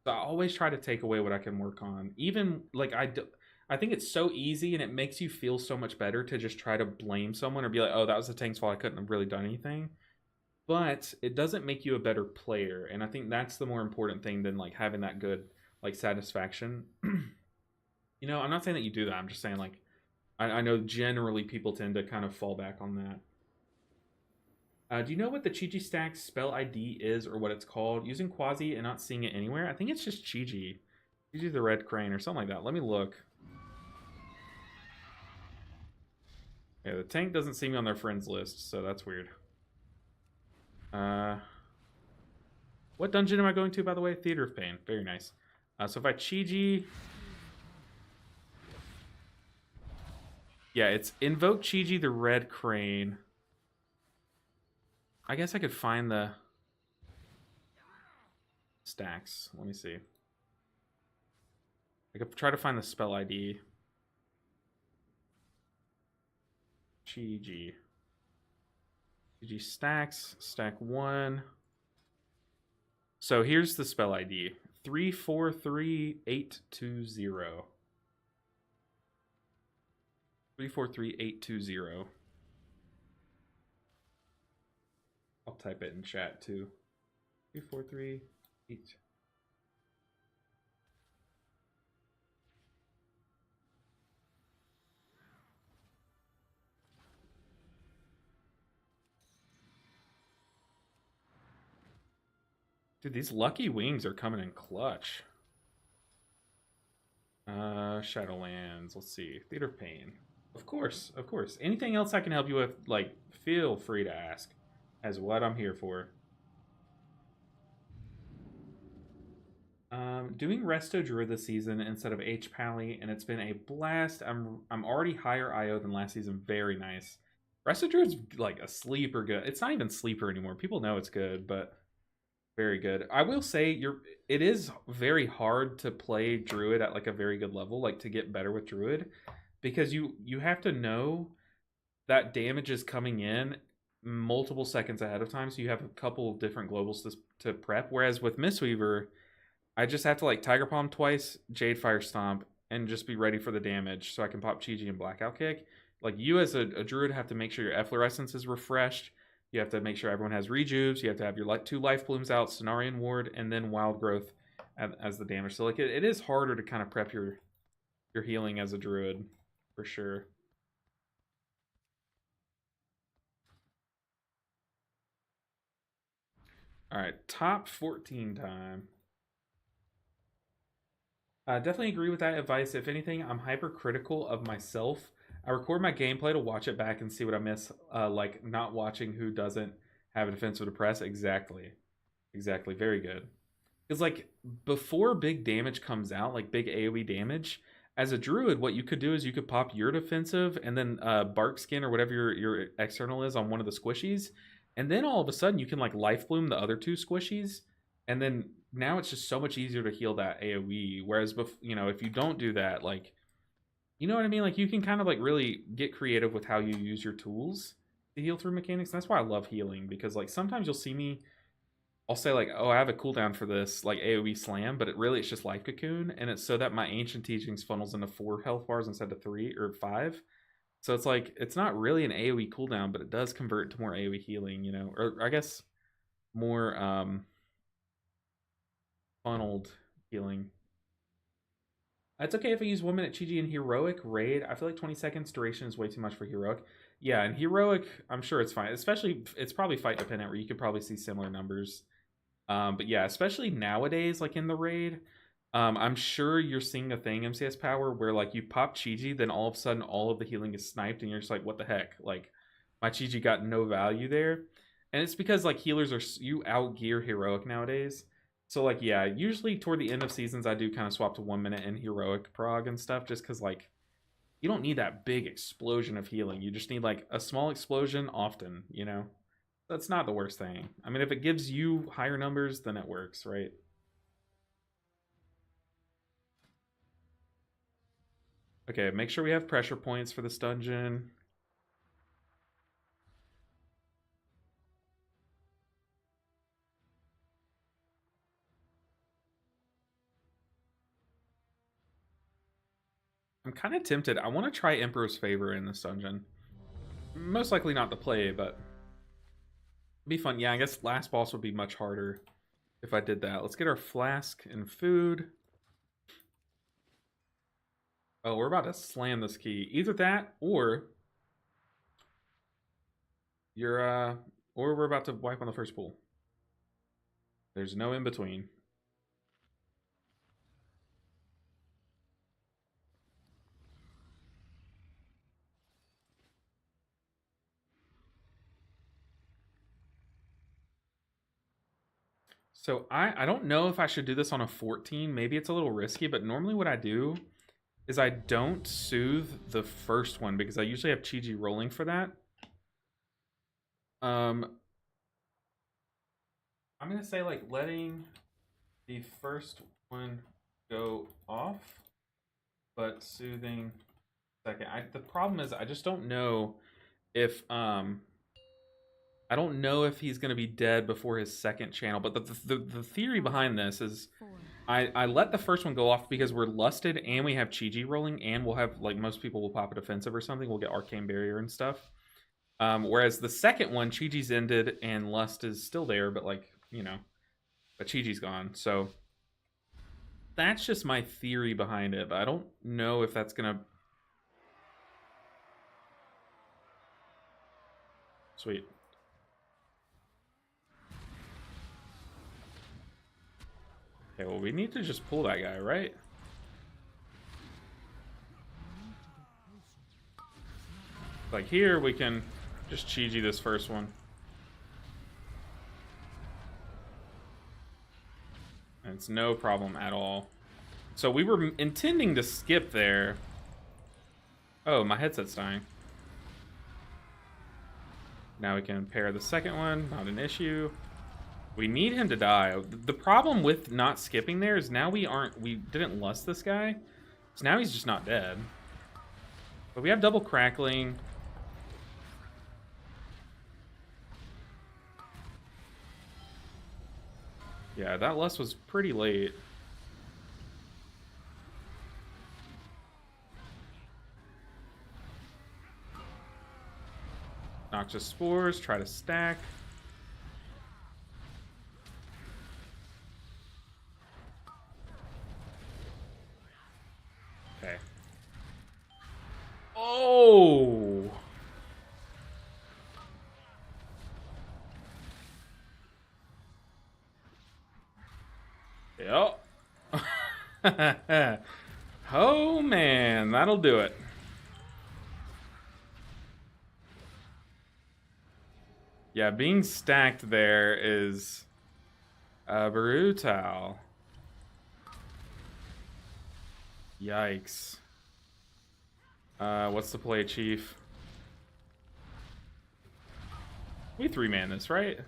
So I always try to take away what I can work on. Even like I think it's so easy and it makes you feel so much better to just try to blame someone or be like, oh, that was the tank's fault. I couldn't have really done anything. But it doesn't make you a better player. And I think that's the more important thing than like having that good like satisfaction. You know, I'm not saying that you do that. I'm just saying like I know generally people tend to kind of fall back on that. Do you know what the Chi-Ji stack spell ID is or what it's called? Using Quasi and not seeing it anywhere? I think it's just Chi-Ji. Chi-Ji the Red Crane or something like that. Let me look. Yeah, the tank doesn't see me on their friends list, so that's weird. What dungeon am I going to, by the way? Theater of Pain. Very nice. So if I Chi-Ji... Yeah, it's Invoke Chi-Ji the Red Crane. I guess I could find the stacks. Let me see. I could try to find the spell ID. Chi-Ji. Chi-Ji stacks. Stack 1. So here's the spell ID. 343820. 343820. I'll type it in chat too. 3438. Dude, these lucky wings are coming in clutch. Shadowlands. Let's see. Theater of Pain. Of course, of course. Anything else I can help you with, like, feel free to ask. As what I'm here for. Doing Resto Druid this season instead of H Pally, and it's been a blast. I'm already higher IO than last season. Very nice. Resto Druid's like a sleeper good. It's not even sleeper anymore. People know it's good, but very good. I will say it is very hard to play Druid at like a very good level, like to get better with Druid, because you have to know that damage is coming in multiple seconds ahead of time, so you have a couple of different globals to prep. Whereas with Mistweaver, I just have to like Tiger Palm twice, Jade Fire Stomp, and just be ready for the damage so I can pop Chi-Ji and Blackout Kick. Like you as a Druid have to make sure your Efflorescence is refreshed. You have to make sure everyone has rejuves. You have to have your 2 life blooms out, Cenarian Ward, and then Wild Growth as the damage. So like it is harder to kind of prep your healing as a Druid for sure. All right, top 14 time. Definitely agree with that advice. If anything, I'm hypercritical of myself. I record my gameplay to watch it back and see what I miss, like not watching who doesn't have a defensive to press. Exactly. Exactly. Very good. Because like before big damage comes out, like big AoE damage, as a druid, what you could do is you could pop your defensive and then bark skin or whatever your external is on one of the squishies, and then all of a sudden you can like life bloom the other 2 squishies, And then now it's just so much easier to heal that AoE. Whereas, you know, if you don't do that, like, you know what I mean? Like, you can kind of like really get creative with how you use your tools to heal through mechanics. And that's why I love healing, because like sometimes you'll see me, I'll say like, oh, I have a cooldown for this like AoE slam, but it's just life cocoon, and it's so that my ancient teachings funnels into 4 health bars instead of 3 or 5. So it's like it's not really an AoE cooldown, but it does convert to more AoE healing, you know, or I guess more funneled healing. It's okay if I use 1 minute Chi in heroic raid. I feel like 20 seconds duration is way too much for heroic. Yeah, and heroic, I'm sure it's fine. Especially, it's probably fight dependent, where you could probably see similar numbers. But yeah, especially nowadays, like in the raid, I'm sure you're seeing a thing, MCS Power, where like you pop Chi, then all of a sudden all of the healing is sniped, and you're just like, what the heck? Like, my Chi got no value there. And it's because like healers are, you outgear heroic nowadays. So like yeah, usually toward the end of seasons I do kind of swap to 1 minute in heroic prog and stuff, just because like you don't need that big explosion of healing. You just need like a small explosion often, you know? That's not the worst thing. I mean, if it gives you higher numbers, then it works, right? Okay, make sure we have pressure points for this dungeon. I'm kind of tempted. I want to try Emperor's Favor in this dungeon. Most likely not to play, but it'd be fun. Yeah, I guess last boss would be much harder if I did that. Let's get our flask and food. Oh, we're about to slam this key. Either that or you're or we're about to wipe on the first pool. There's no in between. So I don't know if I should do this on a 14. Maybe it's a little risky, but normally what I do is I don't soothe the first one because I usually have Chi rolling for that. I'm gonna say like letting the first one go off, but soothing second. The problem is I just don't know if I don't know if he's gonna be dead before his second channel. But the theory behind this is I let the first one go off because we're lusted and we have Chi rolling, and we'll have like most people will pop a defensive or something. We'll get arcane barrier and stuff. Whereas the second one, Chi-Chi's ended and Lust is still there, but like, you know, but Chi-Chi's gone. So that's just my theory behind it, but I don't know if that's gonna. Sweet. Okay, well, we need to just pull that guy, right? Like here, we can just Chi-Chi this first one. And it's no problem at all. So we were intending to skip there. Oh, my headset's dying. Now we can pair the second one, not an issue. We need him to die. The problem with not skipping there is now we didn't lust this guy. So now he's just not dead. But we have double crackling. Yeah, that lust was pretty late. Noxious spores, try to stack. Okay. Oh! Yep. Oh man, that'll do it. Yeah, being stacked there is brutal. Yikes. What's the play, Chief? We 3-man this, right?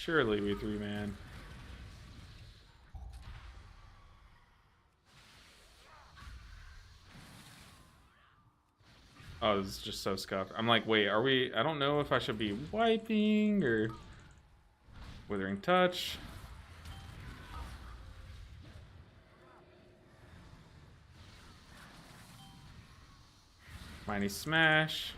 Surely we 3-man. Oh, this is just so scuffed. I'm like, wait, are we... I don't know if I should be wiping or... Withering Touch. Mighty Smash.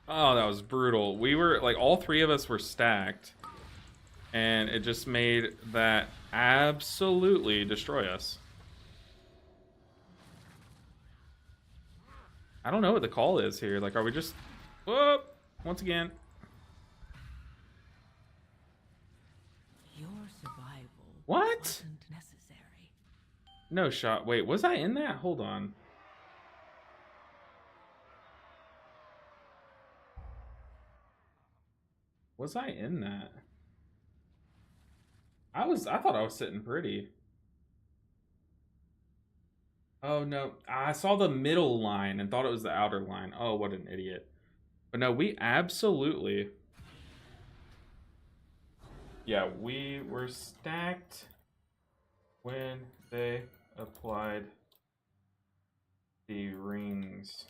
Oh, that was brutal. We were, like, all three of us were stacked. And it just made that absolutely destroy us. I don't know what the call is here. Like, are we just... Whoop! Once again. Your survival What? wasn't necessary. No shot. Wait, was I in that? Hold on. Was I in that? I thought I was sitting pretty. Oh no, I saw the middle line and thought it was the outer line. Oh, what an idiot. But no, we absolutely... Yeah, we were stacked when they applied the rings.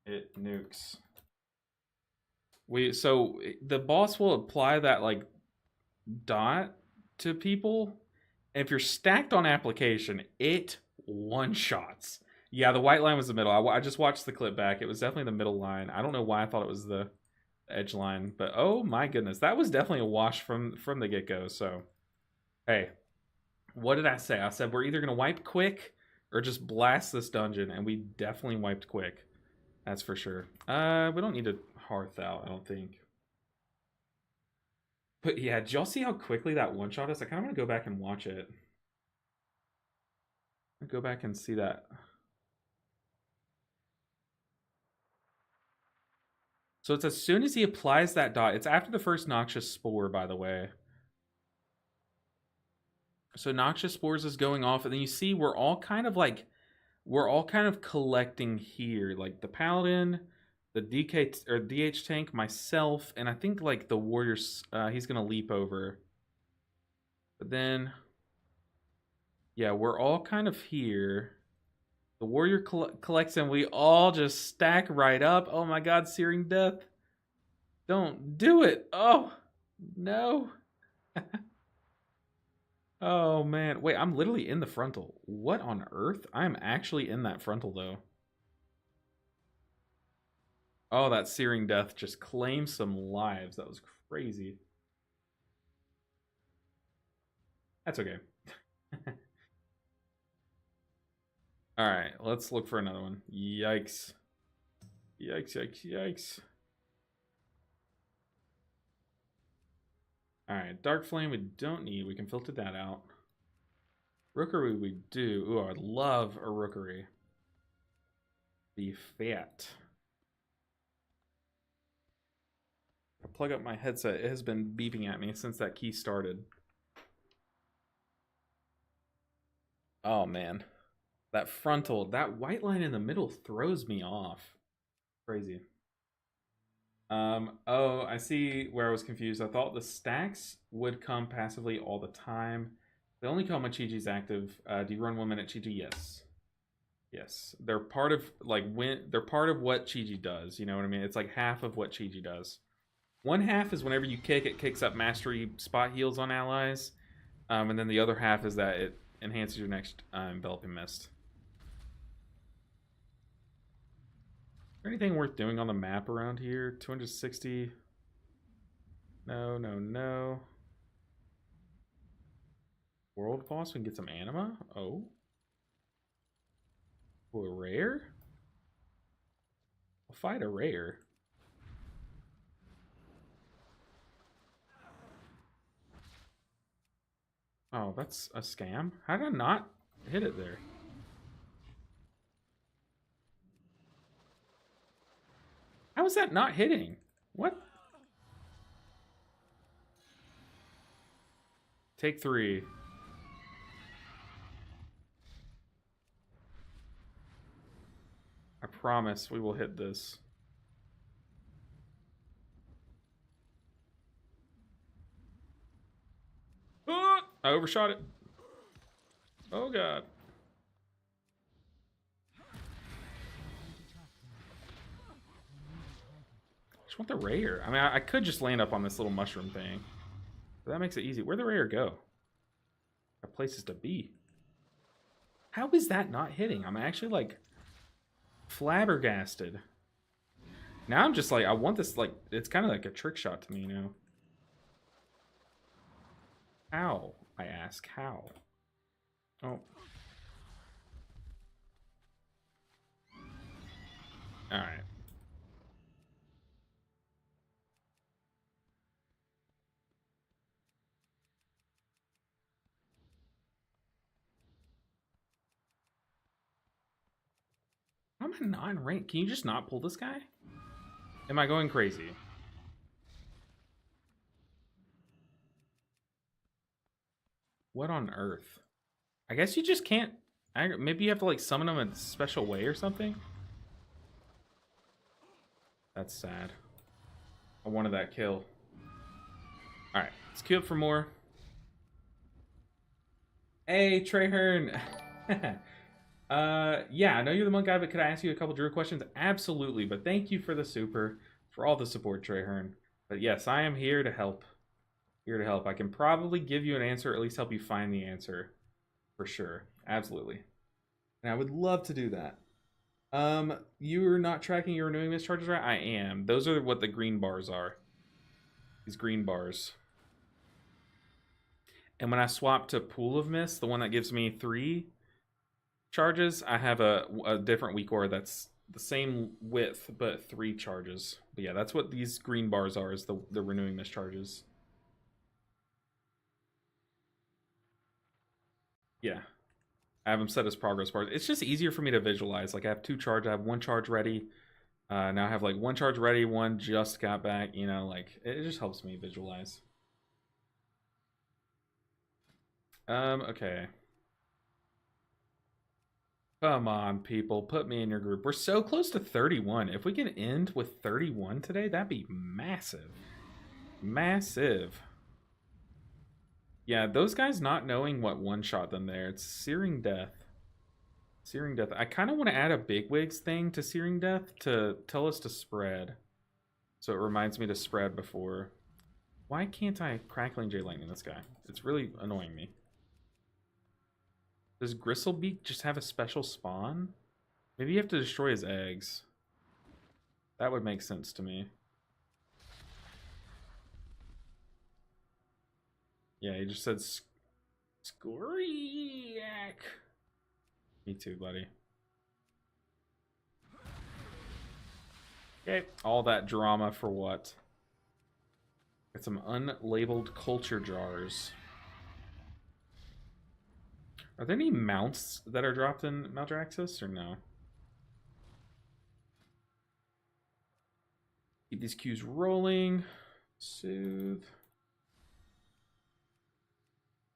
It nukes. So the boss will apply that like dot to people. If you're stacked on application, it one-shots. Yeah, the white line was the middle. I just watched the clip back. It was definitely the middle line. I don't know why I thought it was the edge line, but oh my goodness, that was definitely a wash from the get-go. So, hey, what did I say? I said we're either gonna wipe quick or just blast this dungeon, and we definitely wiped quick. That's for sure. We don't need to hearth out, I don't think. But yeah, did y'all see how quickly that one-shot is? I kind of want to go back and watch it. Go back and see that. So it's as soon as he applies that dot. It's after the first Noxious Spore, by the way. So Noxious Spores is going off, and then you see we're all kind of collecting here. Like the Paladin, the DK or DH tank, myself, and I think like the Warriors, he's gonna leap over. But then, yeah, we're all kind of here. The Warrior collects, and we all just stack right up. Oh my god, Searing Death. Don't do it. Oh, no. Oh man. Wait, I'm literally in the frontal. What on earth? I'm actually in that frontal, though. Oh, that Searing Death just claimed some lives. That was crazy. That's okay. Alright, let's look for another one. Yikes. Yikes, yikes, yikes. Alright, Dark Flame we don't need. We can filter that out. Rookery we do. Ooh, I love a Rookery. The fat. I plug up my headset. It has been beeping at me since that key started. Oh, man. That frontal, that white line in the middle throws me off. Crazy. Oh, I see where I was confused. I thought the stacks would come passively all the time. They only come when Chi-Chi's active. Do you run 1 minute Chi-Chi? Yes. Yes. They're part of they're part of what Chi-Chi does, you know what I mean? It's like half of what Chi-Chi does. One half is whenever you kick, it kicks up mastery spot heals on allies. And then the other half is that it enhances your next enveloping mist. Anything worth doing on the map around here? 260. No, no, no. World boss, we can get some anima. Oh. Oh, a rare? I'll fight a rare. Oh, that's a scam. How did I not hit it there? How is that not hitting? What? Take 3. I promise we will hit this. Oh, I overshot it. Oh god. I just want the rare. I mean, I could just land up on this little mushroom thing. But that makes it easy. Where'd the rare go? Got places to be. How is that not hitting? I'm actually, like, flabbergasted. Now I'm just like, I want this, like, it's kind of like a trick shot to me, you know? How? I ask, how? Oh. Alright. How am I not in rank? Can you just not pull this guy? Am I going crazy? What on earth? I guess you just can't... Maybe you have to, like, summon them in a special way or something? That's sad. I wanted that kill. Alright, let's queue up for more. Hey, Treyhern! Yeah, I know you're the monk guy, but could I ask you a couple Drew questions? Absolutely, but thank you for the super, for all the support, Treyhern. But yes, I am here to help. Here to help. I can probably give you an answer, or at least help you find the answer. For sure. Absolutely. And I would love to do that. You're not tracking your renewing mist charges, right? I am. Those are what the green bars are. These green bars. And when I swap to Pool of Mist, the one that gives me 3 charges, I have a different weak aura that's the same width, but 3 charges. But yeah, that's what these green bars are, is the renewing mist charges. Yeah. I have them set as progress bars. It's just easier for me to visualize. Like, I have 2 charge, I have 1 charge ready. Now I have, like, 1 charge ready, 1 just got back, you know, like, it just helps me visualize. Okay. Come on, people. Put me in your group. We're so close to 31. If we can end with 31 today, that'd be massive. Massive. Yeah, those guys not knowing what one-shot them there. It's Searing Death. Searing Death. I kind of want to add a Bigwigs thing to Searing Death to tell us to spread. So it reminds me to spread before. Why can't I Crackling J Lightning this guy? It's really annoying me. Does Gristlebeak just have a special spawn? Maybe you have to destroy his eggs. That would make sense to me. Yeah, he just said Scoriac. Me too, buddy. Okay, all that drama for what? Got some unlabeled culture jars. Are there any mounts that are dropped in Maldraxxus or no? Keep these queues rolling. Soothe.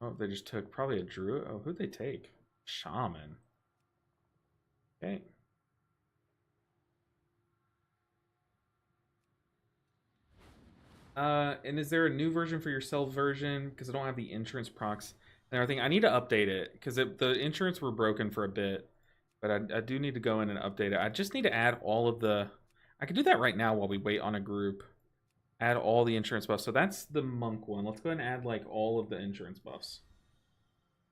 Oh, they just took probably a druid. Oh, who'd they take? Shaman. Okay. And is there a new version for your self version? Because I don't have the insurance procs and everything. I need to update it because the insurance were broken for a bit, but I do need to go in and update it. I just need to add all of the. I could do that right now while we wait on a group. Add all the insurance buffs. So that's the monk one. Let's go ahead and add like all of the insurance buffs.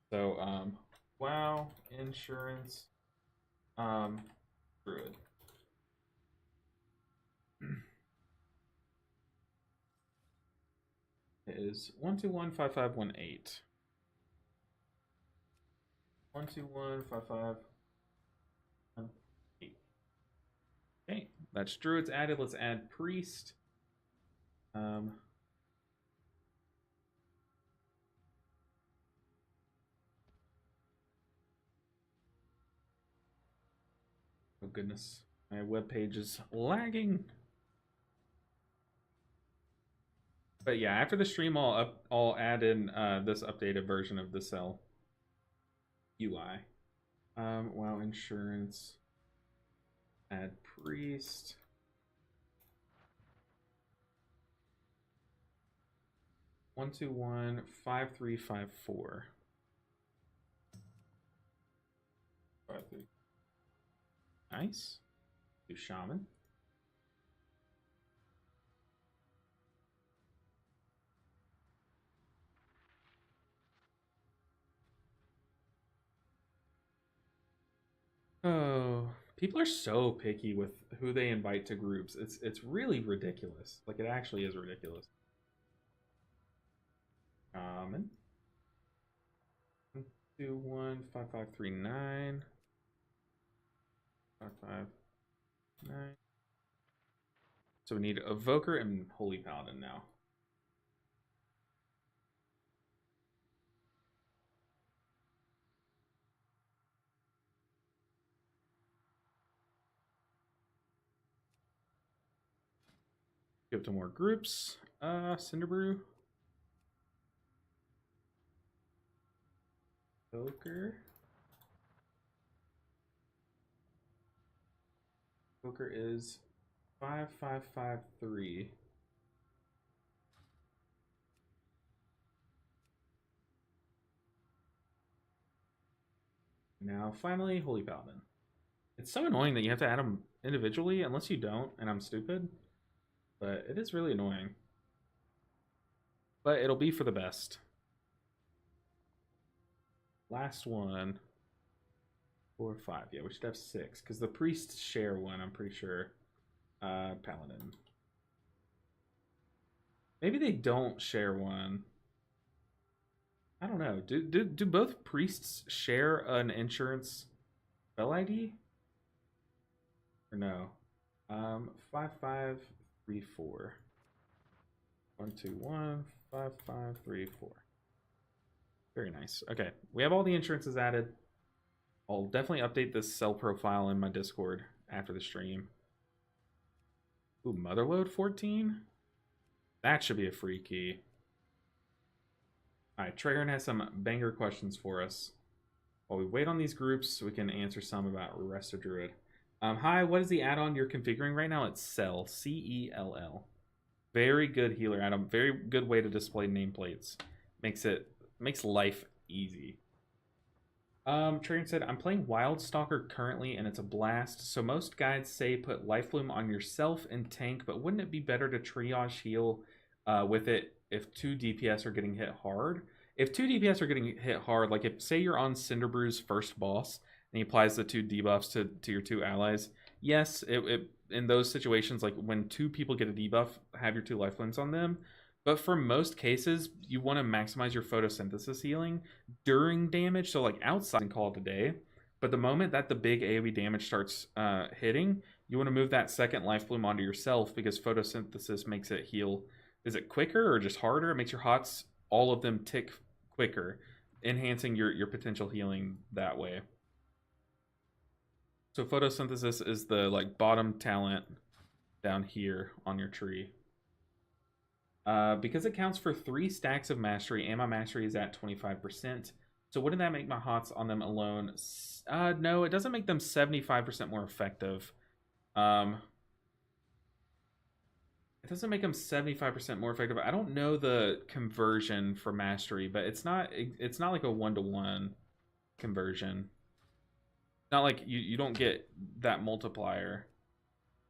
So wow, insurance, druid. It is 1215518. 1215518. Okay, that's druids added. Let's add priest. Oh goodness, my web page is lagging. But yeah, after the stream, I'll add in this updated version of the cell UI. Wow, insurance. Add priest. One, two, one, 5, 3, 5, 4. 5, 3. Nice. Do shaman. Oh, people are so picky with who they invite to groups. It's really ridiculous. Like, it actually is ridiculous. Shaman. 1, 2, 1, 5, 5, 3, 9. 5, 5, 9. So we need Evoker and Holy Paladin now. Give to more groups. Cinderbrew. Evoker. Evoker is 5, 5, 5, 3. Now, finally, Holy Paladin. It's so annoying that you have to add them individually, unless you don't, and I'm stupid. But it is really annoying. But it'll be for the best. Last one. 4, 5. Yeah, we should have 6, because the priests share one, I'm pretty sure. Paladin. Maybe they don't share one. I don't know. Do both priests share an insurance spell ID? Or no? 5, 5, 3, 4. 1, 2, 1, 5, 5, 3, 4. Very nice. Okay, we have all the insurances added. I'll definitely update this cell profile in my Discord after the stream. Ooh, Motherload 14? That should be a free key. Alright, Trigger has some banger questions for us. While we wait on these groups, so we can answer some about Resto Druid. Hi, what is the add-on you're configuring right now? It's Cell, C-E-L-L. Very good healer add-on. Very good way to display nameplates. Makes life easy. Trainer said, I'm playing Wildstalker currently, and it's a blast. So most guides say put Life Bloom on yourself and tank, but wouldn't it be better to triage heal with it if 2 DPS are getting hit hard? If 2 DPS are getting hit hard, like if, say you're on Cinderbrew's first boss, and he applies the 2 debuffs to your 2 allies, yes, in those situations, like when 2 people get a debuff, have your 2 life blooms on them. But for most cases, you want to maximize your photosynthesis healing during damage, so like outside and call it a day. But the moment that the big AoE damage starts hitting, you want to move that second life bloom onto yourself, because photosynthesis makes it heal. Is it quicker or just harder? It makes your hots, all of them, tick quicker, enhancing your potential healing that way. So photosynthesis is the like bottom talent down here on your tree. Because it counts for 3 stacks of mastery, and my mastery is at 25%. So wouldn't that make my hots on them alone? No, it doesn't make them 75% more effective. It doesn't make them 75% more effective. I don't know the conversion for mastery, but it's not like a 1-to-1 conversion. Not like you don't get that multiplier.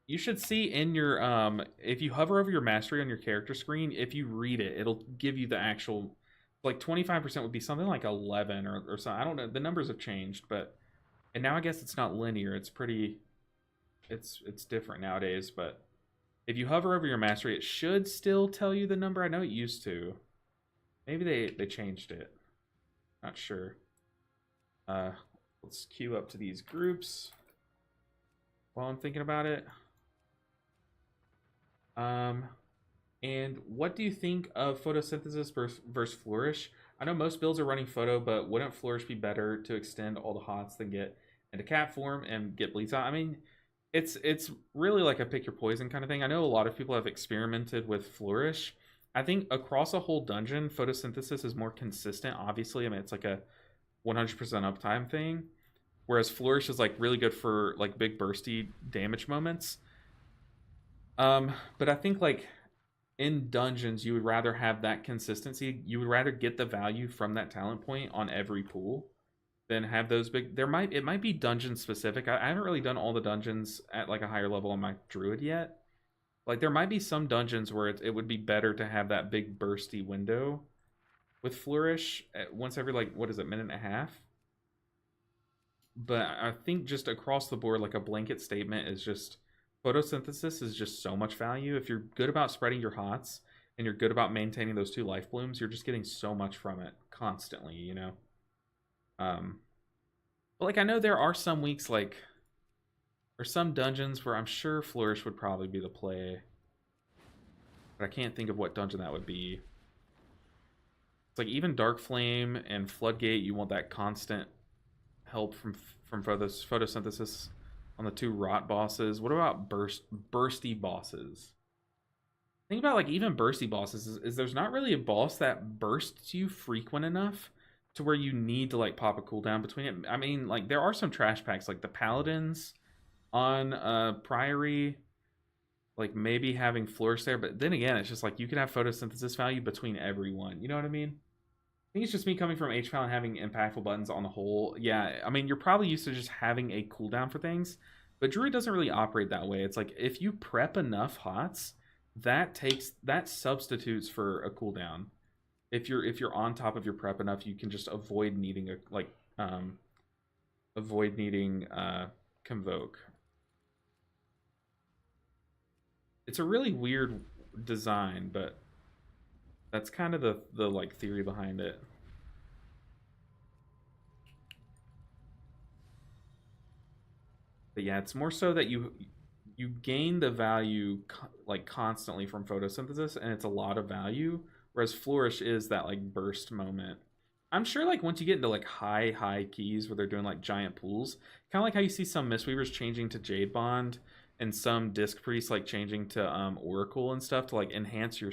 You should see in your if you hover over your mastery on your character screen, if you read it, it'll give you the actual, like 25% would be something like 11 or something. I don't know. The numbers have changed, but and now I guess it's not linear. It's pretty it's different nowadays, but if you hover over your mastery, it should still tell you the number. I know it used to. Maybe they changed it. Not sure. Let's queue up to these groups while I'm thinking about it. And what do you think of photosynthesis versus flourish? I know most builds are running photo, but wouldn't flourish be better to extend all the hots than get into cat form and get bleeds out? I mean, it's really like a pick your poison kind of thing. I know a lot of people have experimented with flourish. I think across a whole dungeon, photosynthesis is more consistent. Obviously, I mean, it's like a 100% uptime thing. whereas Flourish is like really good for like big bursty damage moments. But I think like in dungeons, you would rather have that consistency. You would rather get the value from that talent point on every pool than have those big. It might be dungeon specific. I haven't really done all the dungeons at like a higher level on my druid yet. Like there might be some dungeons where it would be better to have that big bursty window with Flourish once every like what is it, minute and a half. But I think just across the board, like a blanket statement is just photosynthesis is just so much value. If you're good about spreading your hots and you're good about maintaining those 2 life blooms, you're just getting so much from it constantly, you know. But like I know there are some weeks like or some dungeons where I'm sure Flourish would probably be the play. But I can't think of what dungeon that would be. It's like even Dark Flame and Floodgate, you want that constant help from photosynthesis on the 2 rot bosses. What about bursty bosses? Think about like even bursty bosses is there's not really a boss that bursts you frequent enough to where you need to like pop a cooldown between it. I mean, like there are some trash packs like the Paladins on Priory, like maybe having Flourish there, but then again, it's just like you can have photosynthesis value between everyone. You know what I mean? I think it's just me coming from HPAL and having impactful buttons on the whole. Yeah, I mean, you're probably used to just having a cooldown for things, but Druid doesn't really operate that way. It's like if you prep enough hots, that substitutes for a cooldown. If you're on top of your prep enough, you can just avoid needing Convoke. It's a really weird design, but that's kind of the like theory behind it. But yeah, it's more so that you gain the value like constantly from photosynthesis, and it's a lot of value. Whereas Flourish is that like burst moment. I'm sure like once you get into like high keys where they're doing like giant pools, kind of like how you see some Mistweavers changing to Jade Bond and some Disc Priests like changing to Oracle and stuff to like enhance your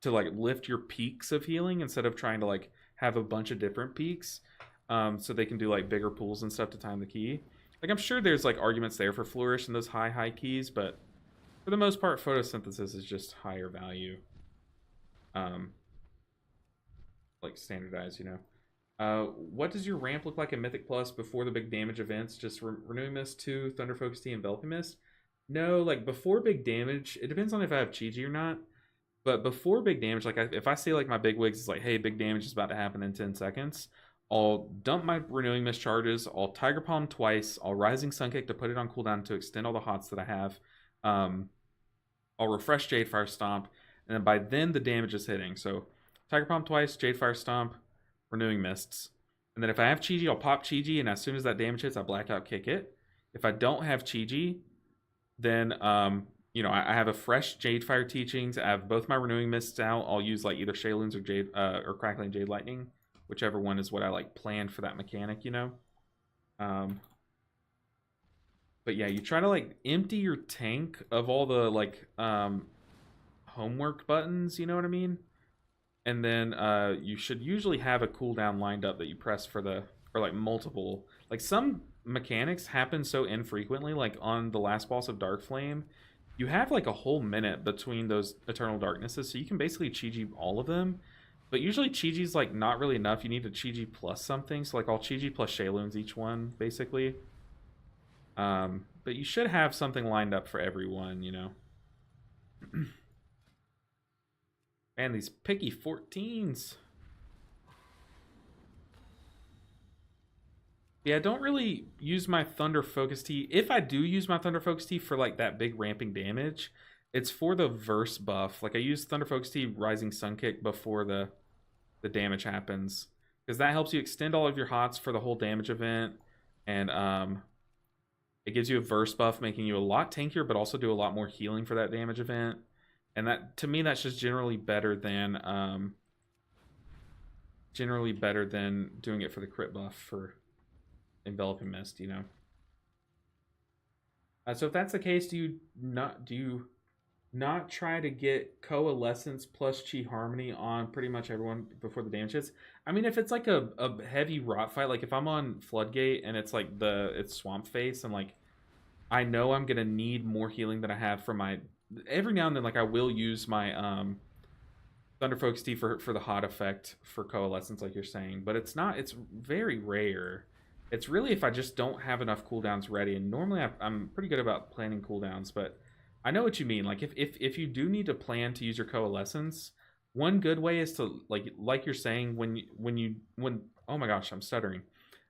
to like lift your peaks of healing instead of trying to like have a bunch of different peaks, so they can do like bigger pools and stuff to time the key. Like I'm sure there's like arguments there for Flourish and those high keys, but for the most part, photosynthesis is just higher value. Like standardized, you know. What does your ramp look like in Mythic Plus before the big damage events? Just Renewing Mist 2, Thunder Focus Tea, Enveloping Mist? No, like before big damage, it depends on if I have Chi-Ji or not. But before big damage, like if I see like my big wigs is like, hey, big damage is about to happen in 10 seconds, I'll dump my Renewing Mist charges, I'll Tiger Palm twice, I'll Rising Sun Kick to put it on cooldown to extend all the hots that I have. I'll refresh Jadefire Stomp, and then by then the damage is hitting. So Tiger Palm twice, Jadefire Stomp, Renewing Mists. And then if I have Chi-Ji, I'll pop Chi-Ji, and as soon as that damage hits, I Blackout Kick it. If I don't have Chi-Ji, then you know, I have a fresh Jadefire Teachings. I have both my Renewing Mists out. I'll use like either Shayloons or Crackling Jade Lightning, whichever one is what I like planned for that mechanic, you know. But yeah, you try to like empty your tank of all the like homework buttons, you know what I mean? And then you should usually have a cooldown lined up that you press for like multiple. Like some mechanics happen so infrequently, like on the last boss of Dark Flame, you have like a whole minute between those Eternal Darknesses, so you can basically Chi-Ji all of them. But usually Chi-Ji's like not really enough. You need to Chi-Ji plus something. So like I'll Chi-Ji plus Shayloons each one, basically. But you should have something lined up for everyone, you know. Man, these picky 14s. Yeah, I don't really use my Thunder Focus Tea. If I do use my Thunder Focus Tea for like that big ramping damage, it's for the verse buff. Like I use Thunder Focus Tea Rising Sun Kick before the damage happens, because that helps you extend all of your hots for the whole damage event, and it gives you a verse buff, making you a lot tankier, but also do a lot more healing for that damage event. And that, to me, that's just generally better than doing it for the crit buff for Enveloping Mist, you know. So if that's the case, do you not try to get Coalescence plus Chi Harmony on pretty much everyone before the damage hits. I mean, if it's like a heavy rot fight, like if I'm on Floodgate and it's like it's Swamp Face and like I know I'm gonna need more healing than I have from my. Every now and then, like I will use my Thunder Focus Tea for the hot effect for Coalescence, like you're saying, but it's not. It's very rare. It's really if I just don't have enough cooldowns ready, and normally I'm pretty good about planning cooldowns, but I know what you mean. Like if you do need to plan to use your Coalescence, one good way is to like you're saying when oh my gosh, I'm stuttering.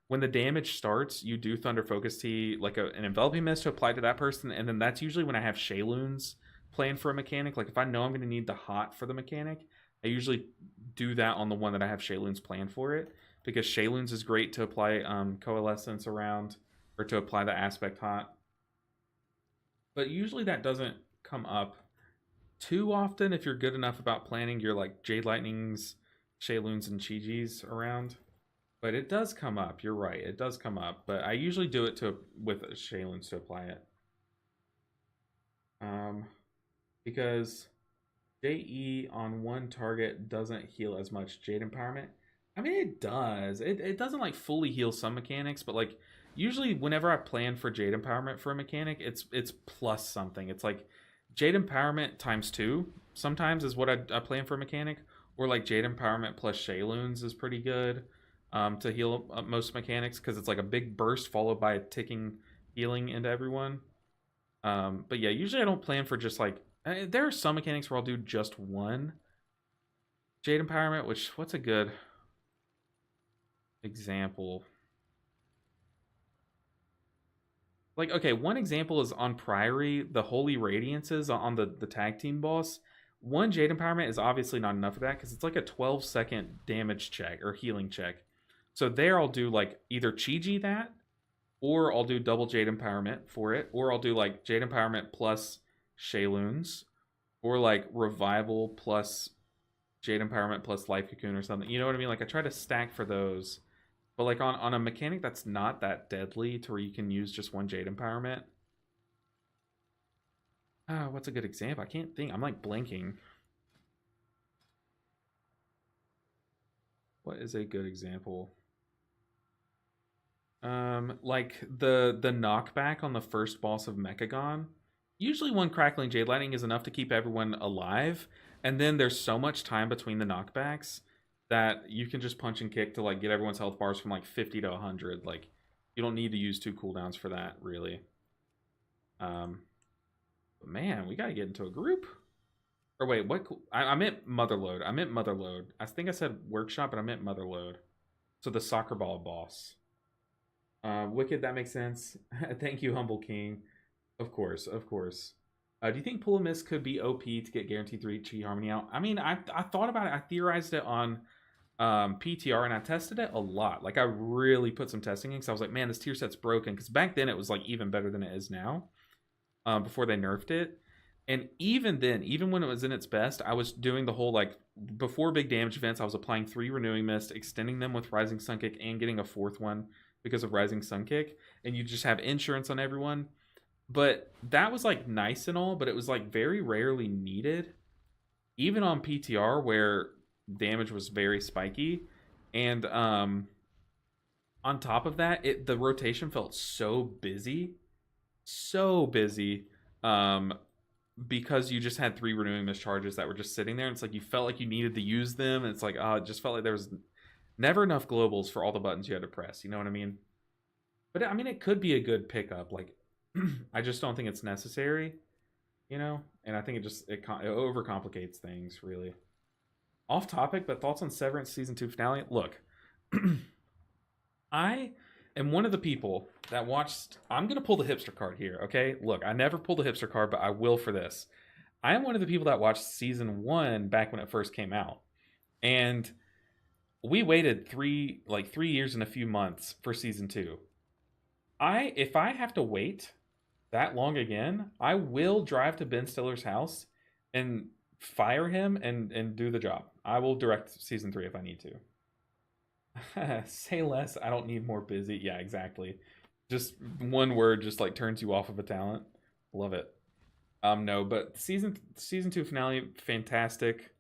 When the damage starts, you do Thunder Focus Tea like an enveloping mist to apply to that person, and then that's usually when I have Shayloons planned for a mechanic. Like if I know I'm going to need the hot for the mechanic, I usually do that on the one that I have Shayloons planned for it because Shayloons is great to apply Coalescence around or to apply the Aspect Hot. But usually that doesn't come up too often if you're good enough about planning your like Jade Lightnings, Shayloons, and Chi-Chis around. But it does come up. You're right. It does come up. But I usually do it with Shayloons to apply it. Um, because JE on one target doesn't heal as much Jade Empowerment. I mean, it does. It doesn't like fully heal some mechanics, but like usually whenever I plan for Jade Empowerment for a mechanic, it's plus something. It's like Jade Empowerment times 2 sometimes is what I plan for a mechanic, or like Jade Empowerment plus Shayloons is pretty good to heal most mechanics because it's like a big burst followed by a ticking healing into everyone. But yeah, usually I don't plan for just like there are some mechanics where I'll do just one Jade Empowerment. Which what's a good example? Like okay, one example is on Priory, the Holy Radiances on the tag team boss. One Jade Empowerment is obviously not enough for that because it's like a 12-second damage check or healing check. So there I'll do like either Chi-Ji that, or I'll do double Jade Empowerment for it, or I'll do like Jade Empowerment plus Shayloons, or like Revival plus Jade Empowerment plus Life Cocoon or something. You know what I mean? Like I try to stack for those. But like on a mechanic that's not that deadly to where you can use just one Jade Empowerment. What's a good example? I can't think. I'm like blanking. What is a good example? Like the knockback on the first boss of Mechagon. Usually one crackling Jade Lightning is enough to keep everyone alive, and then there's so much time between the knockbacks that you can just punch and kick to like get everyone's health bars from like 50 to 100. Like you don't need to use 2 cooldowns for that really. But man, we gotta get into a group. Or wait, what? I meant Motherload. I meant Motherload. I think I said Workshop, but I meant Motherload. So the soccer ball boss. Wicked, that makes sense. Thank you, Humble King. Of course, of course. Do you think Pull a Miss could be OP to get guaranteed 3 Chi Harmony out? I mean, I thought about it. I theorized it on PTR and I tested it a lot. Like, I really put some testing in because I was like, man, this tier set's broken. Because back then it was like even better than it is now before they nerfed it. And even then, even when it was in its best, I was doing the whole like before big damage events, I was applying 3 Renewing Mist, extending them with Rising Sun Kick, and getting a 4th one because of Rising Sun Kick. And you just have insurance on everyone. But that was like nice and all, but it was like very rarely needed, even on PTR where damage was very spiky. And on top of that, the rotation felt so busy. Um, because you just had 3 renewing mischarges that were just sitting there, and it's like you felt like you needed to use them, and it's like it just felt like there was never enough globals for all the buttons you had to press. You know what I mean? But I mean, it could be a good pickup. Like, I just don't think it's necessary. You know, and I think it overcomplicates things really. Off topic, but thoughts on Severance season 2 finale? Look, I am one of the people that watched. I'm gonna pull the hipster card here, okay? Look, I never pulled the hipster card, but I will for this. I am one of the people that watched season 1 back when it first came out, and we waited 3 years and a few months for season 2. If I have to wait that long again, I will drive to Ben Stiller's house and fire him and do the job. I will direct season 3 if I need to. Say less. I don't need more busy. Yeah, exactly. Just one word just like turns you off of a talent. Love it. No, but season 2 finale, fantastic.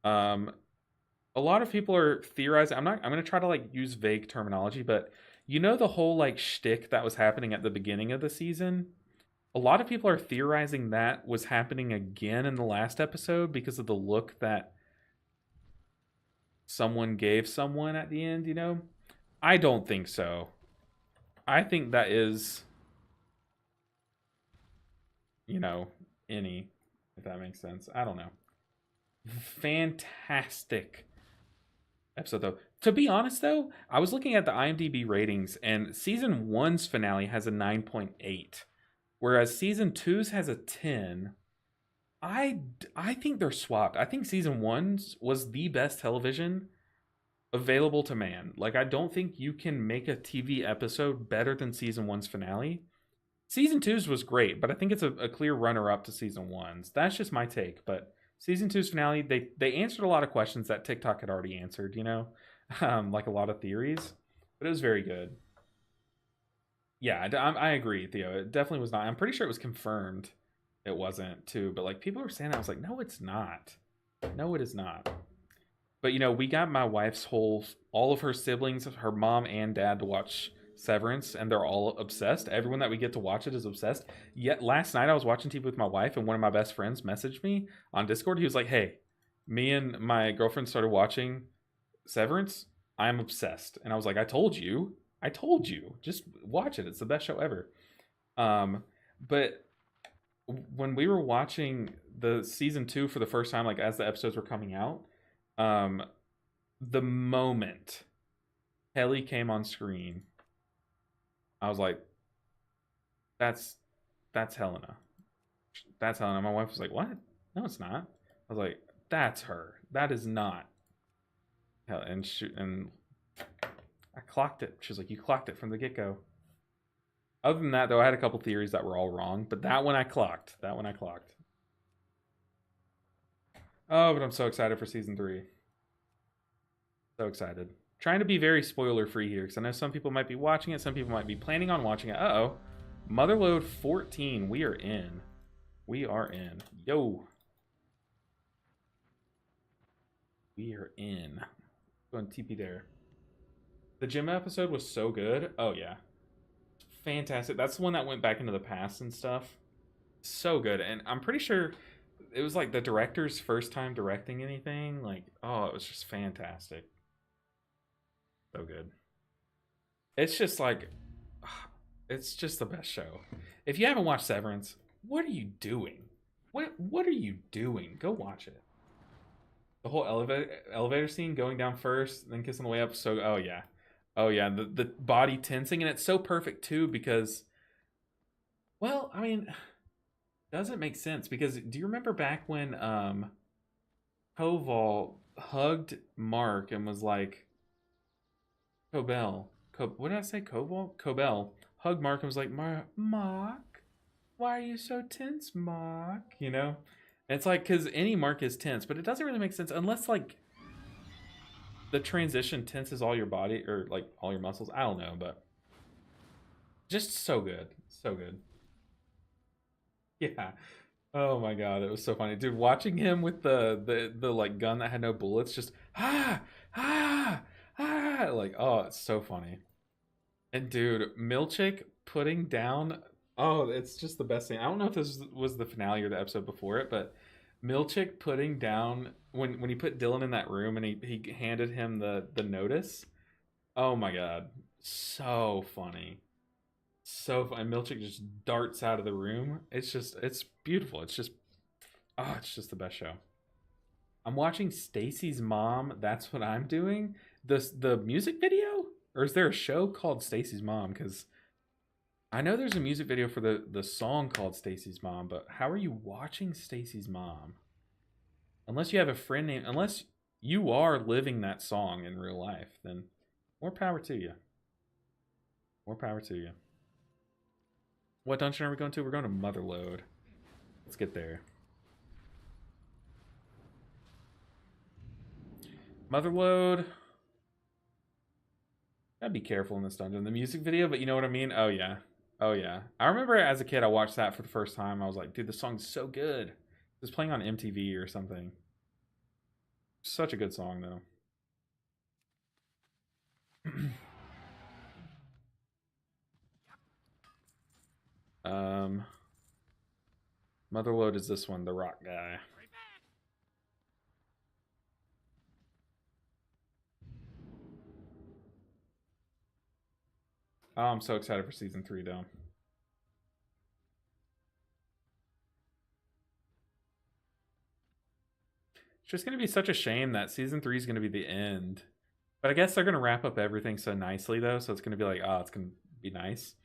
Um, a lot of people are theorizing. I'm gonna try to like use vague terminology, but you know the whole like shtick that was happening at the beginning of the season. A lot of people are theorizing that was happening again in the last episode because of the look that someone gave someone at the end. You know, I don't think so. I think that is, you know, any, if that makes sense. I don't know. Fantastic episode though. To be honest though, I was looking at the IMDb ratings and season 1's finale has a 9.8, whereas season 2's has a 10. I think they're swapped. I think season 1's was the best television available to man. Like I don't think you can make a TV episode better than season 1's finale. Season 2's was great, but I think it's a clear runner up to season 1's. That's just my take, but season 2's finale, they answered a lot of questions that TikTok had already answered, you know? Like a lot of theories, but it was very good. Yeah, I agree, Theo. It definitely was not. I'm pretty sure it was confirmed it wasn't too, but like people were saying that. I was like, no, it's not. No, it is not. But you know, we got my wife's all of her siblings, her mom and dad, to watch Severance, and they're all obsessed. Everyone that we get to watch it is obsessed. Yet last night I was watching TV with my wife, and one of my best friends messaged me on Discord. He was like, "Hey, me and my girlfriend started watching Severance. I'm obsessed." And I was like, I told you, just watch it. It's the best show ever." But when we were watching the season 2 for the first time, like as the episodes were coming out, um, the moment Kelly came on screen, I was like, "That's Helena. That's Helena." My wife was like, "What? No, it's not." I was like, "That's her. That is not." And I clocked it. She was like, "You clocked it from the get go." Other than that, though, I had a couple theories that were all wrong, but that one I clocked. That one I clocked. Oh, but I'm so excited for season 3. So excited. Trying to be very spoiler free here because I know some people might be watching it, some people might be planning on watching it. Uh oh. Motherload 14. We are in. We are in. Yo. We are in. Going TP there. The gym episode was so good. Oh, yeah. Fantastic. That's the one that went back into the past and stuff. So good. And I'm pretty sure it was like the director's first time directing anything. Like, oh, it was just fantastic. So good. It's just like, it's just the best show. If you haven't watched Severance, what are you doing? What are you doing? Go watch it. The whole elevator scene, going down first, then kissing the way up. So, oh yeah, oh yeah, the body tensing, and it's so perfect too because, well, I mean, doesn't make sense because do you remember back when Koval hugged Mark and was like, Cobell. What did I say? Koval? Cobell hugged Mark and was like, Mark, why are you so tense, Mark? You know? And it's like, because any Mark is tense, but it doesn't really make sense unless, like, the transition tenses all your body or, like, all your muscles. I don't know, but just so good. So good. Yeah. Oh my god, it was so funny. Dude, watching him with the like gun that had no bullets, just ah like, oh, it's so funny. And dude, Milchick putting down, oh, it's just the best thing. I don't know if this was the finale or the episode before it, but Milchick putting down when he put Dylan in that room and he handed him the notice. Oh my god. So funny. So funny. Milchick just darts out of the room. It's beautiful. It's just the best show. I'm watching Stacy's Mom. That's what I'm doing. The music video, or is there a show called Stacy's Mom? Because I know there's a music video for the song called Stacy's Mom, but how are you watching Stacy's Mom? Unless you have a friend named, unless you are living that song in real life, then more power to you. More power to you. What dungeon are we going to? We're going to Motherload. Let's get there. Motherload. Gotta be careful in this dungeon. The music video, but you know what I mean? Oh, yeah. Oh yeah, I remember as a kid I watched that for the first time. I was like, dude, this song's so good. It was playing on MTV or something. Such a good song though. um, Motherload is this one, the rock guy. Oh, I'm so excited for season 3 though. It's just gonna be such a shame that season 3 is gonna be the end. But I guess they're gonna wrap up everything so nicely though, so it's gonna be like, oh, it's gonna be nice.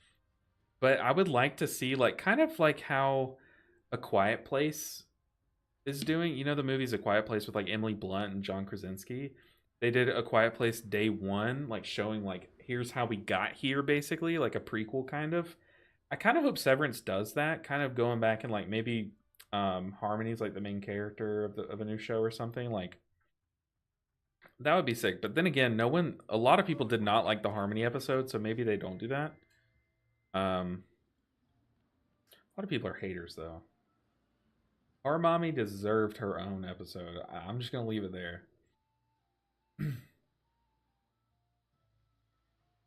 But I would like to see like kind of like how A Quiet Place is doing. You know the movies A Quiet Place with like Emily Blunt and John Krasinski. They did A Quiet Place day one, like showing like here's how we got here, basically like a prequel kind of. I kind of hope Severance does that, kind of going back and like maybe Harmony's like the main character of a new show or something like that would be sick. But then again, no one, a lot of people did not like the Harmony episode, so maybe they don't do that. A lot of people are haters though. Our mommy deserved her own episode. I'm just gonna leave it there.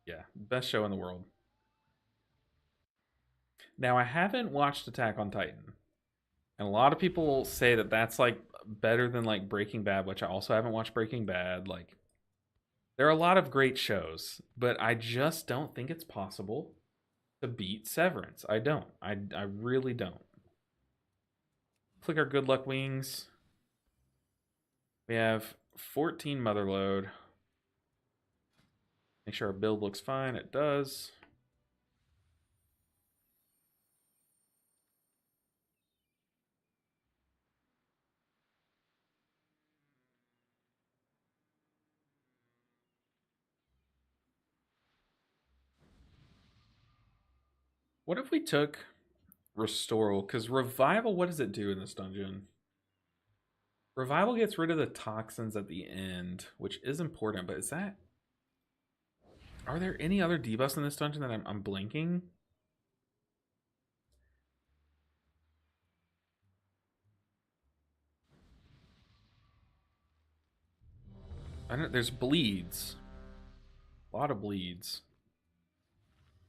Yeah, best show in the world. Now I haven't watched Attack on Titan, and a lot of people say that that's like better than like Breaking Bad, which I also haven't watched Breaking Bad. Like there are a lot of great shows, but I just don't think it's possible to beat Severance. I don't. I really don't. Click our good luck wings. We have 14 Motherload. Make sure our build looks fine. It does. What if we took Restoral? Because Revival, what does it do in this dungeon? Revival gets rid of the toxins at the end, which is important, but is that... Are there any other debuffs in this dungeon that I'm blinking? I don't, there's bleeds. A lot of bleeds.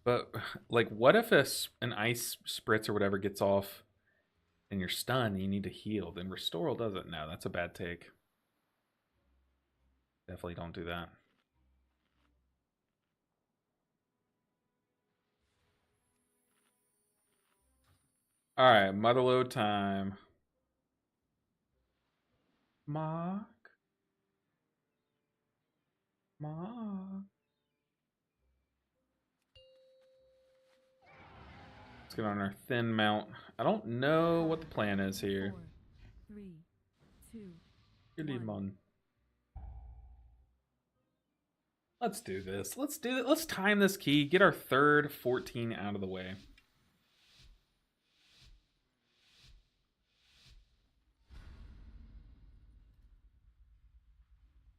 But, like, what if an ice spritz or whatever gets off and you're stunned and you need to heal? Then Restoral does it. No, that's a bad take. Definitely don't do that. Alright, Motherload time. Mark. Mark. Let's get on our thin mount. I don't know what the plan is here. 4, 3, 2, Limon. Let's do this. Let's do it. Let's time this key. Get our third 14 out of the way.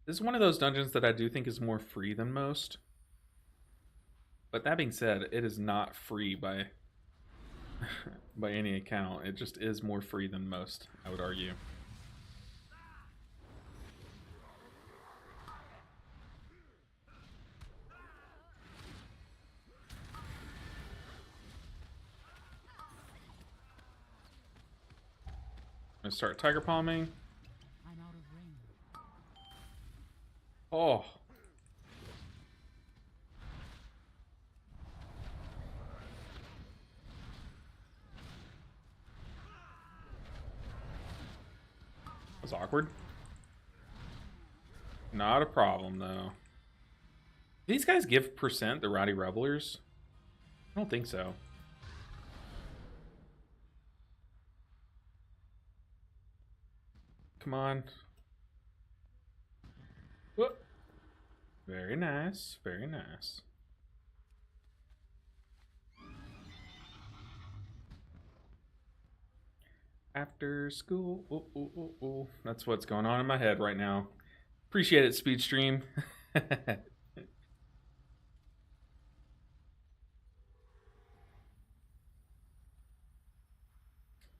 This is one of those dungeons that I do think is more free than most. But that being said, it is not free by by any account. It just is more free than most, I would argue. I'm gonna start tiger palming. I'm out of range. Oh. That's awkward. Not a problem though. These guys give percent the Rowdy Revelers? I don't think so. Come on. Whoop. Very nice. Very nice. After school. Ooh, ooh, ooh, ooh. That's what's going on in my head right now. Appreciate it, Speed Stream.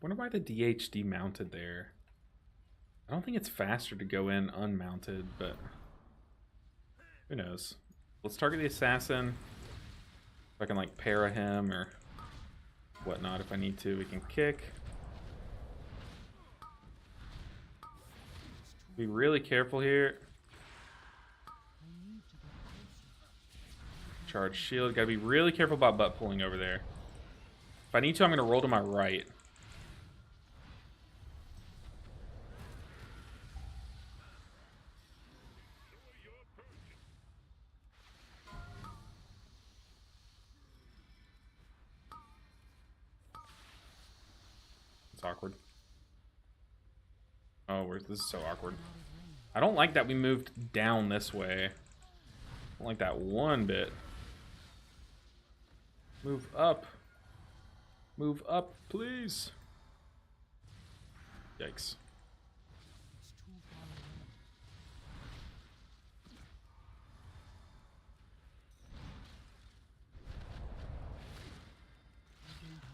Wonder why the DHD mounted there. I don't think it's faster to go in unmounted, but who knows? Let's target the assassin. If I can like para him or whatnot if I need to, we can kick. Be really careful here. Charge shield. Gotta be really careful about butt pulling over there. If I need to, I'm gonna roll to my right. It's awkward. Oh, this is so awkward. I don't like that we moved down this way. I don't like that one bit. Move up. Move up, please. Yikes.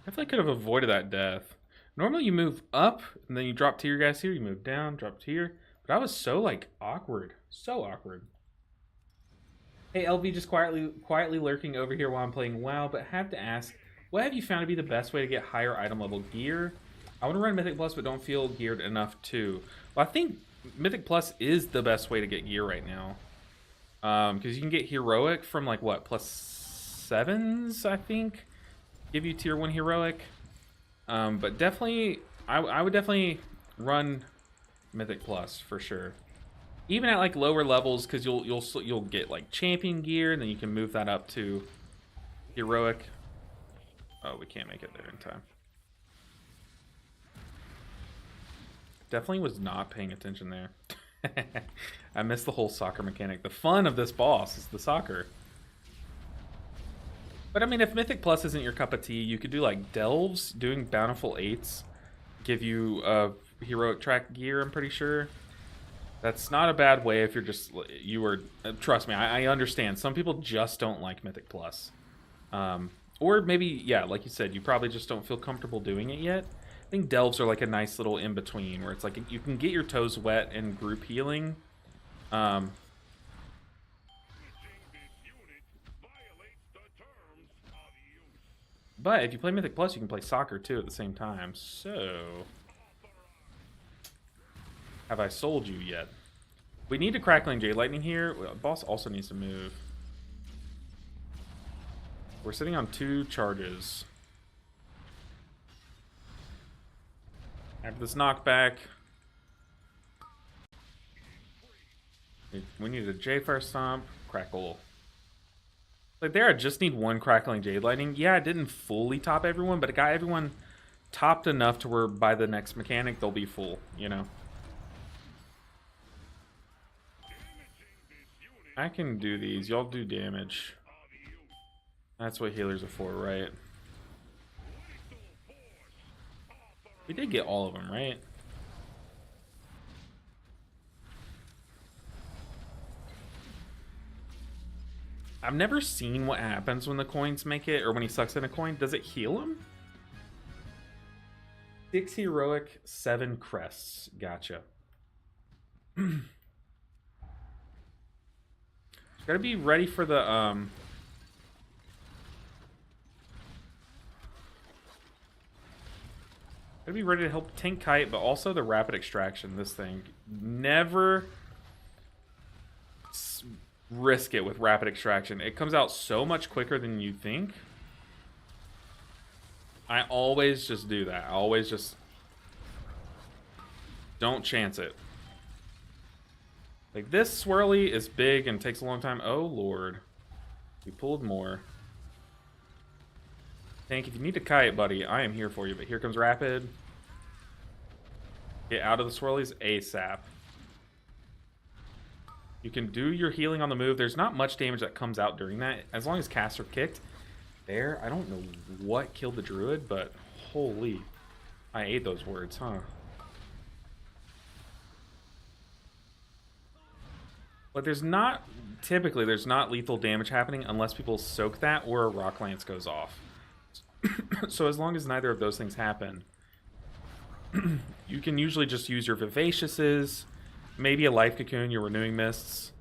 Definitely could have avoided that death. Normally you move up, and then you drop to your guys here. You move down, drop to here. But I was so, like, awkward. So awkward. Hey, LV, just quietly lurking over here while I'm playing WoW, but have to ask, what have you found to be the best way to get higher item level gear? I want to run Mythic Plus, but don't feel geared enough too. Well, I think Mythic Plus is the best way to get gear right now. Because you can get Heroic from, like, what, +7s, I think? Give you tier 1 Heroic. But definitely, I would definitely run Mythic Plus for sure. Even at like lower levels, because you'll get like champion gear, and then you can move that up to Heroic. Oh, we can't make it there in time. Definitely was not paying attention there. I missed the whole soccer mechanic. The fun of this boss is the soccer. But I mean, if Mythic Plus isn't your cup of tea, you could do like Delves. Doing Bountiful 8s give you Heroic track gear, I'm pretty sure. That's not a bad way if you're just, trust me, I understand. Some people just don't like Mythic Plus. Or maybe, yeah, like you said, you probably just don't feel comfortable doing it yet. I think Delves are like a nice little in-between where it's like you can get your toes wet in group healing. But if you play Mythic Plus, you can play soccer too at the same time. So, have I sold you yet? We need a Crackling Jade Lightning here. Boss also needs to move. We're sitting on 2 charges. After this knockback, we need a J-Fire Stomp, Crackle. Like there, I just need 1 Crackling Jade Lightning. Yeah, I didn't fully top everyone, but it got everyone topped enough to where by the next mechanic, they'll be full, you know? I can do these. Y'all do damage. That's what healers are for, right? We did get all of them, right? I've never seen what happens when the coins make it, or when he sucks in a coin. Does it heal him? 6 heroic, 7 crests. Gotcha. Gotta be ready for the gotta be ready to help tank kite, but also the rapid extraction. This thing, never risk it with rapid extraction. It comes out so much quicker than you think. I always just do that. I always just don't chance it. Like this swirly is big and takes a long time. Oh lord, we pulled more. Tank, if you need to kite, buddy, I am here for you. But here comes rapid. Get out of the swirlies ASAP. You can do your healing on the move. There's not much damage that comes out during that, as long as casts are kicked. There, I don't know what killed the druid, but holy, I ate those words, huh? But there's not, typically there's not lethal damage happening unless people soak that or a rock lance goes off. So as long as neither of those things happen, You can usually just use your Vivaciouses, maybe a Life Cocoon, your Renewing Mists,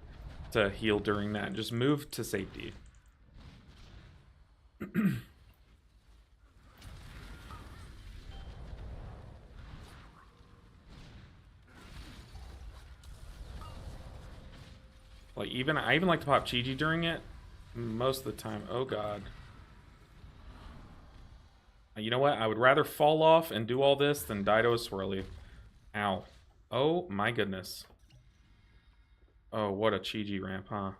to heal during that. Just move to safety. Like, I even like to pop Chi-Ji during it. Most of the time. Oh, God. You know what? I would rather fall off and do all this than die to a swirly. Ow. Oh, my goodness. Oh, what a Chi-Ji ramp, huh?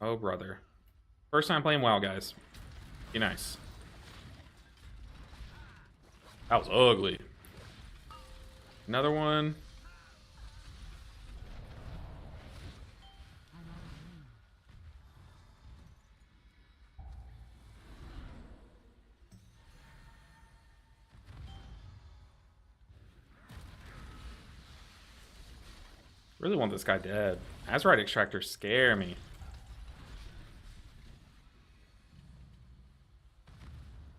Oh, brother. First time playing WoW, guys. Be nice. That was ugly. Another one. Really want this guy dead. Azurite Extractor scare me.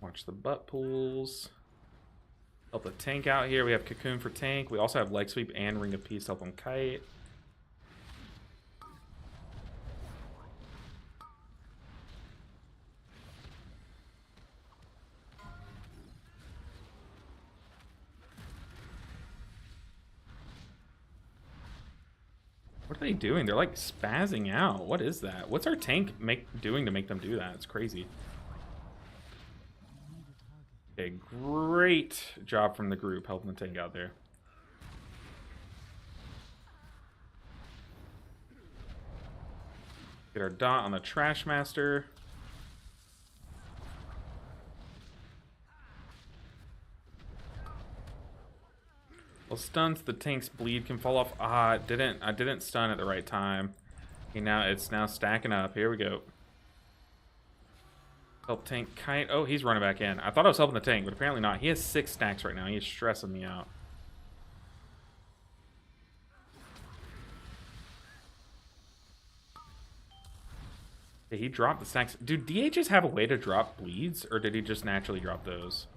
Watch the butt pools. Help the tank out here. We have Cocoon for tank. We also have Leg Sweep and Ring of Peace to help him kite. What are they doing? They're like spazzing out. What is that? What's our tank doing to make them do that? It's crazy. Okay, great job from the group helping the tank out there. Get our dot on the Trash Master. Well, stuns the tank's bleed can fall off. Ah, I didn't stun at the right time. Okay, now it's stacking up. Here we go. Help tank kite. Oh, he's running back in. I thought I was helping the tank, but apparently not. He has 6 stacks right now. He is stressing me out. Did he drop the stacks? Do DHs have a way to drop bleeds, or did he just naturally drop those?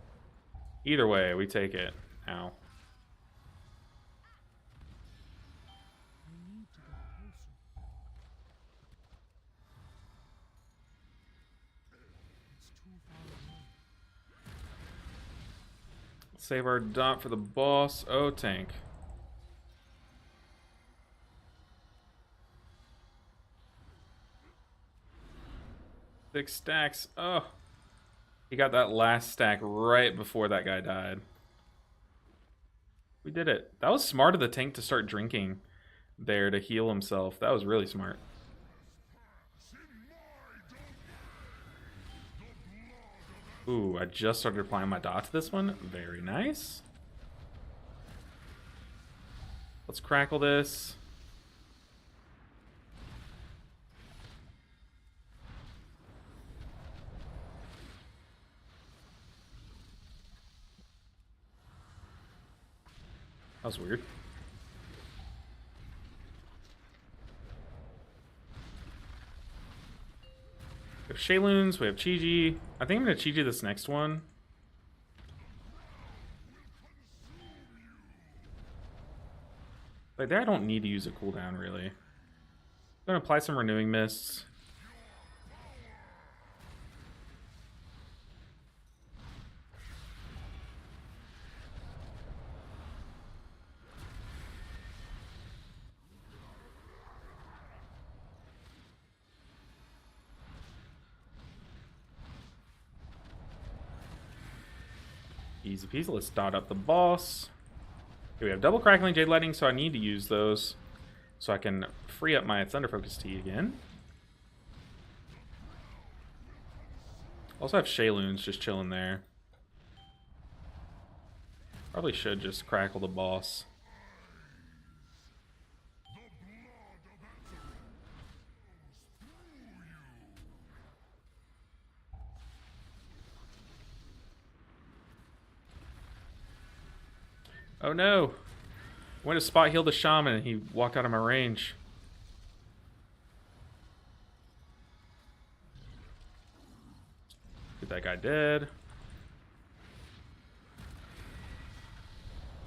Either way, we take it. Ow. Save our dot for the boss. Oh, tank. Six stacks. Oh. He got that last stack right before that guy died. We did it. That was smart of the tank to start drinking there to heal himself. That was really smart. Ooh, I just started applying my dot to this one. Very nice. Let's crackle this. That was weird. We have Shayloons, we have Chi-Ji. I think I'm going to Chi-Ji this next one. Like there, I don't need to use a cooldown, really. I'm going to apply some Renewing Mists. Easy peasy. Let's dot up the boss. Okay, we have double crackling Jade Lightning, so I need to use those so I can free up my Thunder Focus Tea again. Also have Shayloons just chilling there. Probably should just crackle the boss. Oh no! I went to spot heal the shaman and he walked out of my range. Get that guy dead.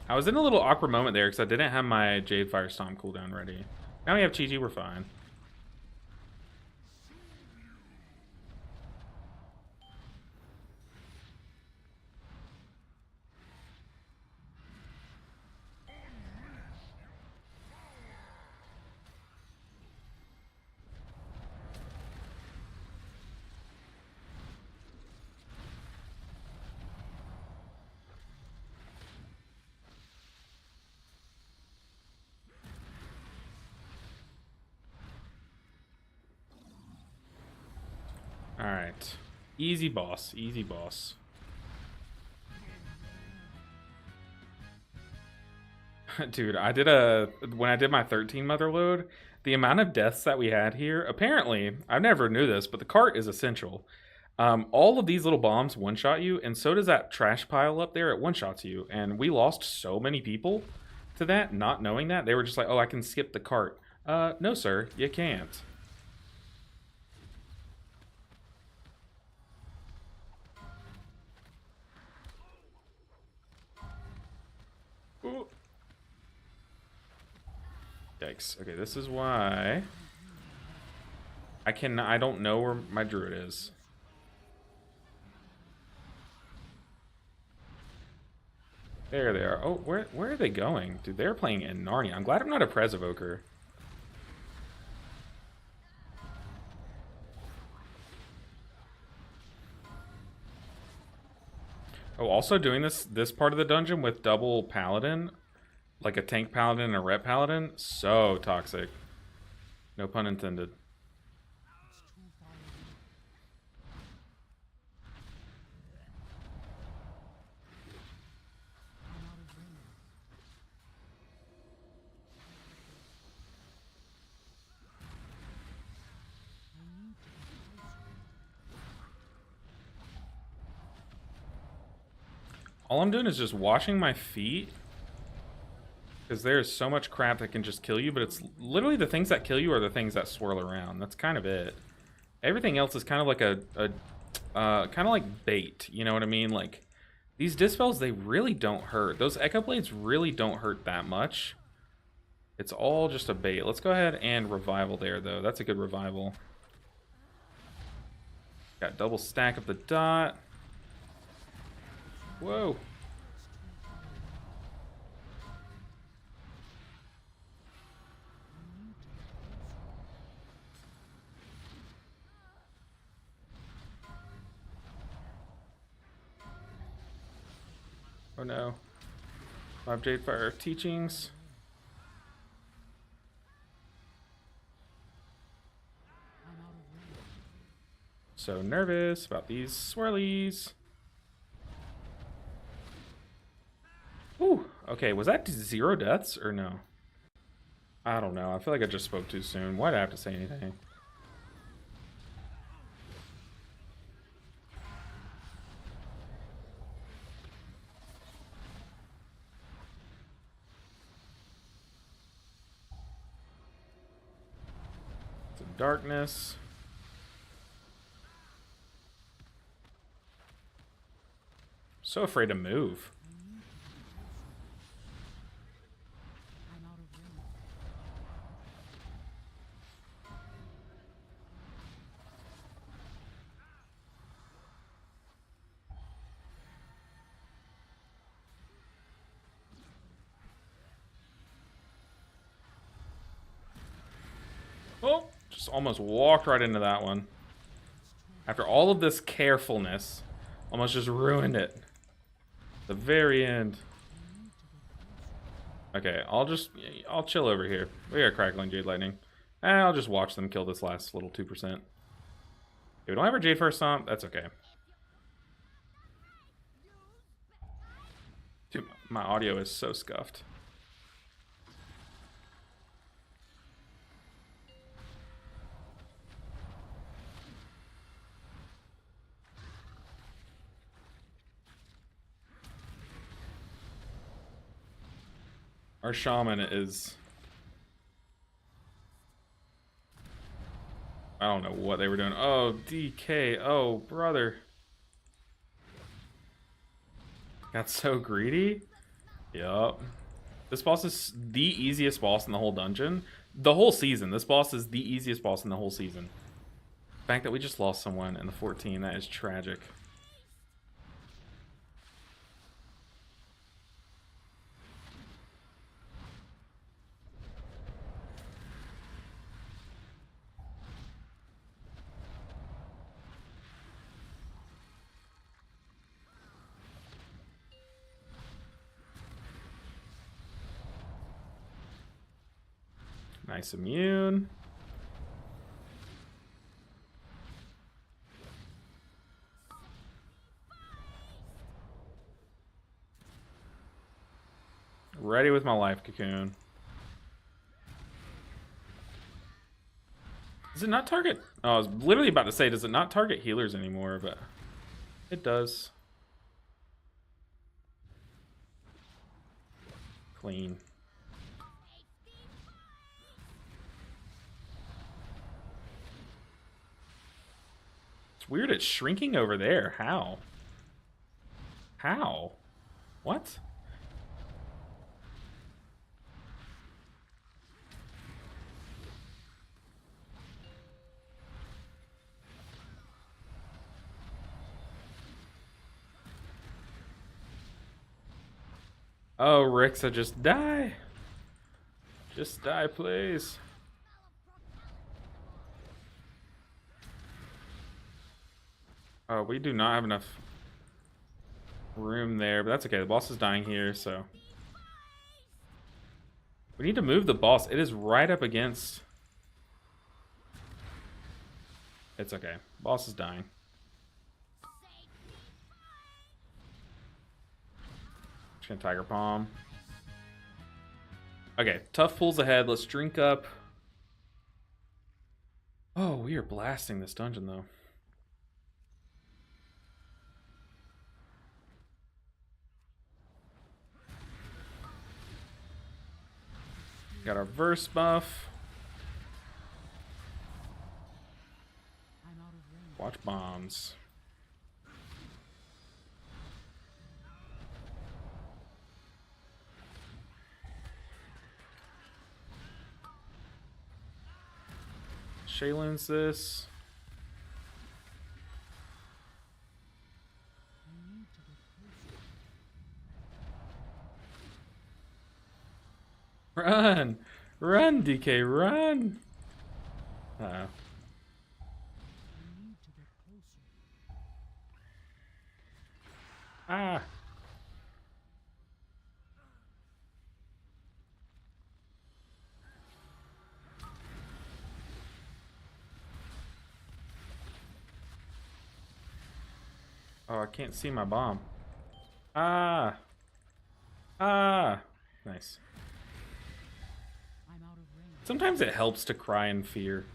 I was in a little awkward moment there because I didn't have my Jade Fire Stomp cooldown ready. Now we have Chi-Chi, we're fine. Alright. Easy boss, easy boss. Dude, when I did my 13 Motherload, the amount of deaths that we had here, apparently, I never knew this, but the cart is essential. All of these little bombs one-shot you, and so does that trash pile up there, it one-shots you. And we lost so many people to that, not knowing that. They were just like, oh, I can skip the cart. No, sir, you can't. Ooh. Yikes. Okay, this is why I don't know where my druid is. There they are. Oh, where are they going? Dude, they're playing in Narnia. I'm glad I'm not a Prez Evoker. Oh, also doing this part of the dungeon with double paladin, like a tank paladin and a rep paladin, so toxic. No pun intended. All I'm doing is just washing my feet, because there's so much crap that can just kill you, but it's literally the things that kill you are the things that swirl around. That's kind of it. Everything else is kind of like kind of like bait, you know what I mean? Like, these dispels, they really don't hurt. Those echo blades really don't hurt that much. It's all just a bait. Let's go ahead and revival there, though. That's a good revival. Got double stack of the dot. Whoa. Oh no. 5 Jade Fire teachings. So nervous about these swirlies. Ooh, okay, was that 0 deaths or no? I don't know. I feel like I just spoke too soon. Why'd I have to say anything? It's darkness. So afraid to move. Oh, just almost walked right into that one. After all of this carefulness, almost just ruined it. The very end. Okay, I'll chill over here. We got Crackling Jade Lightning. I'll just watch them kill this last little 2%. If we don't have our Jade First Stomp, that's okay. Dude, my audio is so scuffed. Our shaman is... I don't know what they were doing. Oh, DK. Oh, brother. Got so greedy. Yup. This boss is the easiest boss in the whole dungeon. The whole season. This boss is the easiest boss in the whole season. The fact that we just lost someone in the 14, that is tragic. Nice immune. Ready with my life cocoon. Does it not target? Oh, I was literally about to say, does it not target healers anymore? But it does. Clean. It's weird it's shrinking over there. How? How? What? Oh, Rixa, just die. Just die, please. Oh, we do not have enough room there, but that's okay. The boss is dying here, so we need to move the boss. It is right up against. It's okay. Boss is dying. Just gonna Tiger Palm. Okay, tough pulls ahead. Let's drink up. Oh, we are blasting this dungeon though. Got our verse buff. Watch bombs. Shaylin's this. Run! Run, DK, run! Uh-oh. Ah! Oh, I can't see my bomb. Ah! Ah! Nice. Sometimes it helps to cry in fear.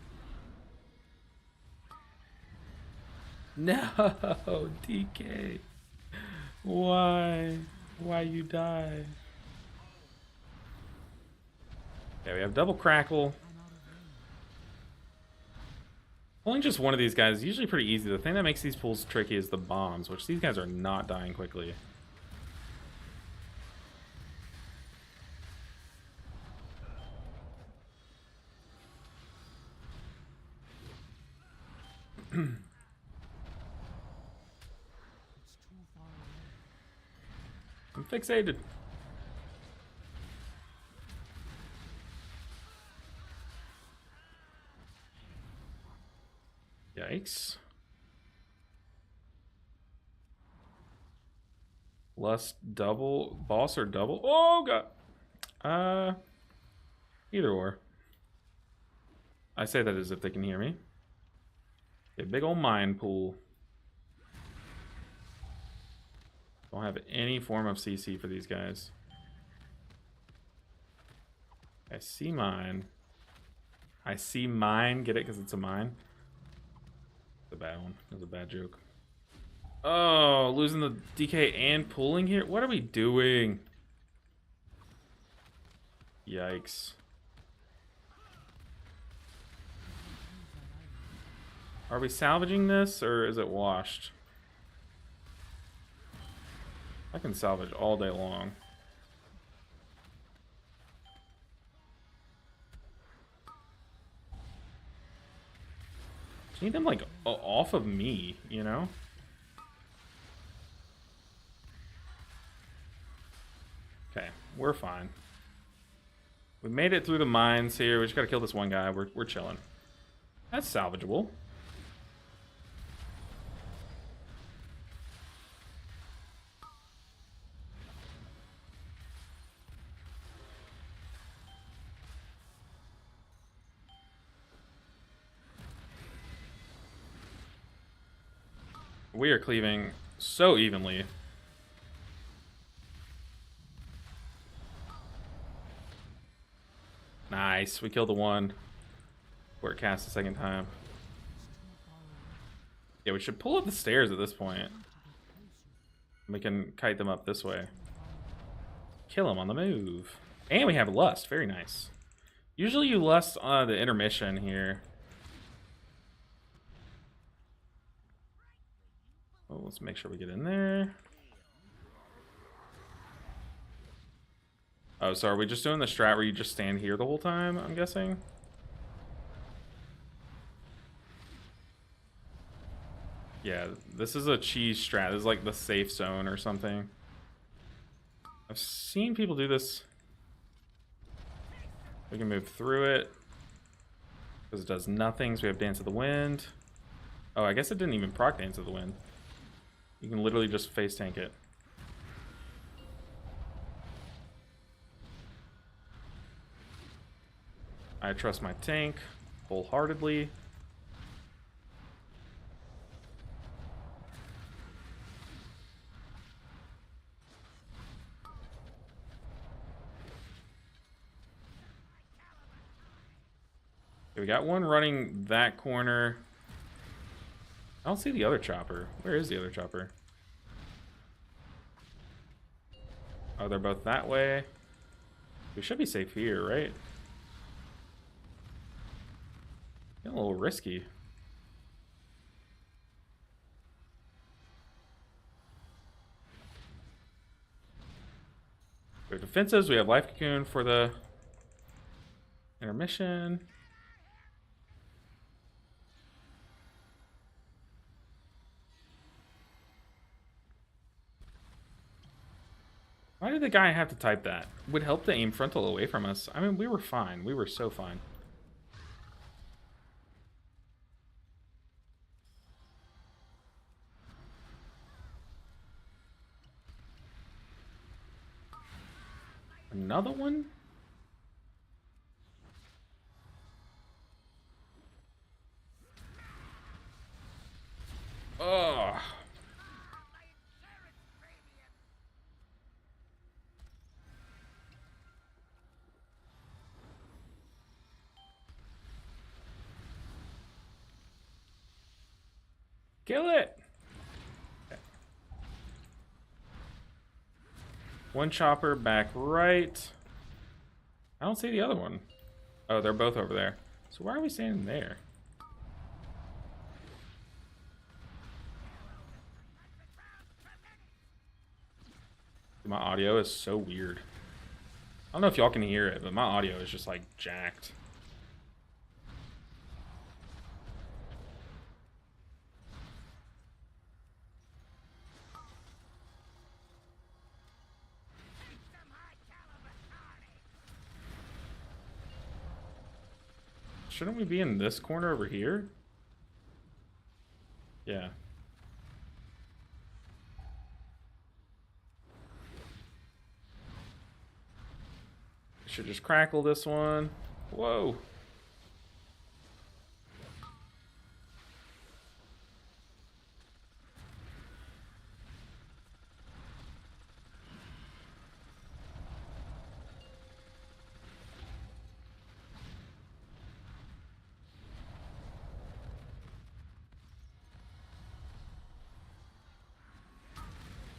No, DK. Why? Why you die? Okay, we have double crackle. Pulling just one of these guys is usually pretty easy. The thing that makes these pulls tricky is the bombs, which these guys are not dying quickly. I'm fixated. Yikes. Lust double, boss or double? Oh god. Either or. I say that as if they can hear me. A big old mine pool. Don't have any form of CC for these guys. I see mine. I see mine. Get it? Because it's a mine. It's a bad one. That was a bad joke. Oh, losing the DK and pulling here? What are we doing? Yikes. Are we salvaging this or is it washed? I can salvage all day long. Just need them, like, off of me, you know? Okay, we're fine. We made it through the mines here. We just gotta kill this one guy. We're chilling. That's salvageable. We are cleaving so evenly. Nice. We killed the one where it cast the second time. Yeah, we should pull up the stairs at this point. We can kite them up this way. Kill them on the move. And we have lust. Very nice. Usually you lust on the intermission here. Oh, let's make sure we get in there. Oh, so are we just doing the strat where you just stand here the whole time, I'm guessing? Yeah, this is a cheese strat. This is like the safe zone or something. I've seen people do this. We can move through it. Because it does nothing, so we have Dance of the Wind. Oh, I guess it didn't even proc Dance of the Wind. You can literally just face tank it. I trust my tank wholeheartedly. Okay, we got one running that corner. I don't see the other chopper. Where is the other chopper? Oh, they're both that way. We should be safe here, right? Getting a little risky. We have defensives. We have life cocoon for the intermission. Why did the guy have to type that? Would help to aim frontal away from us. I mean, we were fine. We were so fine. Another one? Ugh. Kill it! Okay. One chopper back right. I don't see the other one. Oh, they're both over there. So why are we standing there? My audio is so weird. I don't know if y'all can hear it, but my audio is just like jacked. Shouldn't we be in this corner over here? Yeah. Should just crackle this one. Whoa.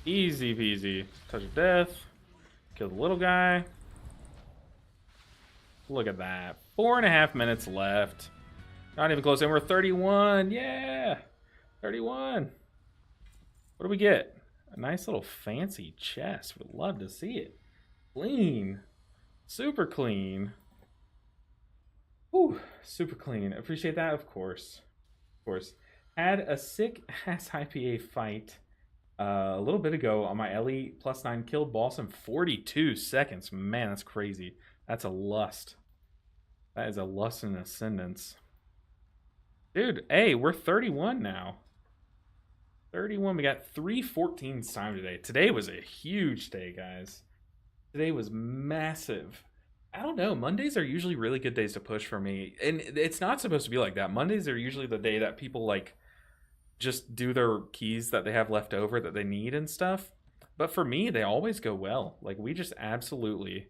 Easy peasy. Touch of death. Kill the little guy. Look at that. 4.5 minutes left. Not even close. And we're 31. Yeah. 31. What do we get? A nice little fancy chest. Would love to see it. Clean. Super clean. Whew. Super clean. Appreciate that, of course. Of course. Had a sick ass IPA fight a little bit ago on my LE +9. Killed boss in 42 seconds. Man, that's crazy. That's a lust. That is a lust in ascendance. Dude, hey, we're 31 now. 31. We got 314 time today. Today was a huge day, guys. Today was massive. I don't know. Mondays are usually really good days to push for me. And it's not supposed to be like that. Mondays are usually the day that people like just do their keys that they have left over that they need and stuff. But for me, they always go well. Like we just absolutely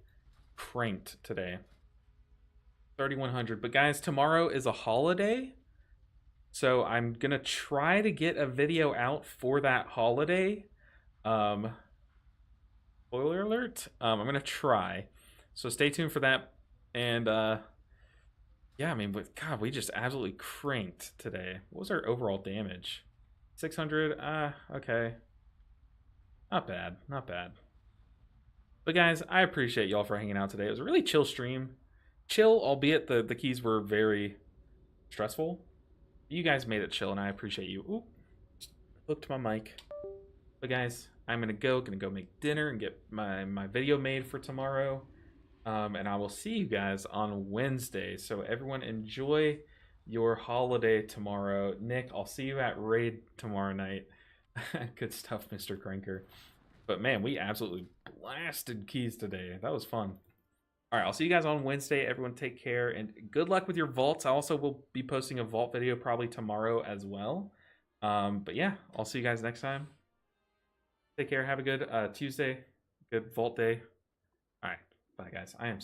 cranked today. 3,100. But guys, tomorrow is a holiday. So I'm going to try to get a video out for that holiday. Spoiler alert. I'm going to try. So stay tuned for that. And yeah, I mean, God, we just absolutely cranked today. What was our overall damage? 600. Okay. Not bad. Not bad. But guys, I appreciate y'all for hanging out today. It was a really chill stream. Chill, albeit the keys were very stressful. You guys made it chill, and I appreciate you. Ooh, look to my mic. But guys, I'm gonna go make dinner and get my video made for tomorrow. And I will see you guys on Wednesday. So everyone enjoy your holiday tomorrow. Nick, I'll see you at Raid tomorrow night. Good stuff, Mr. Cranker. But man, we absolutely blasted keys today. That was fun. All right, I'll see you guys on Wednesday. Everyone take care and good luck with your vaults. I also will be posting a vault video probably tomorrow as well. But yeah, I'll see you guys next time. Take care. Have a good Tuesday. Good vault day. All right. Bye, guys. I am